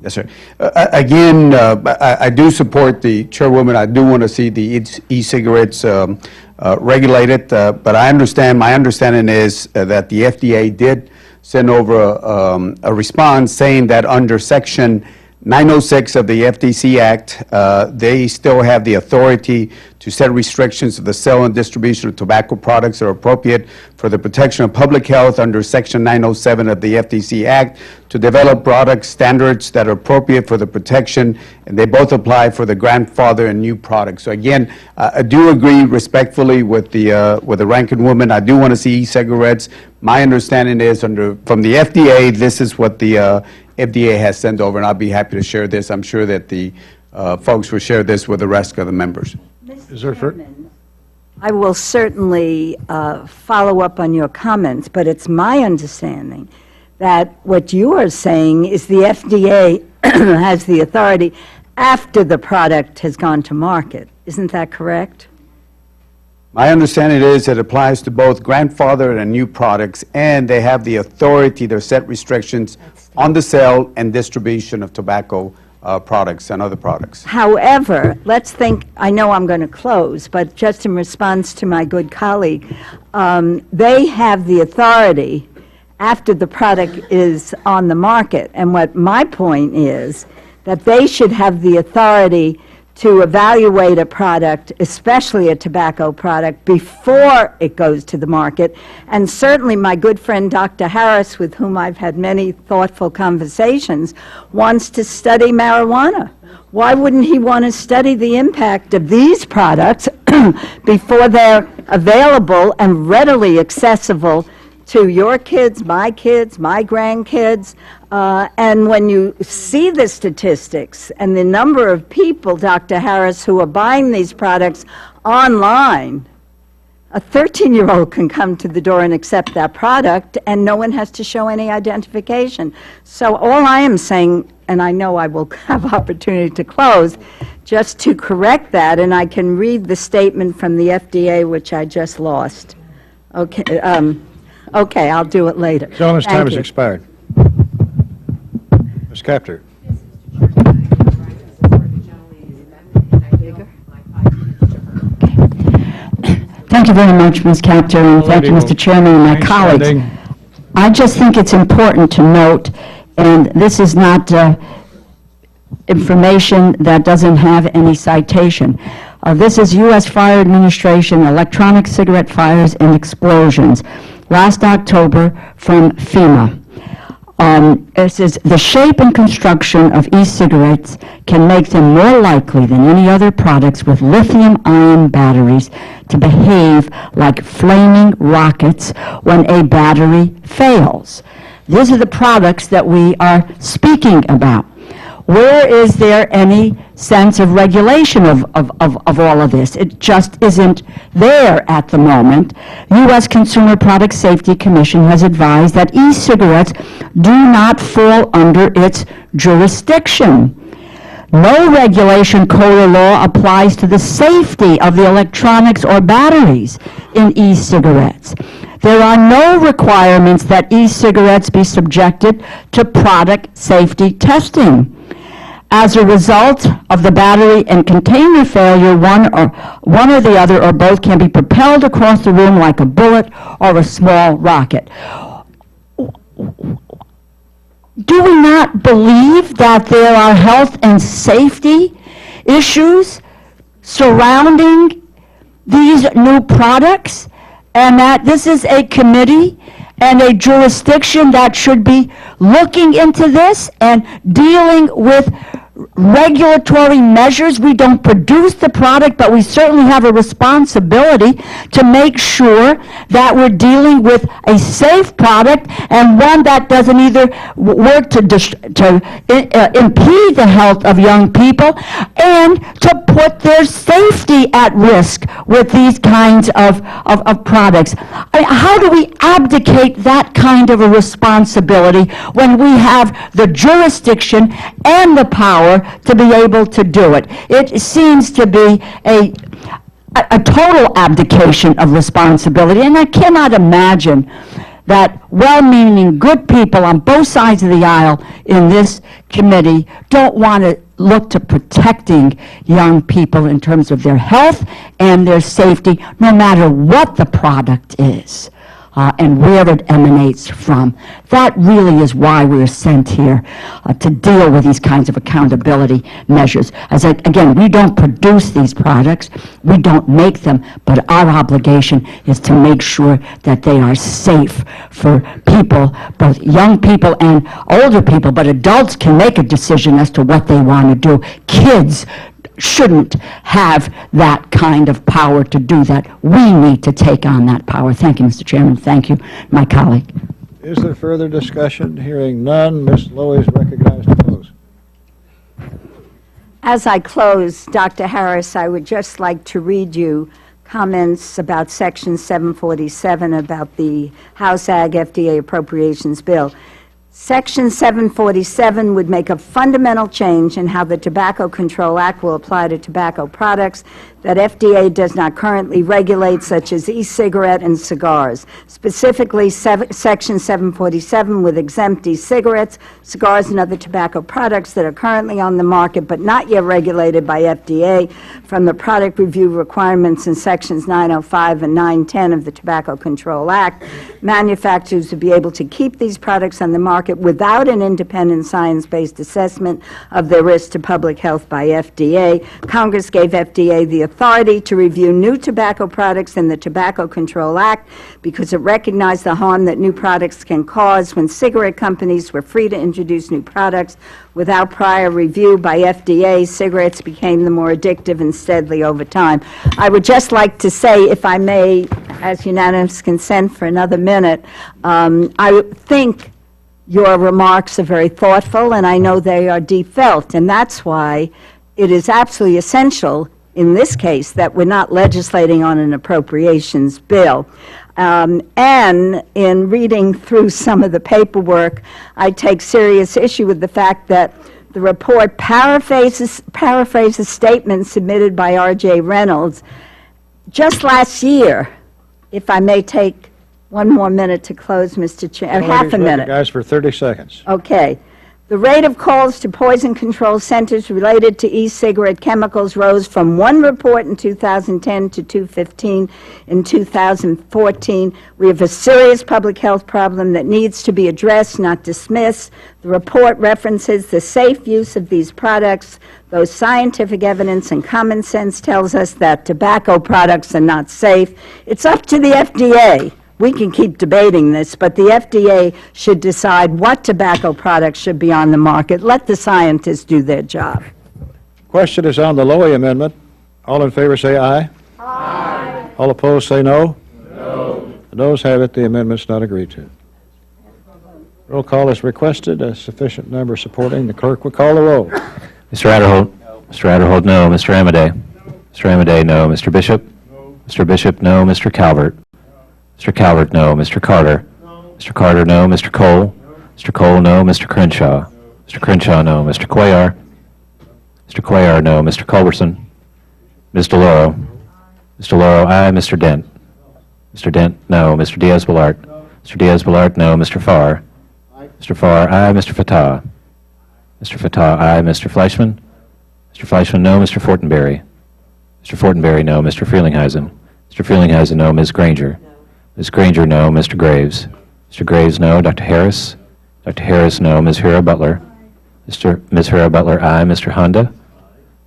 Yes, sir. Again, I do support the chairwoman. I do want to see the e-cigarettes regulated, but my understanding is that the FDA did send over a response saying that under Section 906 of the FTC Act, they still have the authority to set restrictions of the sale and distribution of tobacco products that are appropriate for the protection of public health under Section 907 of the FTC Act, to develop product standards that are appropriate for the protection, and they both apply for the grandfather and new products. So again, I do agree respectfully with the ranking woman. I do want to see e-cigarettes. My understanding is from the FDA, this is what the FDA has sent over, and I'll be happy to share this. I'm sure that the folks will share this with the rest of the members. Mr. Chairman, I will certainly follow up on your comments, but it's my understanding that what you are saying is the FDA has the authority after the product has gone to market. Isn't that correct? My understanding is it applies to both grandfather and new products, and they have the authority to set restrictions on the sale and distribution of tobacco products and other products. However, let's think, I know I'm going to close, but just in response to my good colleague, they have the authority after the product is on the market. And what my point is, that they should have the authority to evaluate a product, especially a tobacco product, before it goes to the market. And certainly my good friend Dr. Harris, with whom I've had many thoughtful conversations, wants to study marijuana. Why wouldn't he want to study the impact of these products before they're available and readily accessible to your kids, my grandkids? And when you see the statistics and the number of people, Dr. Harris, who are buying these products online, a 13-year-old can come to the door and accept that product, and no one has to show any identification. So all I am saying, and I know I will have opportunity to close, just to correct that, and I can read the statement from the FDA, which I just lost. Okay, okay, I'll do it later. Gentleman's Thank time has you. expired. Ms. Capter. Thank you very much, Ms. Capter, and thank you, Mr. Chairman, and my colleagues. I just think it's important to note, and this is not information that doesn't have any citation. This is U.S. Fire Administration, Electronic Cigarette Fires and Explosions, last October from FEMA. It says, the shape and construction of e-cigarettes can make them more likely than any other products with lithium-ion batteries to behave like flaming rockets when a battery fails. These are the products that we are speaking about. Where is there any sense of regulation of all of this? It just isn't there at the moment. U.S. Consumer Product Safety Commission has advised that e-cigarettes do not fall under its jurisdiction. No regulation, code or law applies to the safety of the electronics or batteries in e-cigarettes. There are no requirements that e-cigarettes be subjected to product safety testing. As a result of the battery and container failure, one or the other or both can be propelled across the room like a bullet or a small rocket. Do we not believe that there are health and safety issues surrounding these new products, and that this is a committee and a jurisdiction that should be looking into this and dealing with regulatory measures? We don't produce the product, but we certainly have a responsibility to make sure that we're dealing with a safe product and one that doesn't either work to impede the health of young people and to put their safety at risk with these kinds of products. I mean, how do we abdicate that kind of a responsibility when we have the jurisdiction and the power to be able to do it? It seems to be a total abdication of responsibility, and I cannot imagine that well-meaning, good people on both sides of the aisle in this committee don't want to look to protecting young people in terms of their health and their safety, no matter what the product is. And where it emanates from. That really is why we're sent here, to deal with these kinds of accountability measures. Again, we don't produce these products, we don't make them, but our obligation is to make sure that they are safe for people, both young people and older people, but adults can make a decision as to what they want to do. Kids shouldn't have that kind of power to do that. We need to take on that power. Thank you, Mr. Chairman. Thank you, my colleague. Is there further discussion? Hearing none, Ms. Lowy is recognized to close. As I close, Dr. Harris, I would just like to read you comments about Section 747 about the House Ag FDA Appropriations Bill. Section 747 would make a fundamental change in how the Tobacco Control Act will apply to tobacco products that FDA does not currently regulate, such as e-cigarette and cigars. Specifically, Section 747 would exempt e-cigarettes, cigars, and other tobacco products that are currently on the market but not yet regulated by FDA from the product review requirements in Sections 905 and 910 of the Tobacco Control Act. Manufacturers would be able to keep these products on the market without an independent science-based assessment of their risk to public health by FDA. Congress gave FDA the authority to review new tobacco products in the Tobacco Control Act because it recognized the harm that new products can cause. When cigarette companies were free to introduce new products without prior review by FDA, cigarettes became the more addictive and steadily over time. I would just like to say, if I may, as unanimous consent for another minute, I think your remarks are very thoughtful, and I know they are deep felt, and that's why it is absolutely essential in this case that we're not legislating on an appropriations bill. And in reading through some of the paperwork, I take serious issue with the fact that the report paraphrases statements submitted by R.J. Reynolds just last year. If I may take one more minute to close, Mr. Chair, half a minute. Guys, for 30 seconds. Okay. The rate of calls to poison control centers related to e-cigarette chemicals rose from one report in 2010 to 215 in 2014. We have a serious public health problem that needs to be addressed, not dismissed. The report references the safe use of these products, though scientific evidence and common sense tells us that tobacco products are not safe. It's up to the FDA. We can keep debating this, but the FDA should decide what tobacco products should be on the market. Let the scientists do their job. Question is on the Lowy amendment. All in favor say aye. Aye. All opposed say no. No. The noes have it. The amendment's not agreed to. Roll call is requested. A sufficient number supporting. The clerk will call the roll. Mr. Adderholt. Mr. Adderholt, no. Mr. Amadei. Mr. Amadei, no. Mr. Bishop. No. Mr. Bishop, no. Mr. Calvert. Mr. Calvert, no. Mr. Carter. No. Mr. Carter, no. Mr. Cole. No. Mr. Cole, no. Mr. Crenshaw. No. Mr. Crenshaw, no. Mr. Cuellar. Mr. Cuellar, no. Mr. Culberson. Ms. DeLauro. Ms. DeLauro, aye. Mr. Dent. Mr. Dent, no. Mr. Diaz-Balart. No. Mr. Diaz-Balart, no. Mr. Farr. Aye. Mr. Farr, aye. Mr. Fatah. Mr. Fatah, aye. Mr. Fleischman. Mr. Fleischman, no. Mr. Fortenberry. Mr. Fortenberry, no. Mr. Frelinghuysen. Mr. Frelinghuysen, no. Ms. Granger. Ms. Granger, no. Mr. Graves. Mr. Graves, no. Dr. Harris. Dr. Harris, no. Ms. Hura Butler. Ms. Hura Butler, aye. Mr. Honda.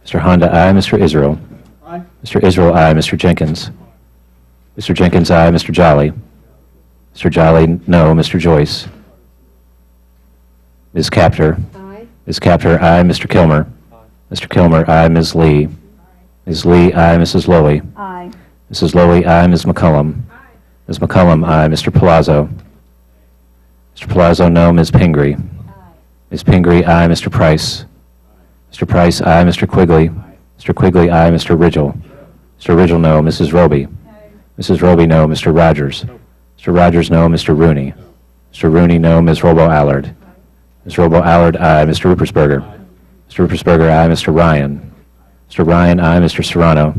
Mr. Honda, aye. Mr. Israel. Aye. Mr. Israel, aye. Mr. Jenkins. Mr. Jenkins, aye. Mr. Jolly. Mr. Jolly, no. Mr. Joyce. Ms. Capter. Aye. Ms. Capter, aye. Mr. Kilmer. Aye. Mr. Kilmer, aye. Ms. Lee. Ms. Lee, aye. Mrs. Lowy. Aye. Mrs. Lowy, aye. Ms. McCullum. Ms. McCullum, aye. Mr. Palazzo. Mr. Palazzo, no. Ms. Pingree. Ms. Pingree, aye. Mr. Price. Mr. Price, aye. Mr. Quigley. Mr. Quigley, aye. Mr. Ridgel. Mr. Ridgel, no. Mrs. Roby. Mrs. Roby, no. Mr. Rogers. Mr. Rogers, no. Mr. Rooney. Mr. Rooney, no. Ms. Robo-Allard. Ms. Robo-Allard, aye. Mr. Ruppersberger. Mr. Ruppersberger, aye. Mr. Ryan. Mr. Ryan, aye. Mr. Serrano.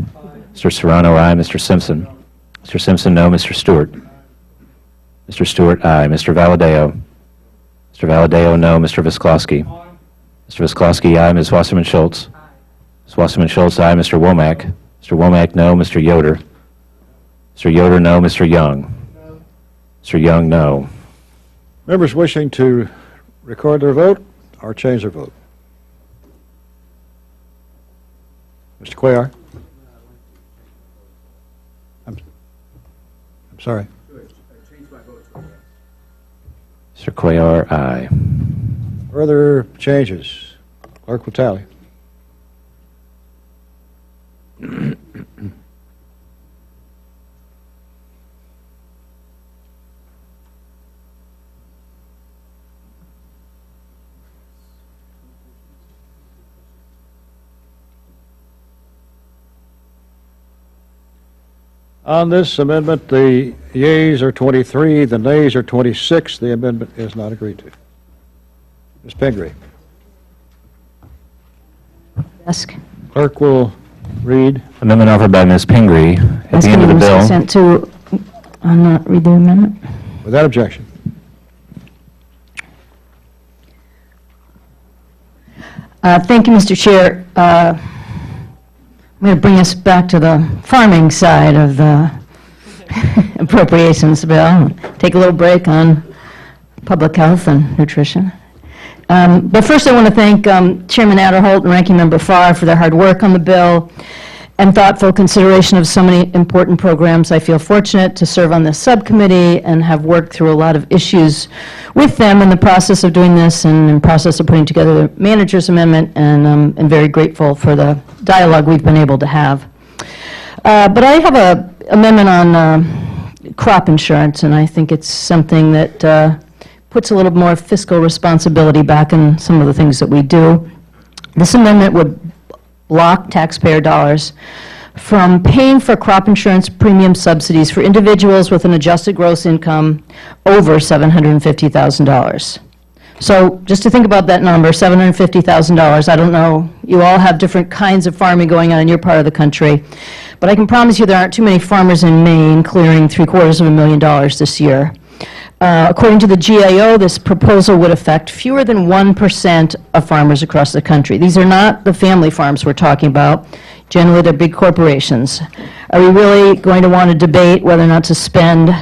Mr. Serrano, aye. Mr. Simpson. Mr. Simpson, no. Mr. Stewart. Mr. Stewart, aye. Mr. Valadeo? Mr. Valadeo, no. Mr. Visklowsky? Mr. Visklowsky, aye. Ms. Wasserman Schultz? Ms. Wasserman Schultz, aye. Mr. Womack? Mr. Womack, no. Mr. Yoder? Mr. Yoder, no. Mr. Young? Mr. Young, no. Members wishing to record their vote or change their vote? Mr. Cuellar? I'm sorry. Mr. Cuellar, aye. Further changes? Clerk will tally. On this amendment, the yeas are 23, the nays are 26. The amendment is not agreed to. Ms. Pingree. Desk. Clerk will read. Amendment offered by Ms. Pingree. At the end of the bill. Consent to not read the amendment. Without objection. Thank you, Mr. Chair. I'm going to bring us back to the farming side of the appropriations bill. Take a little break on public health and nutrition. But first I want to thank Chairman Adderholt and Ranking Member Farr for their hard work on the bill and thoughtful consideration of so many important programs. I feel fortunate to serve on this subcommittee and have worked through a lot of issues with them in the process of doing this and in the process of putting together the manager's amendment, and I'm very grateful for the dialogue we've been able to have. But I have an amendment on crop insurance, and I think it's something that puts a little more fiscal responsibility back in some of the things that we do. This amendment would block taxpayer dollars from paying for crop insurance premium subsidies for individuals with an adjusted gross income over $750,000. So just to think about that number, $750,000, I don't know, you all have different kinds of farming going on in your part of the country, but I can promise you there aren't too many farmers in Maine clearing $750,000 this year. According to the GAO, this proposal would affect fewer than 1% of farmers across the country. These are not the family farms we're talking about. Generally, they're big corporations. Are we really going to want to debate whether or not to spend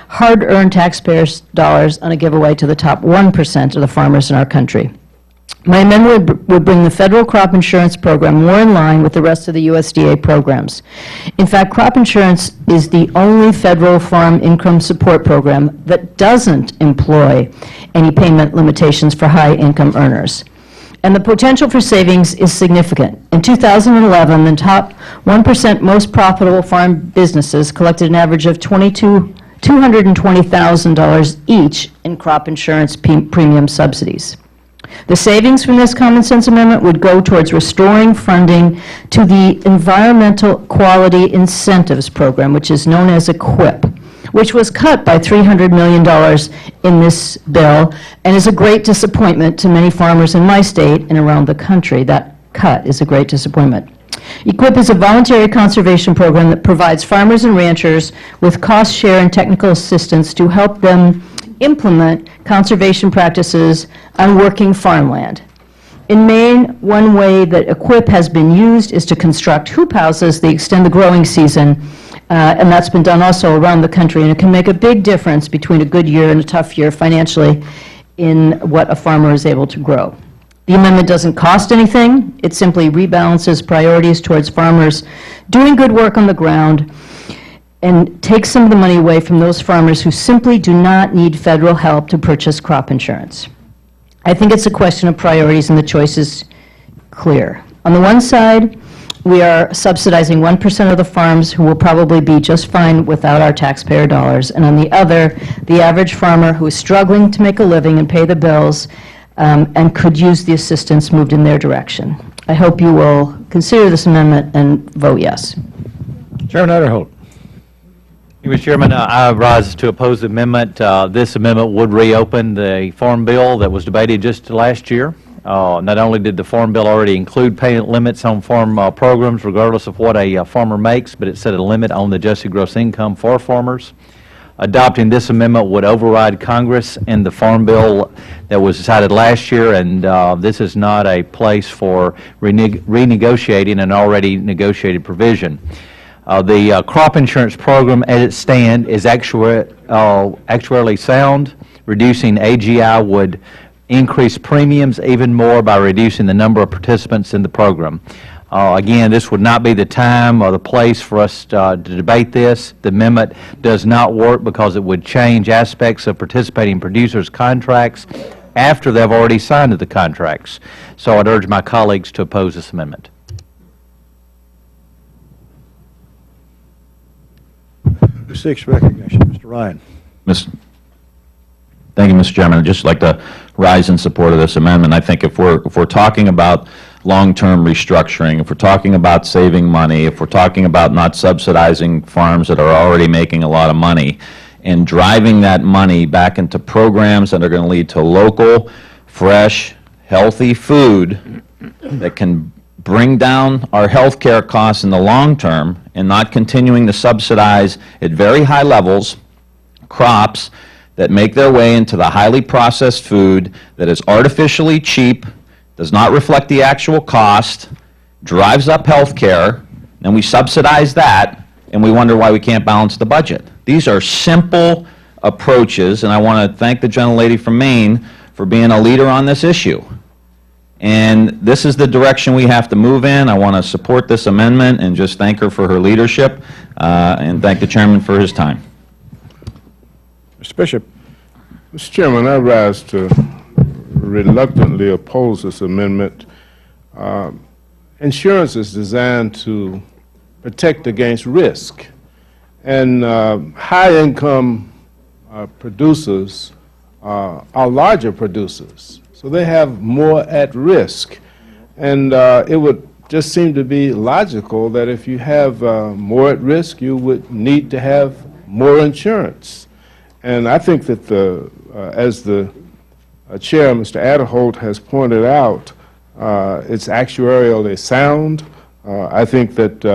hard-earned taxpayers' dollars on a giveaway to the top 1% of the farmers in our country? My amendment would bring the federal crop insurance program more in line with the rest of the USDA programs. In fact, crop insurance is the only federal farm income support program that doesn't employ any payment limitations for high-income earners. And the potential for savings is significant. In 2011, the top 1% most profitable farm businesses collected an average of $220,000 each in crop insurance premium subsidies. The savings from this common sense amendment would go towards restoring funding to the Environmental Quality Incentives Program, which is known as EQIP, which was cut by $300 million in this bill and is a great disappointment to many farmers in my state and around the country. That cut is a great disappointment. EQIP is a voluntary conservation program that provides farmers and ranchers with cost share and technical assistance to help them implement conservation practices on working farmland. In Maine, one way that EQIP has been used is to construct hoop houses that extend the growing season, and that's been done also around the country, and it can make a big difference between a good year and a tough year financially in what a farmer is able to grow. The amendment doesn't cost anything. It simply rebalances priorities towards farmers doing good work on the ground and takes some of the money away from those farmers who simply do not need federal help to purchase crop insurance. I think it's a question of priorities, and the choice is clear. On the one side, we are subsidizing 1% of the farms who will probably be just fine without our taxpayer dollars, and on the other, the average farmer who is struggling to make a living and pay the bills and could use the assistance moved in their direction. I hope you will consider this amendment and vote yes. Chairman Adderholt. Mr. Chairman, I rise to oppose the amendment. This amendment would reopen the Farm Bill that was debated just last year. Not only did the Farm Bill already include payment limits on farm programs regardless of what a farmer makes, but it set a limit on the adjusted gross income for farmers. adopting this amendment would override Congress in the Farm Bill that was decided last year, and this is not a place for renegotiating an already negotiated provision. The crop insurance program as it stands is actuarially sound. Reducing AGI would increase premiums even more by reducing the number of participants in the program. Again, this would not be the time or the place for us to debate this. The amendment does not work because it would change aspects of participating producers' contracts after they've already signed the contracts. So I'd urge my colleagues to oppose this amendment. Who seeks recognition? Mr. Ryan. Thank you, Mr. Chairman. I'd just like to rise in support of this amendment. I think if we're talking about long-term restructuring, if we're talking about saving money, if we're talking about not subsidizing farms that are already making a lot of money, and driving that money back into programs that are going to lead to local, fresh, healthy food that can bring down our health care costs in the long term, and not continuing to subsidize at very high levels crops that make their way into the highly processed food that is artificially cheap, does not reflect the actual cost, drives up health care, and we subsidize that, and we wonder why we can't balance the budget. These are simple approaches, and I want to thank the gentlelady from Maine for being a leader on this issue. And this is the direction we have to move in. I want to support this amendment and just thank her for her leadership, and thank the chairman for his time. Mr. Bishop. Mr. Chairman, I rise to reluctantly oppose this amendment. Insurance is designed to protect against risk, and high-income producers are larger producers, so they have more at risk. And it would just seem to be logical that if you have more at risk, you would need to have more insurance. And I think that as the chair, Mr. Adderholt, has pointed out, it's actuarially sound. I think that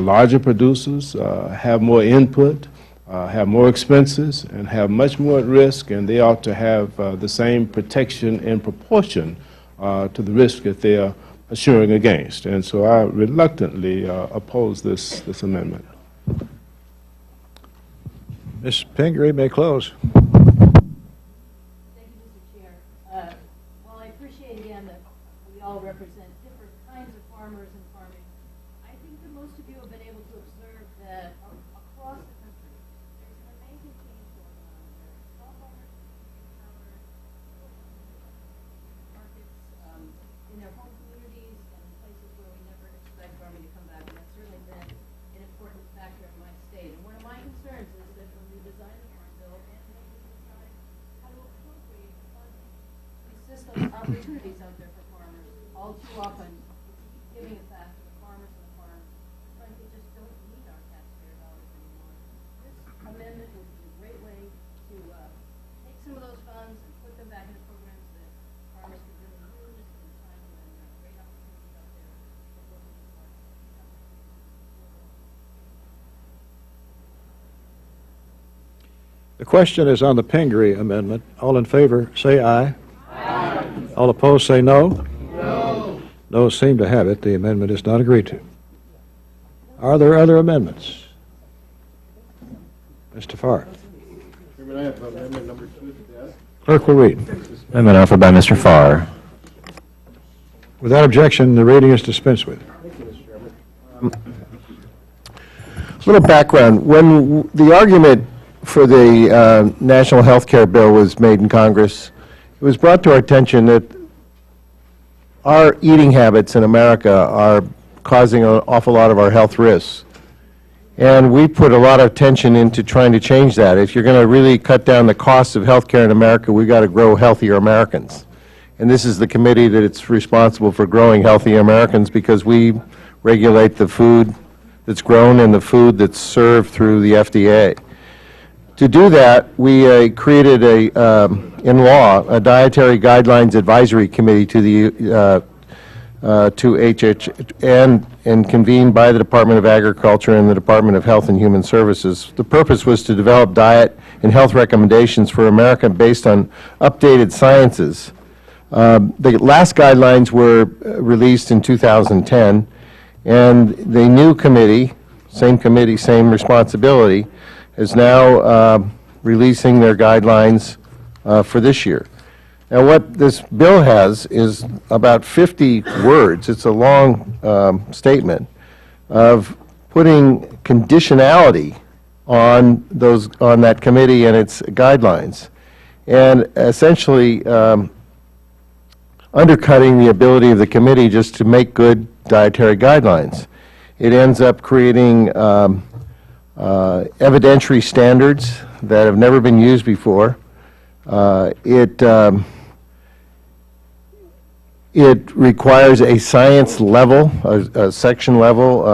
larger producers have more input, have more expenses, and have much more at risk, and they ought to have the same protection in proportion to the risk that they are assuring against. And so I reluctantly oppose this amendment. Ms. Pingree may close. While I appreciate again that we all represent different kinds of farmers and farming, I think that most of you have been able to observe that across the country, there's an amazing change going on there. Small farmers, markets in their home communities and places where we never expect farming to come back, and that's certainly been an important factor in my state. And one of my concerns is that when we design the Farm Bill and when we decide how to appropriate the funding, we assist those opportunities out there for farmers. All too often, we keep giving it back to the farmers and the farms. Frankly, just don't need our taxpayer dollars anymore. This amendment would be a great way to take some of those funds and put them back into programs that farmers can really use in a time when there are great opportunities out there for working with farmers. The question is on the Pingree amendment. All in favor, say aye. Aye. All opposed, say no. No. No seem to have it. The amendment is not agreed to. Are there other amendments? Mr. Farr. Clerk will read. Amendment offered by Mr. Farr. Without objection, the reading is dispensed with. A little background. When the argument for the National Health Care Bill was made in Congress, it was brought to our attention that our eating habits in America are causing an awful lot of our health risks. And we put a lot of attention into trying to change that. If you're going to really cut down the costs of health care in America, we've got to grow healthier Americans. And this is the committee that's responsible for growing healthier Americans, because we regulate the food that's grown and the food that's served through the FDA. To do that, we created in law, a Dietary Guidelines Advisory Committee to to and convened by the Department of Agriculture and the Department of Health and Human Services. The purpose was to develop diet and health recommendations for America based on updated sciences. The last guidelines were released in 2010, and the new committee, same responsibility, is now releasing their guidelines for this year. Now, what this bill has is about 50 words. It's a long statement of putting conditionality on that committee and its guidelines, and essentially undercutting the ability of the committee just to make good dietary guidelines. It ends up creating evidentiary standards that have never been used before. It requires a science level, a section level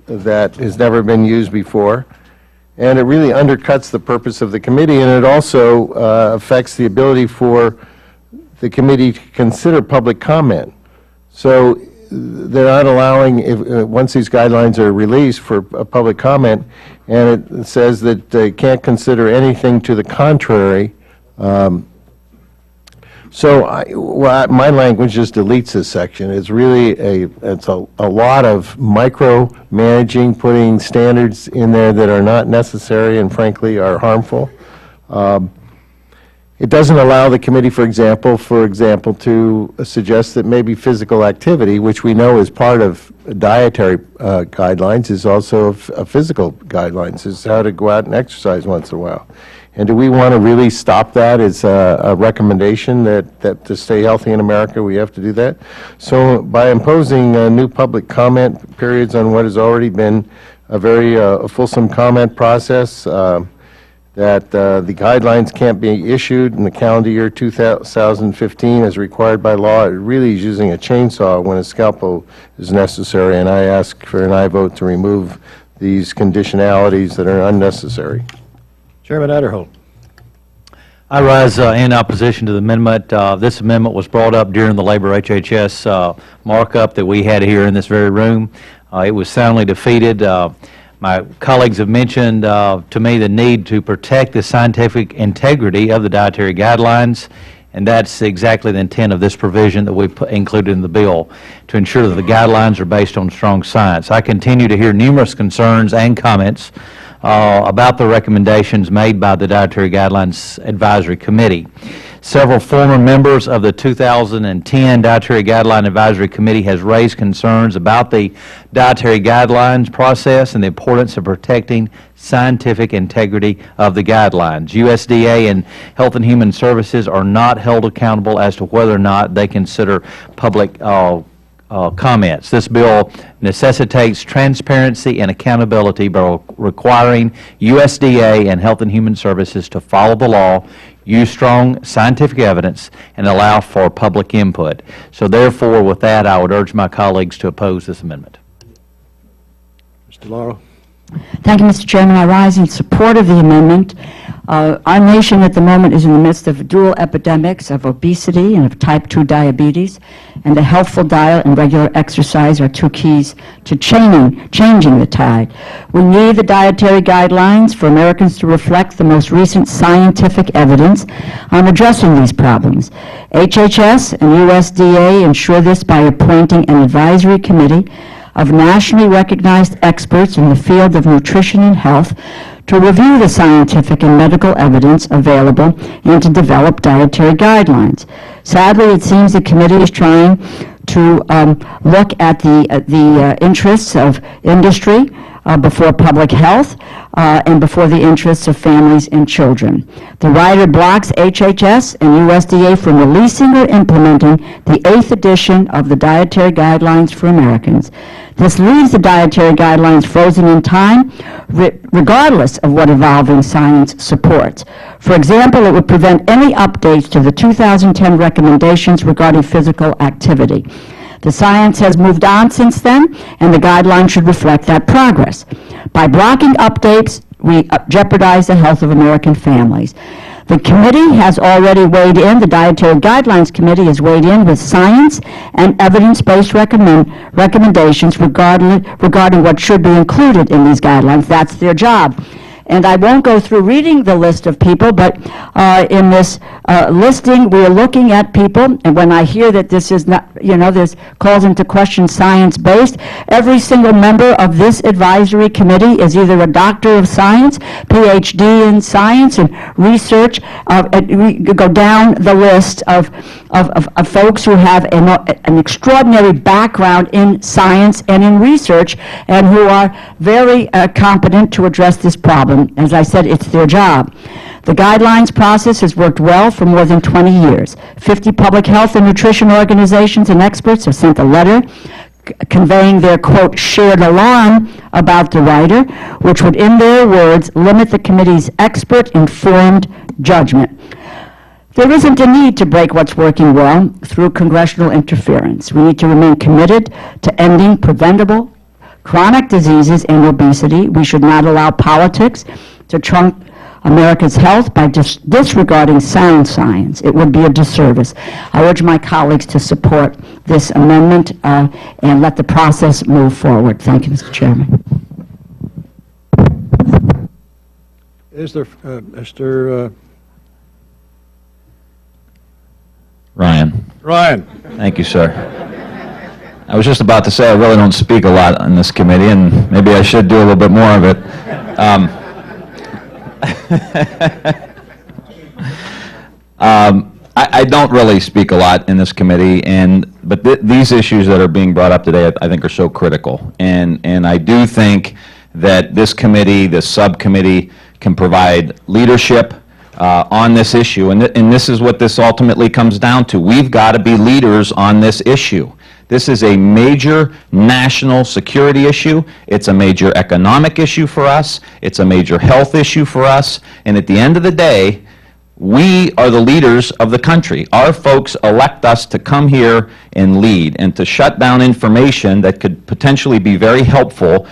that has never been used before, and it really undercuts the purpose of the committee, and it also affects the ability for the committee to consider public comment. So they're not allowing, once these guidelines are released, for public comment, and it says that they can't consider anything to the contrary. My language just deletes this section. It's really it's a lot of micromanaging, putting standards in there that are not necessary and frankly are harmful. It doesn't allow the committee, for example, to suggest that maybe physical activity, which we know is part of dietary guidelines, is also a physical guidelines, is how to go out and exercise once in a while. And do we want to really stop that as a recommendation that to stay healthy in America, we have to do that? So by imposing new public comment periods on what has already been a very fulsome comment process, that the guidelines can't be issued in the calendar year 2015 as required by law, it really is using a chainsaw when a scalpel is necessary, and I ask for an aye vote to remove these conditionalities that are unnecessary. Chairman Adderholt. I rise in opposition to the amendment. This amendment was brought up during the Labor HHS markup that we had here in this very room. It was soundly defeated. My colleagues have mentioned to me the need to protect the scientific integrity of the dietary guidelines, and that's exactly the intent of this provision that we included in the bill, to ensure that the guidelines are based on strong science. I continue to hear numerous concerns and comments about the recommendations made by the Dietary Guidelines Advisory Committee. Several former members of the 2010 Dietary Guideline Advisory Committee has raised concerns about the dietary guidelines process and the importance of protecting scientific integrity of the guidelines. USDA and Health and Human Services are not held accountable as to whether or not they consider public comments. This bill necessitates transparency and accountability by requiring USDA and Health and Human Services to follow the law, use strong scientific evidence, and allow for public input. So therefore, with that, I would urge my colleagues to oppose this amendment. Mr. Lauro. Thank you, Mr. Chairman. I rise in support of the amendment. Our nation at the moment is in the midst of dual epidemics of obesity and of type 2 diabetes, and a healthful diet and regular exercise are two keys to changing the tide. We need the dietary guidelines for Americans to reflect the most recent scientific evidence on addressing these problems. HHS and USDA ensure this by appointing an advisory committee of nationally recognized experts in the field of nutrition and health to review the scientific and medical evidence available and to develop dietary guidelines. Sadly, it seems the committee is trying to look at the interests of industry before public health and before the interests of families and children. The rider blocks HHS and USDA from releasing or implementing the 8th edition of the Dietary Guidelines for Americans. This leaves the dietary guidelines frozen in time, regardless of what evolving science supports. For example, it would prevent any updates to the 2010 recommendations regarding physical activity. The science has moved on since then, and the guidelines should reflect that progress. By blocking updates, we jeopardize the health of American families. The committee has already weighed in, the Dietary Guidelines Committee has weighed in with science and evidence-based recommendations regarding what should be included in these guidelines. That's their job. And I won't go through reading the list of people, but in this listing, we are looking at people, and when I hear that this is not, this calls into question science-based, every single member of this advisory committee is either a doctor of science, PhD in science and research. We go down the list of folks who have an extraordinary background in science and in research, and who are very competent to address this problem. As I said, it's their job. The guidelines process has worked well for more than 20 years. 50 public health and nutrition organizations and experts have sent a letter conveying their, quote, shared alarm about the rider, which would, in their words, limit the committee's expert-informed judgment. There isn't a need to break what's working well through congressional interference. We need to remain committed to ending preventable chronic diseases and obesity. We should not allow politics to trump America's health by disregarding sound science. It would be a disservice. I urge my colleagues to support this amendment and let the process move forward. Thank you, Mr. Chairman. Is there, Mr. Ryan. Ryan? Thank you, sir. I was just about to say I really don't speak a lot on this committee, and maybe I should do a little bit more of it. I don't really speak a lot in this committee, but these issues that are being brought up today, I think, are so critical. And I do think that this committee, this subcommittee, can provide leadership on this issue. And this is what this ultimately comes down to. We've got to be leaders on this issue. This is a major national security issue. It's a major economic issue for us. It's a major health issue for us. And at the end of the day, we are the leaders of the country. Our folks elect us to come here and lead and to shut down information that could potentially be very helpful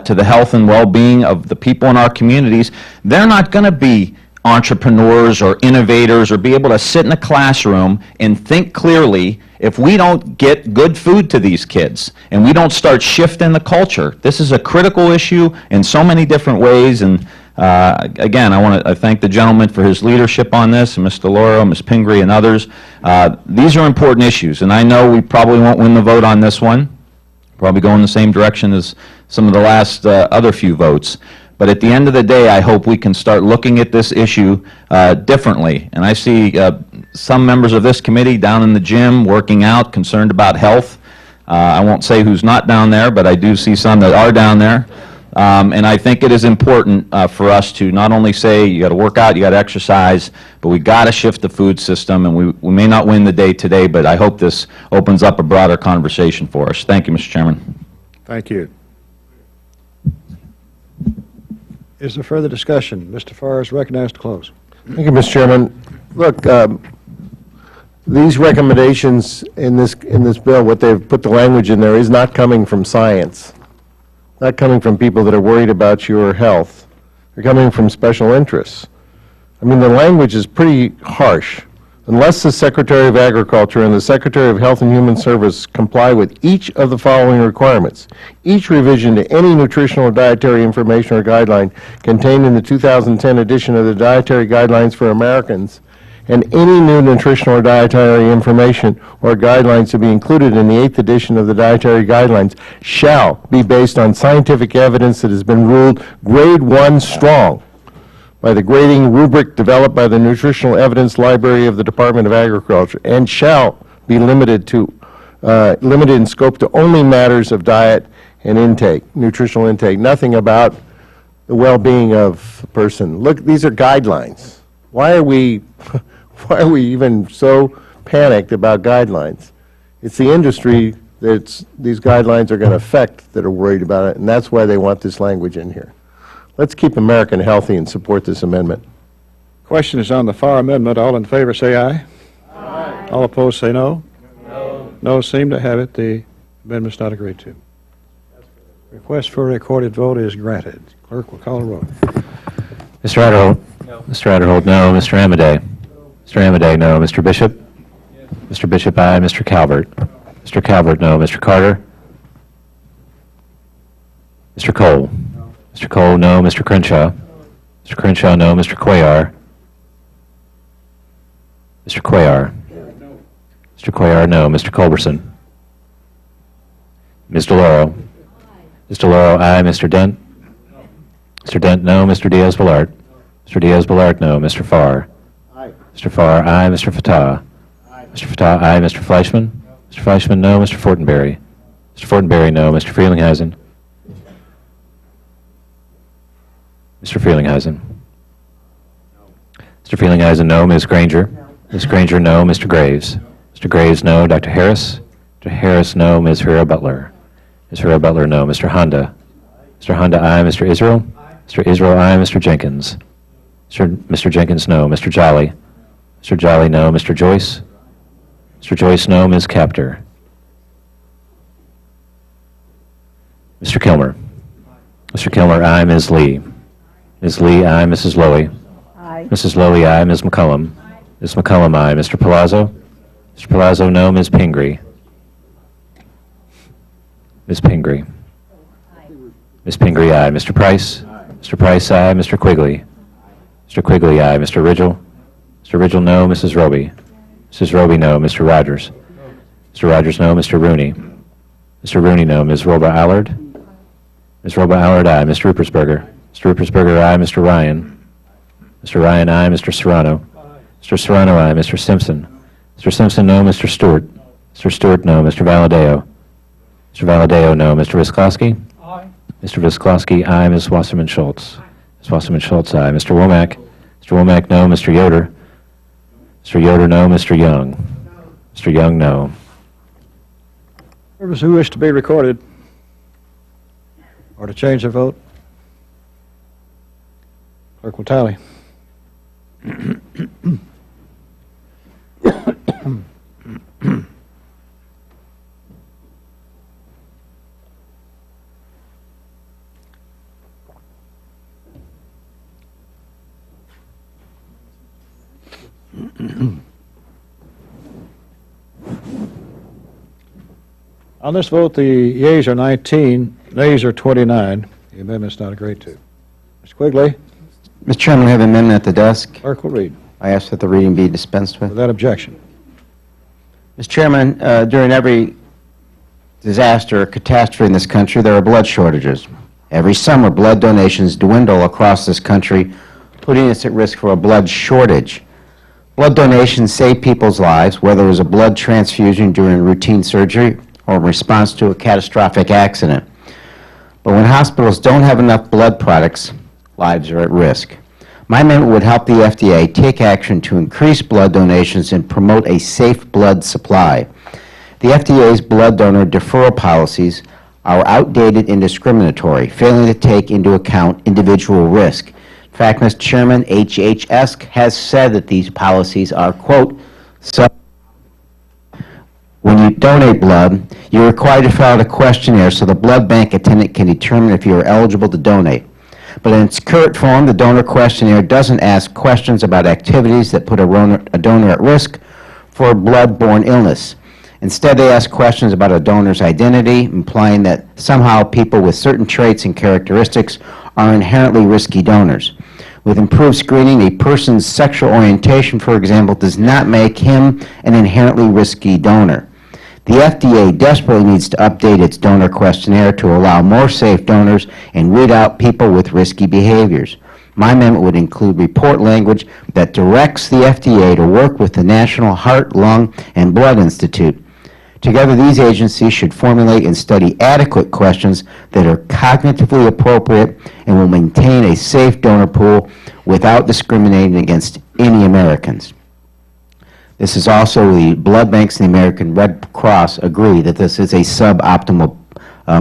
to the health and well-being of the people in our communities. They're not going to be entrepreneurs or innovators or be able to sit in a classroom and think clearly if we don't get good food to these kids and we don't start shifting the culture. This is a critical issue in so many different ways, and again, I want to thank the gentleman for his leadership on this, and Ms. DeLauro, Ms. Pingree, and others. These are important issues, and I know we probably won't win the vote on this one, probably go in the same direction as some of the last other few votes. But at the end of the day, I hope we can start looking at this issue differently. And I see some members of this committee down in the gym working out, concerned about health. I won't say who's not down there, but I do see some that are down there. And I think it is important for us to not only say you got to work out, you got to exercise, but we got to shift the food system. And we may not win the day today, but I hope this opens up a broader conversation for us. Thank you, Mr. Chairman. Thank you. Is there further discussion? Mr. Farr is recognized to close. Thank you, Mr. Chairman. Look, these recommendations in this bill, what they've put the language in there is not coming from science, not coming from people that are worried about your health. They're coming from special interests. I mean, the language is pretty harsh. Unless the Secretary of Agriculture and the Secretary of Health and Human Service comply with each of the following requirements, each revision to any nutritional or dietary information or guideline contained in the 2010 edition of the Dietary Guidelines for Americans, and any new nutritional or dietary information or guidelines to be included in the 8th edition of the Dietary Guidelines shall be based on scientific evidence that has been ruled grade 1 strong by the grading rubric developed by the Nutritional Evidence Library of the Department of Agriculture, and shall be limited in scope to only matters of diet and intake, nutritional intake, nothing about the well-being of a person. Look, these are guidelines. Why are we even so panicked about guidelines? It's the industry that these guidelines are going to affect that are worried about it, and that's why they want this language in here. Let's keep American healthy and support this amendment. Question is on the Farr amendment. All in favor say aye. Aye. All opposed say no. No. No seem to have it. The amendment's not agreed to. Request for a recorded vote is granted. Clerk will call the roll. Mr. Adderholt. Mr. Adderhold, no. Mr. Amade? Mr. Amade, no. Mr. Bishop? Mr. Bishop, aye. Mr. Calvert? Mr. Calvert, no. Mr. Carter? Mr. Cole? Mr. Cole, no. Mr. Crenshaw? Mr. Crenshaw, no. Mr. Cuellar? Mr. Cuellar? Mr. Cuellar, no. Mr. Culberson? Ms. DeLauro? Ms. DeLauro, aye. Mr. Dent? Mr. Dent, no. Mr. Diaz-Balart? Mr. Diaz-Balart, no. Mr. Farr? Mr. Farr, aye. Mr. Fatah? Mr. Fatah, aye. Mr. Fleischman? Mr. Fleischman, no. Mr. Fortenberry? Mr. Fortenberry, no. Mr. Frelinghuysen? Mr. Frelinghuysen? Mr. Frelinghuysen, no. Ms. Granger? Ms. Granger, no. Mr. Graves? Mr. Graves, no. Dr. Harris? Mr. Harris, no. Ms. Hura Butler? Ms. Hura Butler, no. Mr. Honda? Mr. Honda, aye. Mr. Israel? Mr. Israel, aye. Mr. Jenkins? Mr. Jenkins, no. Mr. Jolly? Mr. Jolly, no. Mr. Joyce? Mr. Joyce, no. Ms. Capter? Mr. Kilmer? Mr. Kilmer, aye. Ms. Lee? Ms. Lee, aye. Mrs. Lowy? Aye. Mrs. Lowy, aye. Ms. McCullum? Ms. McCullum, aye. Mr. Palazzo? Mr. Palazzo, no. Ms. Pingree? Ms. Pingree? Ms. Pingree, aye. Mr. Price? Mr. Price, aye. Mr. Quigley? Mr. Quigley, aye. Mr. Ridgel? Mr. Ridgel, no. Mrs. Roby? Mrs. Roby, no. Mr. Rogers? Mr. Rogers, no. Mr. Rooney? Mr. Rooney, no. Ms. Roba Allard? Ms. Roba Allard, aye. Mr. Ruppersberger? Mr. Ruppersberger, aye. Mr. Ryan? Mr. Ryan, aye. Mr. Serrano? Mr. Serrano, aye. Mr. Simpson? Mr. Simpson, no. Mr. Stewart? Mr. Stewart, no. Mr. Valadeo? Mr. Valadeo, no. Mr. Visklowski? Mr. Visklowski, aye. Ms. Wasserman Schultz? Ms. Wasserman Schultz, aye. Mr. Womack? Mr. Womack, no. Mr. Yoder? Mr. Yoder, no. Mr. Young? Mr. Young, no. Members who wish to be recorded or to change their vote, clerk will tally. On this vote, the yeas are 19, nays are 29. The amendment's not agreed to. Mr. Quigley, Mr. Chairman, we have an amendment at the desk. clerk will read. I ask that the reading be dispensed with. Without objection. Mr. Chairman, during every disaster or catastrophe in this country, there are blood shortages. Every summer, blood donations dwindle across this country, putting us at risk for a blood shortage. Blood donations save people's lives, whether it was a blood transfusion during routine surgery or in response to a catastrophic accident. But when hospitals don't have enough blood products, lives are at risk. My amendment would help the FDA take action to increase blood donations and promote a safe blood supply. The FDA's blood donor deferral policies are outdated and discriminatory, failing to take into account individual risk. In fact, Mr. Chairman, HHS has said that these policies are, quote, when you donate blood, you're required to fill out a questionnaire so the blood bank attendant can determine if you are eligible to donate. But in its current form, the donor questionnaire doesn't ask questions about activities that put a donor at risk for a blood-borne illness. Instead, they ask questions about a donor's identity, implying that somehow people with certain traits and characteristics are inherently risky donors. With improved screening, a person's sexual orientation, for example, does not make him an inherently risky donor. The FDA desperately needs to update its donor questionnaire to allow more safe donors and weed out people with risky behaviors. My amendment would include report language that directs the FDA to work with the National Heart, Lung, and Blood Institute. Together, these agencies should formulate and study adequate questions that are cognitively appropriate and will maintain a safe donor pool without discriminating against any Americans. This is also the blood banks and the American Red Cross agree that this is a suboptimal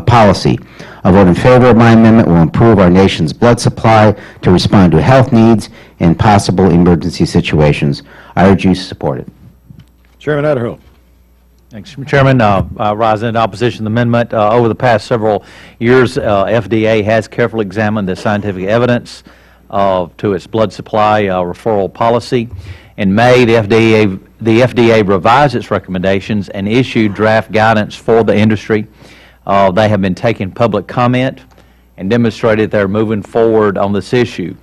policy. A vote in favor of my amendment will improve our nation's blood supply to respond to health needs and possible emergency situations. I urge you to support it. Chairman Adderhold. Thanks, Mr. Chairman. I rise in opposition to the amendment. Over the past several years, FDA has carefully examined the scientific evidence to its blood supply referral policy. In May, the FDA revised its recommendations and issued draft guidance for the industry. They have been taking public comment and demonstrated they're moving forward on this issue.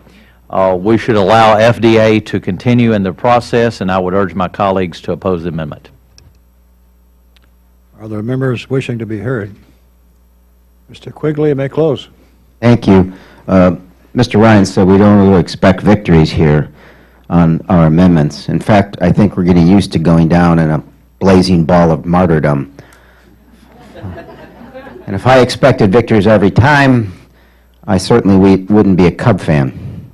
We should allow FDA to continue in the process, and I would urge my colleagues to oppose the amendment. Are there members wishing to be heard? Mr. Quigley, you may close. Thank you. Mr. Ryan said we don't really expect victories here on our amendments. In fact, I think we're getting used to going down in a blazing ball of martyrdom. And if I expected victories every time, I certainly wouldn't be a Cub fan.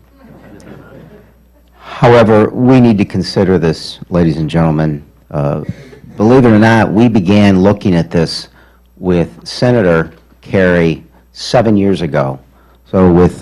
However, we need to consider this, ladies and gentlemen. Believe it or not, we began looking at this with Senator Kerry 7 years ago. So with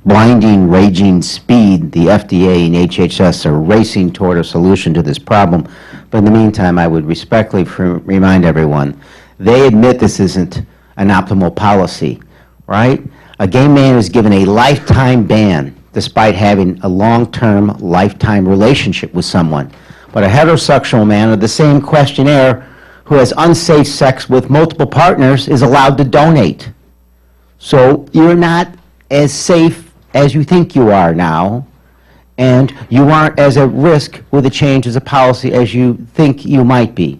blinding, raging speed, the FDA and HHS are racing toward a solution to this problem. But in the meantime, I would respectfully remind everyone, they admit this isn't an optimal policy, right? A gay man is given a lifetime ban despite having a long-term, lifetime relationship with someone. But a heterosexual man of the same questionnaire who has unsafe sex with multiple partners is allowed to donate. So you're not as safe as you think you are now, and you aren't as at risk with a change as a policy as you think you might be.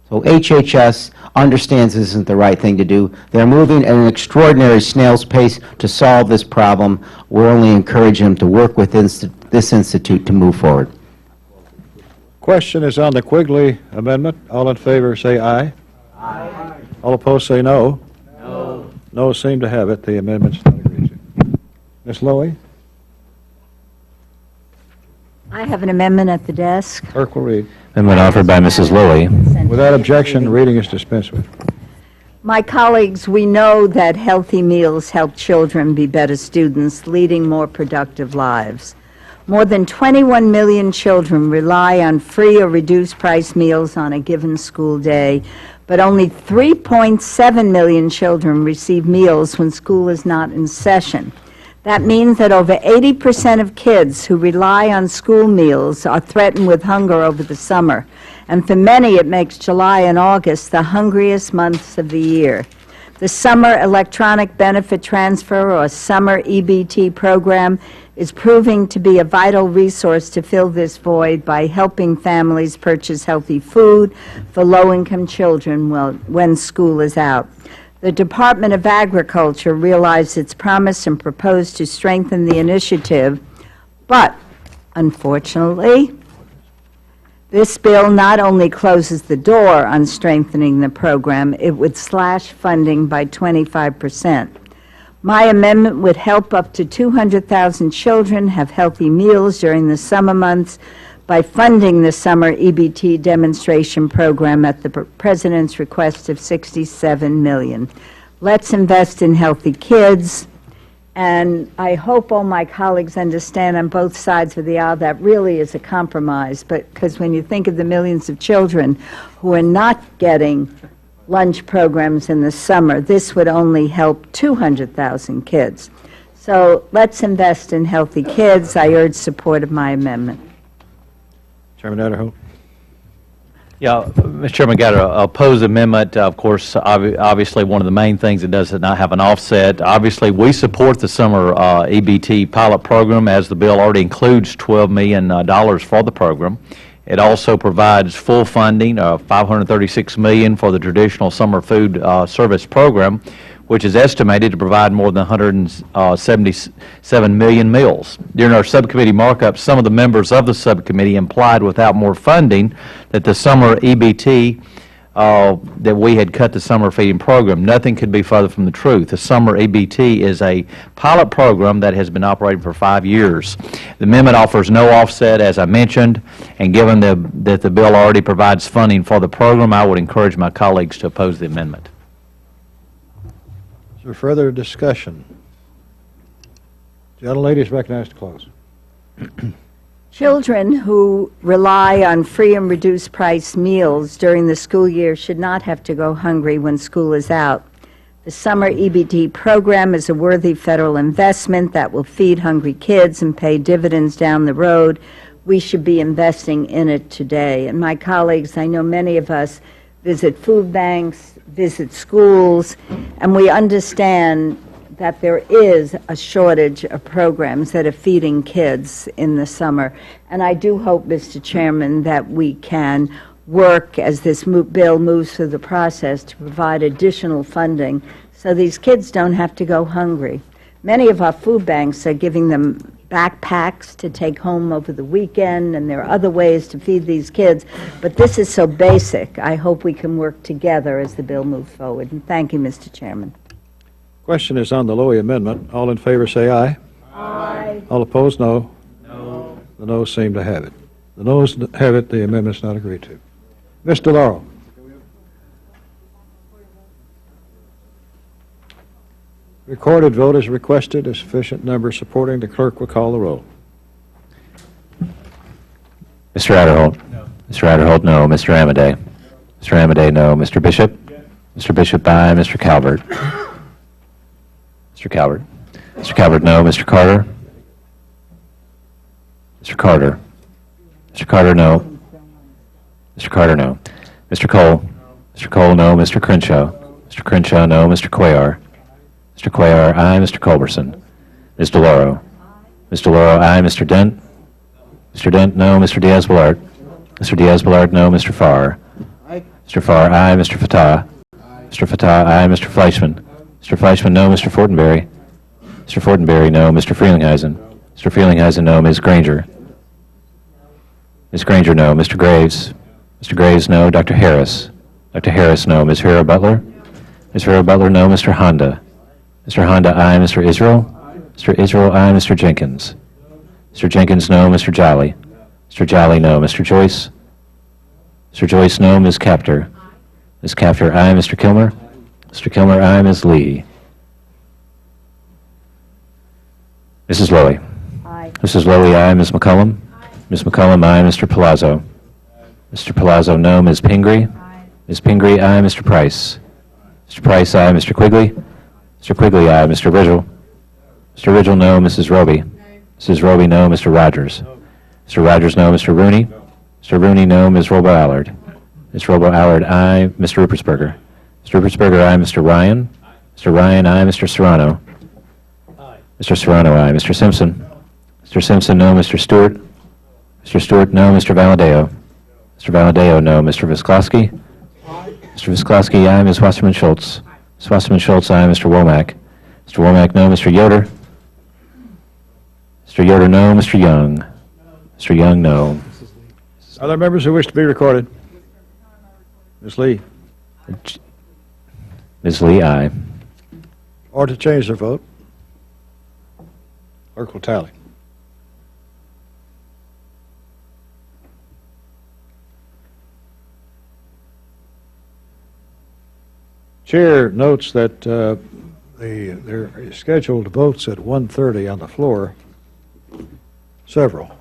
So HHS understands this isn't the right thing to do. They're moving at an extraordinary snail's pace to solve this problem. We're only encouraging them to work with this institute to move forward. Question is on the Quigley amendment. All in favor say aye. Aye. All opposed say no. No. No seem to have it. The amendment's not agreed to. Ms. Lowy? I have an amendment at the desk. Clerk will read. Amendment offered by Mrs. Lowy. Without objection, reading is dispensed with. My colleagues, we know that healthy meals help children be better students, leading more productive lives. More than 21 million children rely on free or reduced price meals on a given school day, but only 3.7 million children receive meals when school is not in session. That means that over 80% of kids who rely on school meals are threatened with hunger over the summer. And for many, it makes July and August the hungriest months of the year. The Summer Electronic Benefit Transfer, or Summer EBT program, is proving to be a vital resource to fill this void by helping families purchase healthy food for low-income children when school is out. The Department of Agriculture realized its promise and proposed to strengthen the initiative, but unfortunately, this bill not only closes the door on strengthening the program, it would slash funding by 25%. My amendment would help up to 200,000 children have healthy meals during the summer months by funding the summer EBT demonstration program at the President's request of $67 million. Let's invest in healthy kids, and I hope all my colleagues understand on both sides of the aisle that really is a compromise, but because when you think of the millions of children who are not getting lunch programs in the summer, this would only help 200,000 kids. So let's invest in healthy kids. I urge support of my amendment. Chairman Adderholt. Yeah, Mr. Chairman, got to oppose the amendment. Of course, obviously, one of the main things it does not have an offset. Obviously, we support the summer EBT pilot program, as the bill already includes $12 million for the program. It also provides full funding of $536 million for the traditional summer food service program, which is estimated to provide more than 177 million meals. During our subcommittee markup, some of the members of the subcommittee implied without more funding that the summer EBT, that we had cut the summer feeding program. Nothing could be further from the truth. The summer EBT is a pilot program that has been operating for 5 years. The amendment offers no offset, as I mentioned, and given that the bill already provides funding for the program, I would encourage my colleagues to oppose the amendment. Is there further discussion? Gentlelady is recognized to close. Children who rely on free and reduced price meals during the school year should not have to go hungry when school is out. The summer EBT program is a worthy federal investment that will feed hungry kids and pay dividends down the road. We should be investing in it today. And my colleagues, I know many of us visit food banks, visit schools, and we understand that there is a shortage of programs that are feeding kids in the summer. And I do hope, Mr. Chairman, that we can work as this bill moves through the process to provide additional funding so these kids don't have to go hungry. Many of our food banks are giving them backpacks to take home over the weekend, and there are other ways to feed these kids, but this is so basic. I hope we can work together as the bill moves forward. And thank you, Mr. Chairman. Question is on the Lowy amendment. All in favor say aye. Aye. All opposed, no. No. The noes seem to have it. The noes have it. The amendment's not agreed to. Mr. Laurel. Recorded vote is requested. A sufficient number supporting. The clerk will call the roll. Mr. Adderholt? No. Mr. Adderholt, no. Mr. Amaday? Mr. Amaday, no. Mr. Bishop? Yes. Mr. Bishop, aye. Mr. Calvert? Mr. Calvert? Mr. Calvert, no. Mr. Carter? Mr. Carter? Mr. Carter, no. Mr. Carter, no. Mr. Cole? Mr. Cole, no. Mr. Crenshaw? Mr. Crenshaw, no. Mr. Cuellar? Mr. Cuellar, aye. Mr. Culberson? Ms. DeLauro? Ms. DeLauro, aye. Mr. Dent? Mr. Dent, no. Mr. Diaz-Balart? Mr. Diaz-Balart, no. Mr. Farr? Mr. Farr, aye. Mr. Fatah? Mr. Fatah, aye. Mr. Fleischman? Mr. Fleischman, no. Mr. Fortenberry? Mr. Fortenberry, no. Mr. Frelinghuysen? Mr. Frelinghuysen, no. Ms. Granger? Ms. Granger, no. Mr. Graves? Mr. Graves, no. Dr. Harris? Dr. Harris, no. Ms. Vera Butler? Ms. Vera Butler, no. Mr. Honda? Mr. Honda, aye. Mr. Israel? Mr. Israel, aye. Mr. Jenkins? Mr. Jenkins, no. Mr. Jolly? Mr. Jolly, no. Mr. Joyce? Mr. Joyce, no. Ms. Capter? Ms. Capter, aye. Mr. Kilmer? Mr. Kilmer, aye. Ms. Lee? Mrs. Lowy? Aye. Mrs. Lowy, aye. Ms. McCollum? Ms. McCollum, aye. Mr. Palazzo? Mr. Palazzo, no. Ms. Pingree? Ms. Pingree, aye. Mr. Price? Mr. Price, aye. Mr. Quigley? Mr. Quigley, aye. Mr. Ridgel? Mr. Ridgel, no. Mrs. Roby? Mrs. Roby, no. Mr. Rogers? Mr. Rogers, no. Mr. Rooney? Mr. Rooney, no. Ms. Robo-Allard? Ms. Robo-Allard, aye. Mr. Rupertsberger? Mr. Rupertsberger, aye. Mr. Ryan? Mr. Ryan, aye. Mr. Serrano? Mr. Serrano, aye. Mr. Simpson? Mr. Simpson, no. Mr. Stewart? Mr. Stewart, no. Mr. Valadeo? Mr. Valadeo, no. Mr. Visklosky? Mr. Visklosky, aye. Ms. Wasserman Schultz? Ms. Wasserman Schultz, aye. Mr. Womack? Mr. Womack, no. Mr. Yoder? Mr. Yoder, no. Mr. Young? Mr. Young, no. Other members who wish to be recorded? Ms. Lee? Ms. Lee, aye. Or to change their vote? Clerk will tally. Chair notes that there are scheduled votes at 1:30 on the floor, several.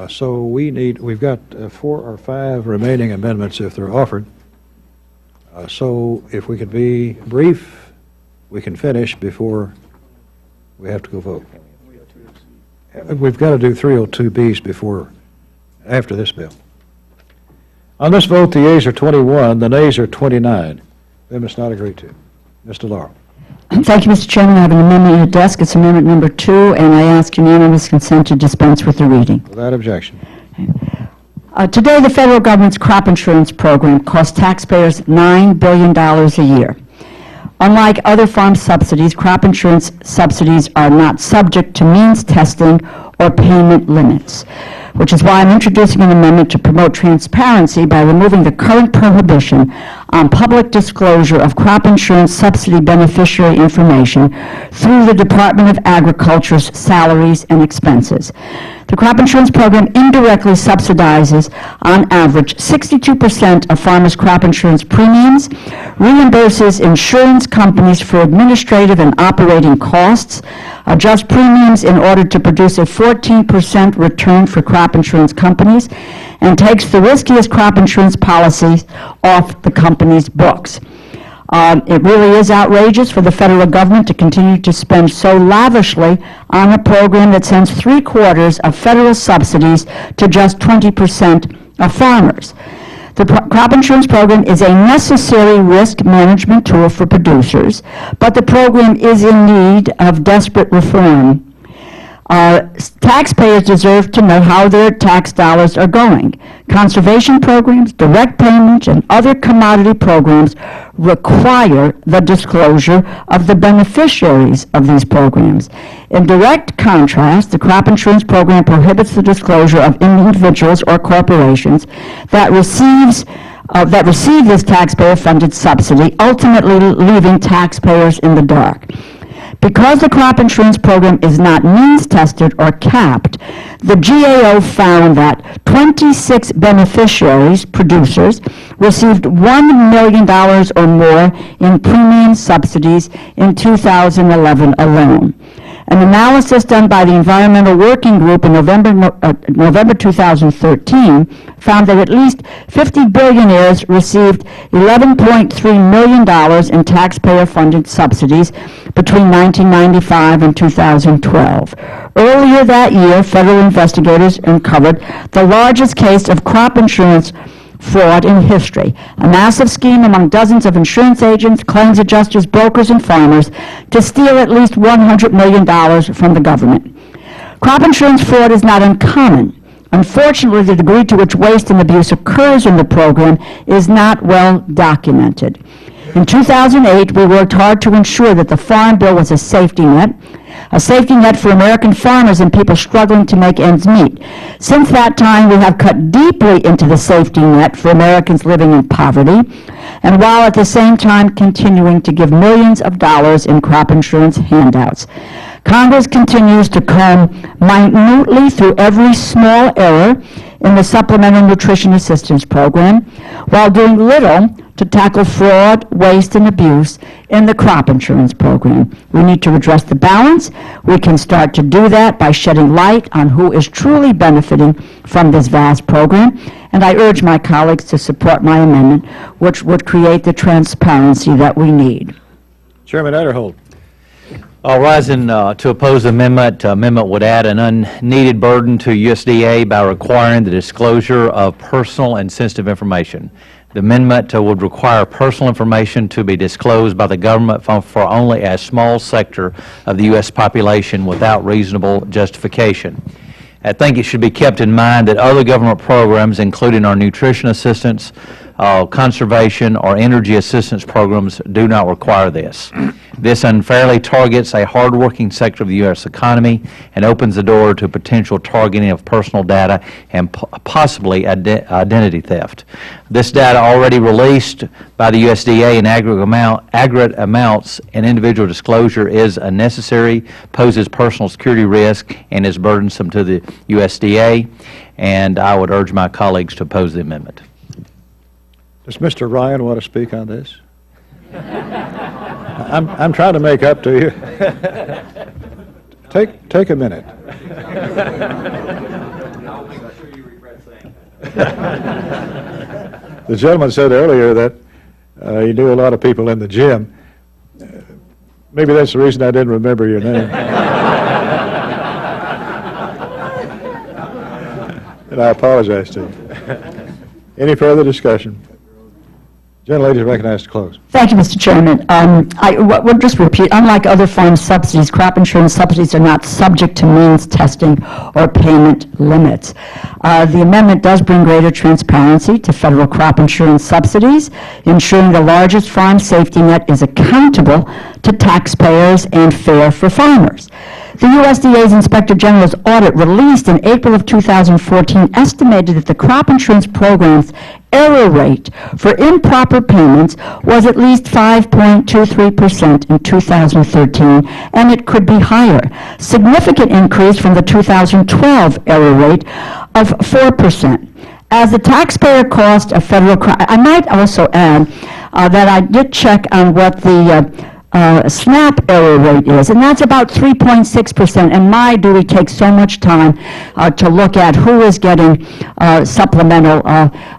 So we've got 4 or 5 remaining amendments if they're offered. So if we could be brief, we can finish before we have to go vote. We've got to do 302Bs after this bill. On this vote, the yeas are 21, the nays are 29. Amendment's not agreed to. Mr. Laurel. Thank you, Mr. Chairman. I have an amendment on your desk. It's amendment number 2, and I ask unanimous consent to dispense with the reading. Without objection. Today, the federal government's crop insurance program costs taxpayers $9 billion a year. Unlike other farm subsidies, crop insurance subsidies are not subject to means testing or payment limits, which is why I'm introducing an amendment to promote transparency by removing the current prohibition on public disclosure of crop insurance subsidy beneficiary information through the Department of Agriculture's salaries and expenses. The crop insurance program indirectly subsidizes, on average, 62% of farmers' crop insurance premiums, reimburses insurance companies for administrative and operating costs, adjusts premiums in order to produce a 14% return for crop insurance companies, and takes the riskiest crop insurance policies off the company's books. It really is outrageous for the federal government to continue to spend so lavishly on a program that sends 3/4 of federal subsidies to just 20% of farmers. The crop insurance program is a necessary risk management tool for producers, but the program is in need of desperate reform. Taxpayers deserve to know how their tax dollars are going. Conservation programs, direct payments, and other commodity programs require the disclosure of the beneficiaries of these programs. In direct contrast, the crop insurance program prohibits the disclosure of individuals or corporations that receive this taxpayer-funded subsidy, ultimately leaving taxpayers in the dark. Because the crop insurance program is not means-tested or capped, the GAO found that 26 beneficiaries, producers, received $1 million or more in premium subsidies in 2011 alone. An analysis done by the Environmental Working Group in November 2013 found that at least 50 billionaires received $11.3 million in taxpayer-funded subsidies between 1995 and 2012. Earlier that year, federal investigators uncovered the largest case of crop insurance fraud in history, a massive scheme among dozens of insurance agents, claims adjusters, brokers, and farmers to steal at least $100 million from the government. Crop insurance fraud is not uncommon. Unfortunately, the degree to which waste and abuse occurs in the program is not well documented. In 2008, we worked hard to ensure that the Farm Bill was a safety net for American farmers and people struggling to make ends meet. Since that time, we have cut deeply into the safety net for Americans living in poverty, and while at the same time continuing to give millions of dollars in crop insurance handouts. Congress continues to comb minutely through every small error in the Supplemental Nutrition Assistance Program, while doing little to tackle fraud, waste, and abuse in the crop insurance program. We need to redress the balance. We can start to do that by shedding light on who is truly benefiting from this vast program, and I urge my colleagues to support my amendment, which would create the transparency that we need. Chairman Adderholt. Rising to oppose the amendment. Amendment would add an unneeded burden to USDA by requiring the disclosure of personal and sensitive information. The amendment would require personal information to be disclosed by the government for only a small sector of the U.S. population without reasonable justification. I think it should be kept in mind that other government programs, including our nutrition assistance, conservation, or energy assistance programs, do not require this. This unfairly targets a hardworking sector of the U.S. economy and opens the door to potential targeting of personal data and possibly identity theft. This data already released by the USDA in aggregate amounts and individual disclosure is unnecessary, poses personal security risk, and is burdensome to the USDA, and I would urge my colleagues to oppose the amendment. Does Mr. Ryan want to speak on this? I'm trying to make up to you. Take a minute. The gentleman said earlier that you knew a lot of people in the gym. Maybe that's the reason I didn't remember your name. And I apologize to you. Any further discussion? Gentlelady is recognized to close. Thank you, Mr. Chairman. I would just repeat, unlike other farm subsidies, crop insurance subsidies are not subject to means testing or payment limits. The amendment does bring greater transparency to federal crop insurance subsidies, ensuring the largest farm safety net is accountable to taxpayers and fair for farmers. The USDA's Inspector General's audit released in April of 2014 estimated that the crop insurance program's error rate for improper payments was at least 5.23% in 2013, and it could be higher. Significant increase from the 2012 error rate of 4%. As the taxpayer cost of federal crop, I might also add that I did check on what the SNAP error rate is, and that's about 3.6%. And my, do we take so much time to look at who is getting supplemental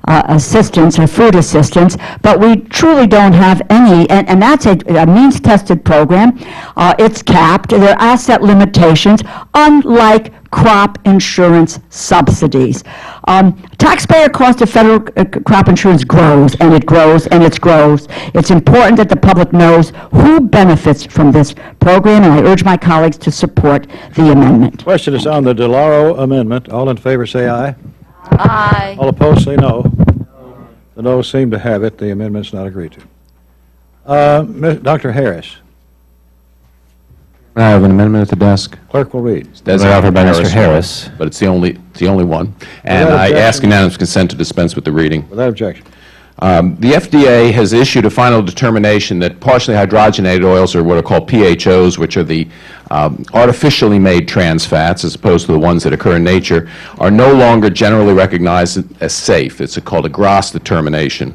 assistance or food assistance, but we truly don't have any, and that's a means-tested program. It's capped. There are asset limitations, unlike crop insurance subsidies. Taxpayer cost of federal crop insurance grows, and it grows, and it grows. It's important that the public knows who benefits from this program, and I urge my colleagues to support the amendment. Question is on the DeLauro amendment. All in favor say aye. Aye. All opposed say no. The noes seem to have it. The amendment's not agreed to. Dr. Harris. I have an amendment at the desk. Clerk will read. Offered by Mr. Harris. But it's the only one. And I ask unanimous consent to dispense with the reading. Without objection. The FDA has issued a final determination that partially hydrogenated oils, or what are called PHOs, which are the artificially made trans fats as opposed to the ones that occur in nature, are no longer generally recognized as safe. It's called a GRAS determination.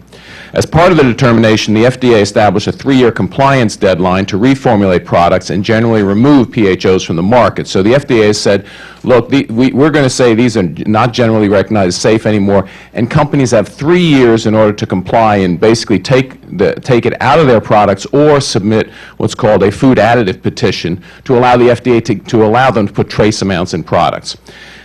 As part of the determination, the FDA established a 3-year compliance deadline to reformulate products and generally remove PHOs from the market. So the FDA has said, look, we're going to say these are not generally recognized as safe anymore, and companies have 3 years in order to comply and basically take it out of their products or submit what's called a food additive petition to allow the FDA to allow them to put trace amounts in products.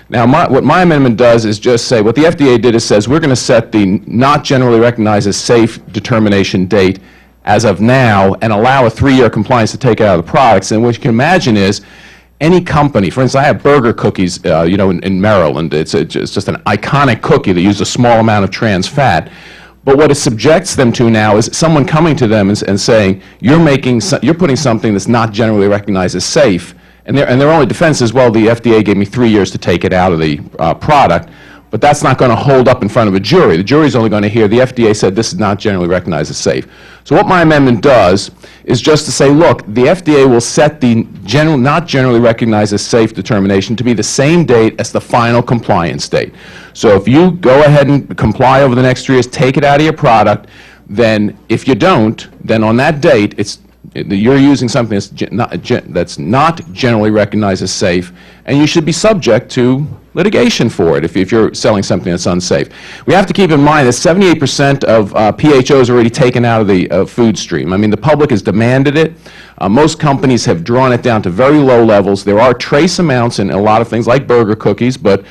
Now, what my amendment does is just say, what the FDA did is says, we're going to set the not generally recognized as safe determination date as of now and allow a 3-year compliance to take it out of the products. And what you can imagine is any company, for instance, I have burger cookies, in Maryland. It's just an iconic cookie that uses a small amount of trans fat. But what it subjects them to now is someone coming to them and saying, you're putting something that's not generally recognized as safe. And their only defense is, well, the FDA gave me 3 years to take it out of the product, but that's not going to hold up in front of a jury. The jury's only going to hear the FDA said this is not generally recognized as safe. So what my amendment does is just to say, look, the FDA will set the not generally recognized as safe determination to be the same date as the final compliance date. So if you go ahead and comply over the next 3 years, take it out of your product, then if you don't, then on that date, you're using something that's not generally recognized as safe, and you should be subject to litigation for it if you're selling something that's unsafe. We have to keep in mind that 78% of PHOs are already taken out of the food stream. I mean, the public has demanded it. Most companies have drawn it down to very low levels. There are trace amounts in a lot of things like burger cookies, but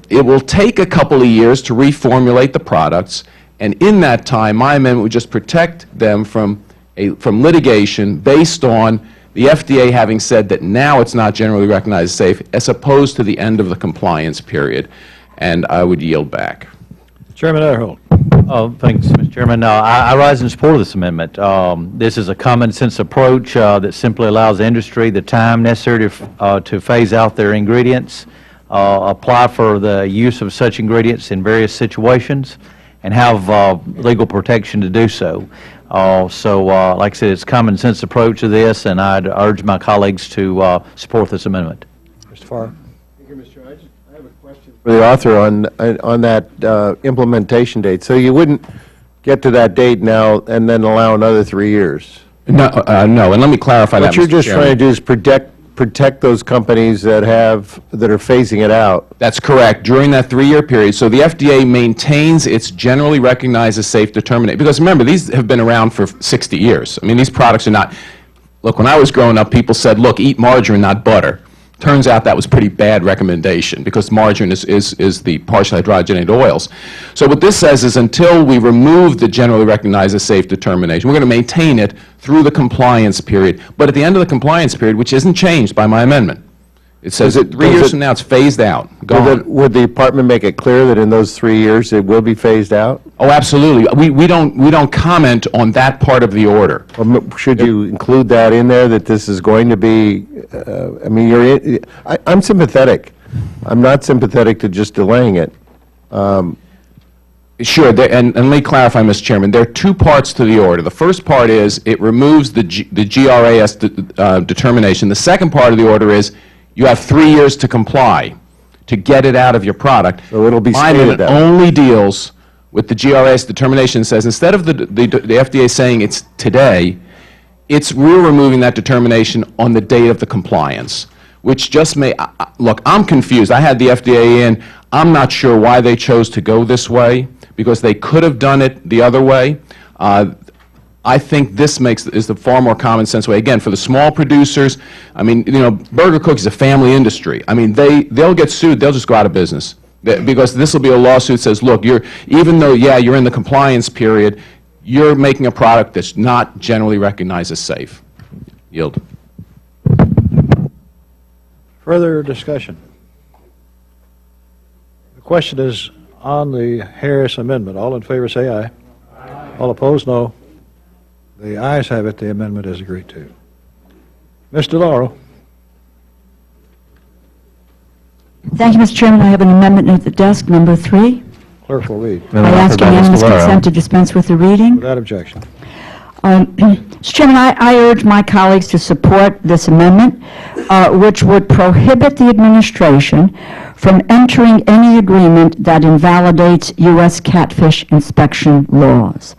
it will take a couple of years to reformulate the products, and in that time, my amendment would just protect them from litigation based on the FDA having said that now it's not generally recognized as safe, as opposed to the end of the compliance period. And I would yield back. Chairman Erholt. Thanks, Mr. Chairman. I rise in support of this amendment. This is a common-sense approach that simply allows the industry the time necessary to phase out their ingredients, apply for the use of such ingredients in various situations, and have legal protection to do so. Like I said, it's a common-sense approach to this, and I'd urge my colleagues to support this amendment. Mr. Farr. Thank you, Mr. Chairman. I have a question for the author on that implementation date. So you wouldn't get to that date now and then allow another 3 years? No, and let me clarify that, What you're Mr. just Chairman. trying to do is protect those companies that are phasing it out. That's correct, during that 3-year period. So the FDA maintains its generally recognized as safe determination. Because remember, these have been around for 60 years. I mean, these products are not, look, when I was growing up, people said, look, eat margarine, not butter. Turns out that was a pretty bad recommendation, because margarine is the partially hydrogenated oils. So what this says is, until we remove the generally recognized as safe determination, we're going to maintain it through the compliance period. But at the end of the compliance period, which isn't changed by my amendment, it says that 3 years from now it's phased out, gone. Would the department make it clear that in those 3 years it will be phased out? Oh, absolutely. We don't comment on that part of the order. Should you include that in there, that this is going to be, I mean, I'm sympathetic. I'm not sympathetic to just delaying it. Sure, and let me clarify, Mr. Chairman. There are two parts to the order. The first part is it removes the GRAS determination. The second part of the order is you have 3 years to comply to get it out of your product. So it'll be Mine stated that. only deals with the GRAS determination. Says instead of the FDA saying it's today, we're removing that determination on the date of the compliance, which just may, look, I'm confused. I had the FDA in. I'm not sure why they chose to go this way, because they could have done it the other way. I think this is the far more common sense way. Again, for the small producers, I mean, you know, burger cookies is a family industry. I mean, they'll get sued. They'll just go out of business. Because this will be a lawsuit that says, look, even though, yeah, you're in the compliance period, you're making a product that's not generally recognized as safe. Yield. Further discussion? The question is on the Harris amendment. All in favor say aye. Aye. All opposed, no. The ayes have it. The amendment is agreed to. Ms. DeLauro. Thank you, Mr. Chairman. I have an amendment at the desk, number 3. Clerk will read. I ask unanimous consent to dispense with the reading. Without objection. Mr. Chairman, I urge my colleagues to support this amendment, which would prohibit the administration from entering any agreement that invalidates U.S. catfish inspection laws.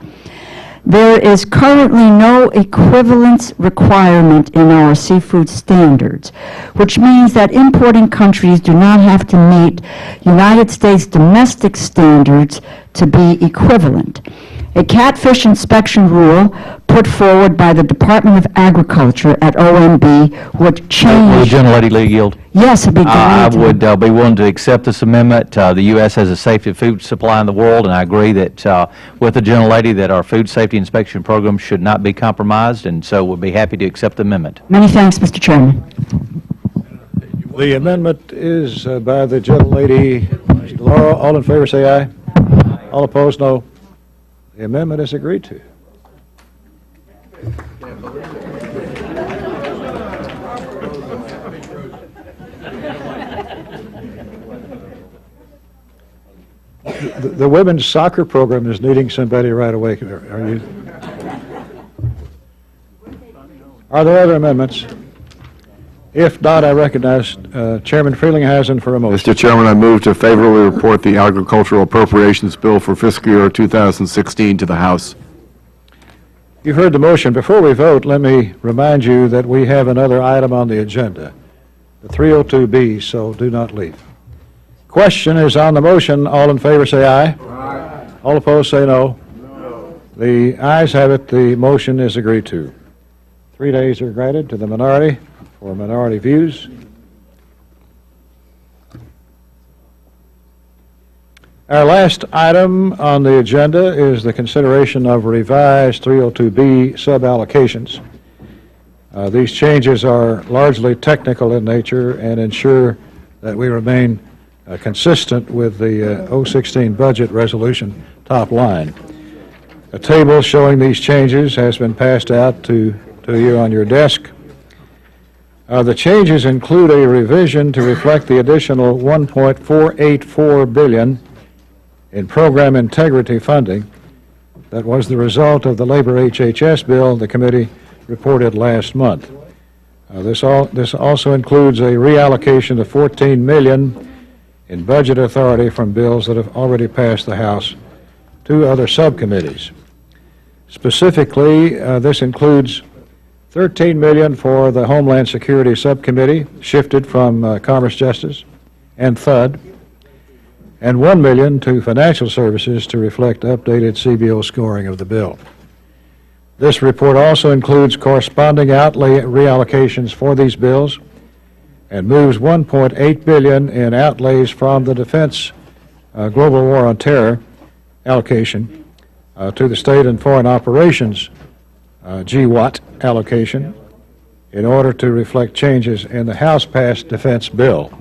There is currently no equivalence requirement in our seafood standards, which means that importing countries do not have to meet United States domestic standards to be equivalent. A catfish inspection rule put forward by the Department of Agriculture at OMB would change... Will the gentlelady yield? Yes, I'd be I glad would be willing to accept this amendment. The U.S. has a safety food supply in the world, and I agree that with the gentlelady that our food safety inspection program should not be compromised, and so we'll be happy to accept the amendment. Many thanks, Mr. Chairman. The amendment is by the gentlelady. Ms. DeLauro. All in favor say aye. Aye. All opposed, no. The amendment is agreed to. The women's soccer program is needing somebody right away. Are there other amendments? If not, I recognize Chairman Frelinghuysen for a motion. Mr. Chairman, I move to favorably report the Agricultural Appropriations Bill for fiscal year 2016 to the House. You've heard the motion. Before we vote, let me remind you that we have another item on the agenda, the 302B, so do not leave. Question is on the motion. All in favor say aye. Aye. All opposed say no. No. The ayes have it. The motion is agreed to. 3 days are granted to the minority for minority views. Our last item on the agenda is the consideration of revised 302B sub-allocations. These changes are largely technical in nature and ensure that we remain consistent with the 016 budget resolution top line. A table showing these changes has been passed out to you on your desk. The changes include a revision to reflect the additional $1.484 billion in program integrity funding that was the result of the labor HHS bill the committee reported last month. This also includes a reallocation of $14 million in budget authority from bills that have already passed the House to other subcommittees. Specifically, this includes $13 million for the Homeland Security Subcommittee, shifted from Commerce Justice and THUD, and $1 million to Financial Services to reflect updated CBO scoring of the bill. This report also includes corresponding outlay reallocations for these bills and moves $1.8 billion in outlays from the Defense Global War on Terror allocation to the State and Foreign Operations GWAT allocation in order to reflect changes in the House-passed defense bill.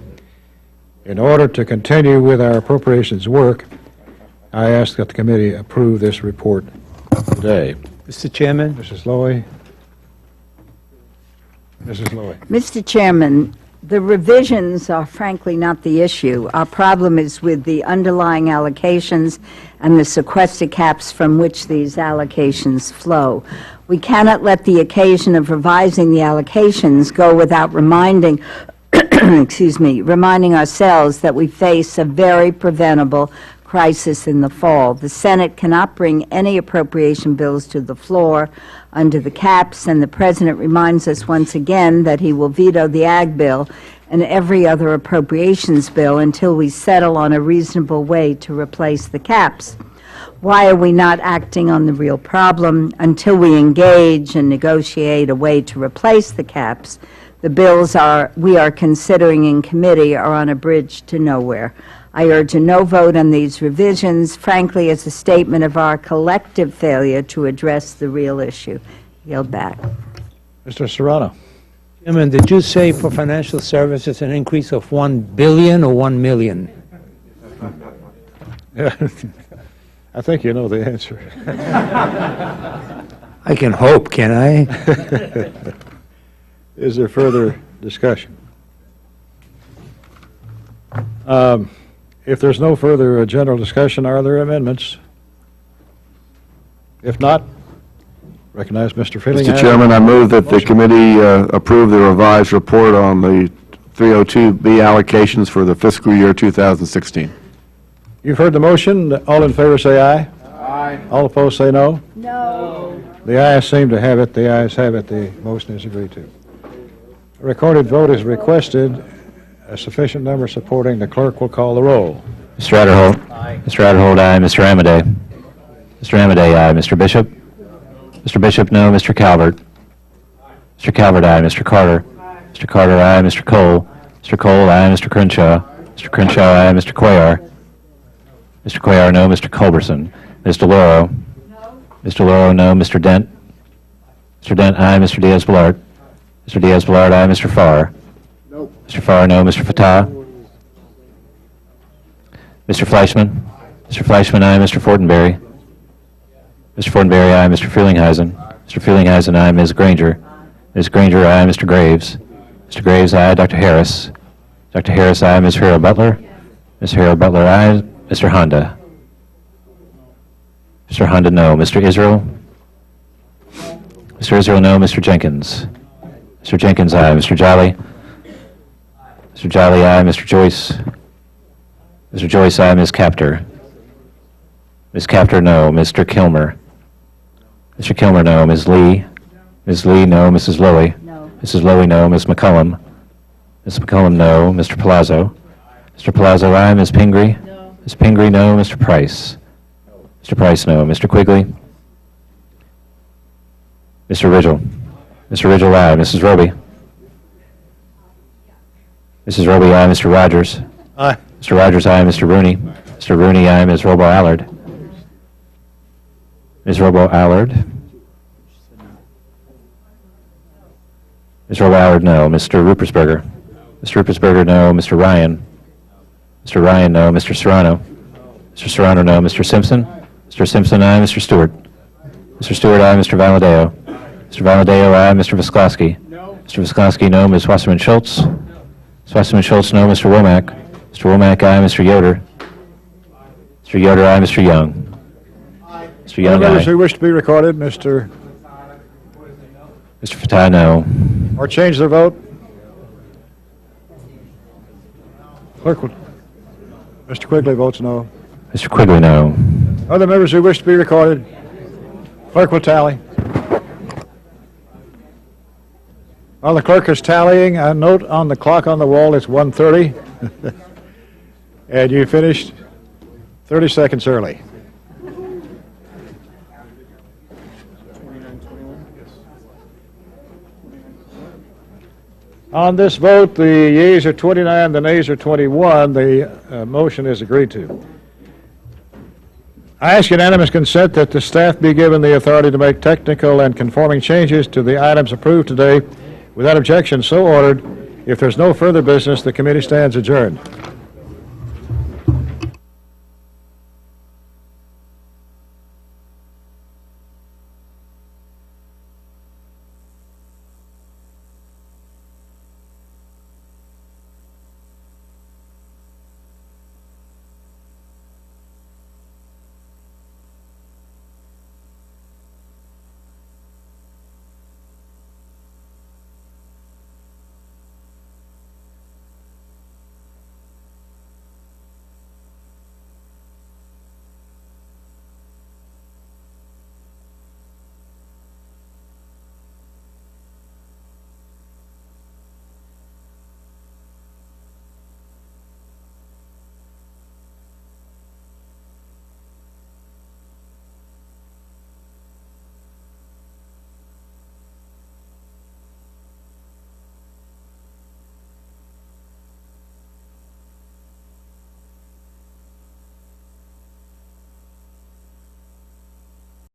In order to continue with our appropriations work, I ask that the committee approve this report today. Mr. Chairman. Mrs. Lowy. Mrs. Lowy. Mr. Chairman, the revisions are frankly not the issue. Our problem is with the underlying allocations and the sequester caps from which these allocations flow. We cannot let the occasion of revising the allocations go without reminding reminding ourselves that we face a very preventable crisis in the fall. The Senate cannot bring any appropriation bills to the floor under the caps, and the President reminds us once again that he will veto the Ag bill and every other appropriations bill until we settle on a reasonable way to replace the caps. Why are we not acting on the real problem? Until we engage and negotiate a way to replace the caps, the bills we are considering in committee are on a bridge to nowhere. I urge a no vote on these revisions, frankly, as a statement of our collective failure to address the real issue. Yield back. Mr. Serrano. Chairman, did you say for financial services an increase of 1 billion or 1 million? I think you know the answer. I can hope, can I? Is there further discussion? If there's no further general discussion, are there amendments? If not, recognize Mr. Freeling. Mr. Chairman, I move that the committee approve the revised report on the 302B allocations for the fiscal year 2016. You've heard the motion. All in favor say aye. Aye. All opposed say no. No. The ayes seem to have it. The ayes have it. The motion is agreed to. A recorded vote is requested. A sufficient number supporting. The clerk will call the roll. Mr. Adderholt. Aye. Mr. Adderholt, aye. Mr. Amadei. Mr. Amadei, aye. Mr. Bishop. Mr. Bishop, no. Mr. Calvert. Mr. Calvert, aye. Mr. Carter. Mr. Carter, aye. Mr. Cole. Mr. Cole, aye. Mr. Crenshaw. Mr. Crenshaw, aye. Mr. Cuellar. Mr. Cuellar, no. Mr. Culberson. Ms. DeLauro. No. Mr. DeLauro, no. Mr. Dent. Mr. Dent, aye. Mr. Diaz-Balart. Mr. Diaz-Balart, aye. Mr. Farr. No. Mr. Farr, no. Mr. Fatah. Mr. Fleischman. Mr. Fleischman, aye. Mr. Fortenberry. Mr. Fortenberry, aye. Mr. Frelinghuysen. Mr. Frelinghuysen, aye. Ms. Granger. Ms. Granger, aye. Mr. Graves. Mr. Graves, aye. Dr. Harris. Dr. Harris, aye. Ms. Harrell Butler. Ms. Harrell Butler, aye. Mr. Honda. Mr. Honda, no. Mr. Israel. Mr. Israel, no. Mr. Jenkins. Mr. Jenkins, aye. Mr. Jolly. Mr. Jolly, aye. Mr. Joyce. Mr. Joyce, aye. Ms. Capter. Ms. Capter, no. Mr. Kilmer. Mr. Kilmer, no. Ms. Lee. Ms. Lee, no. Mrs. Lowy. No. Mrs. Lowy, no. Ms. McCullum. Ms. McCullum, no. Mr. Palazzo. Mr. Palazzo, aye. Ms. Pingree. No. Ms. Pingree, no. Mr. Price. Mr. Price, no. Mr. Quigley. Mr. Ridgel. Mr. Ridgel, aye. Mrs. Roby. Mrs. Roby, aye. Mr. Rogers. Aye. Mr. Rogers, aye. Mr. Rooney. Mr. Rooney, aye. Ms. Robo-Allard. Ms. Robo-Allard. Ms. Robo-Allard, no. Mr. Ruppersberger. Mr. Ruppersberger, no. Mr. Ryan. Mr. Ryan, no. Mr. Serrano. Mr. Serrano, no. Mr. Simpson. Mr. Simpson, aye. Mr. Stewart. Mr. Stewart, aye. Mr. Valadeo. Mr. Valadeo, aye. Mr. Viscoski. No. Mr. Viscoski, no. Ms. Wasserman Schultz. Ms. Wasserman Schultz, no. Mr. Womack. Mr. Womack, aye. Mr. Yoder. Mr. Yoder, aye. Mr. Young. Mr. Young, Members aye. who wish to be recorded, Mr. Fatah, no. Or change their vote? Clerk will. Mr. Quigley votes no. Mr. Quigley, no. Other members who wish to be recorded? Clerk will tally. While the clerk is tallying, a note on the clock on the wall, it's 1:30. And you finished 30 seconds early. On this vote, the yeas are 29, the nays are 21. The motion is agreed to. I ask unanimous consent that the staff be given the authority to make technical and conforming changes to the items approved today. Without objection, so ordered. If there's no further business, the committee stands adjourned.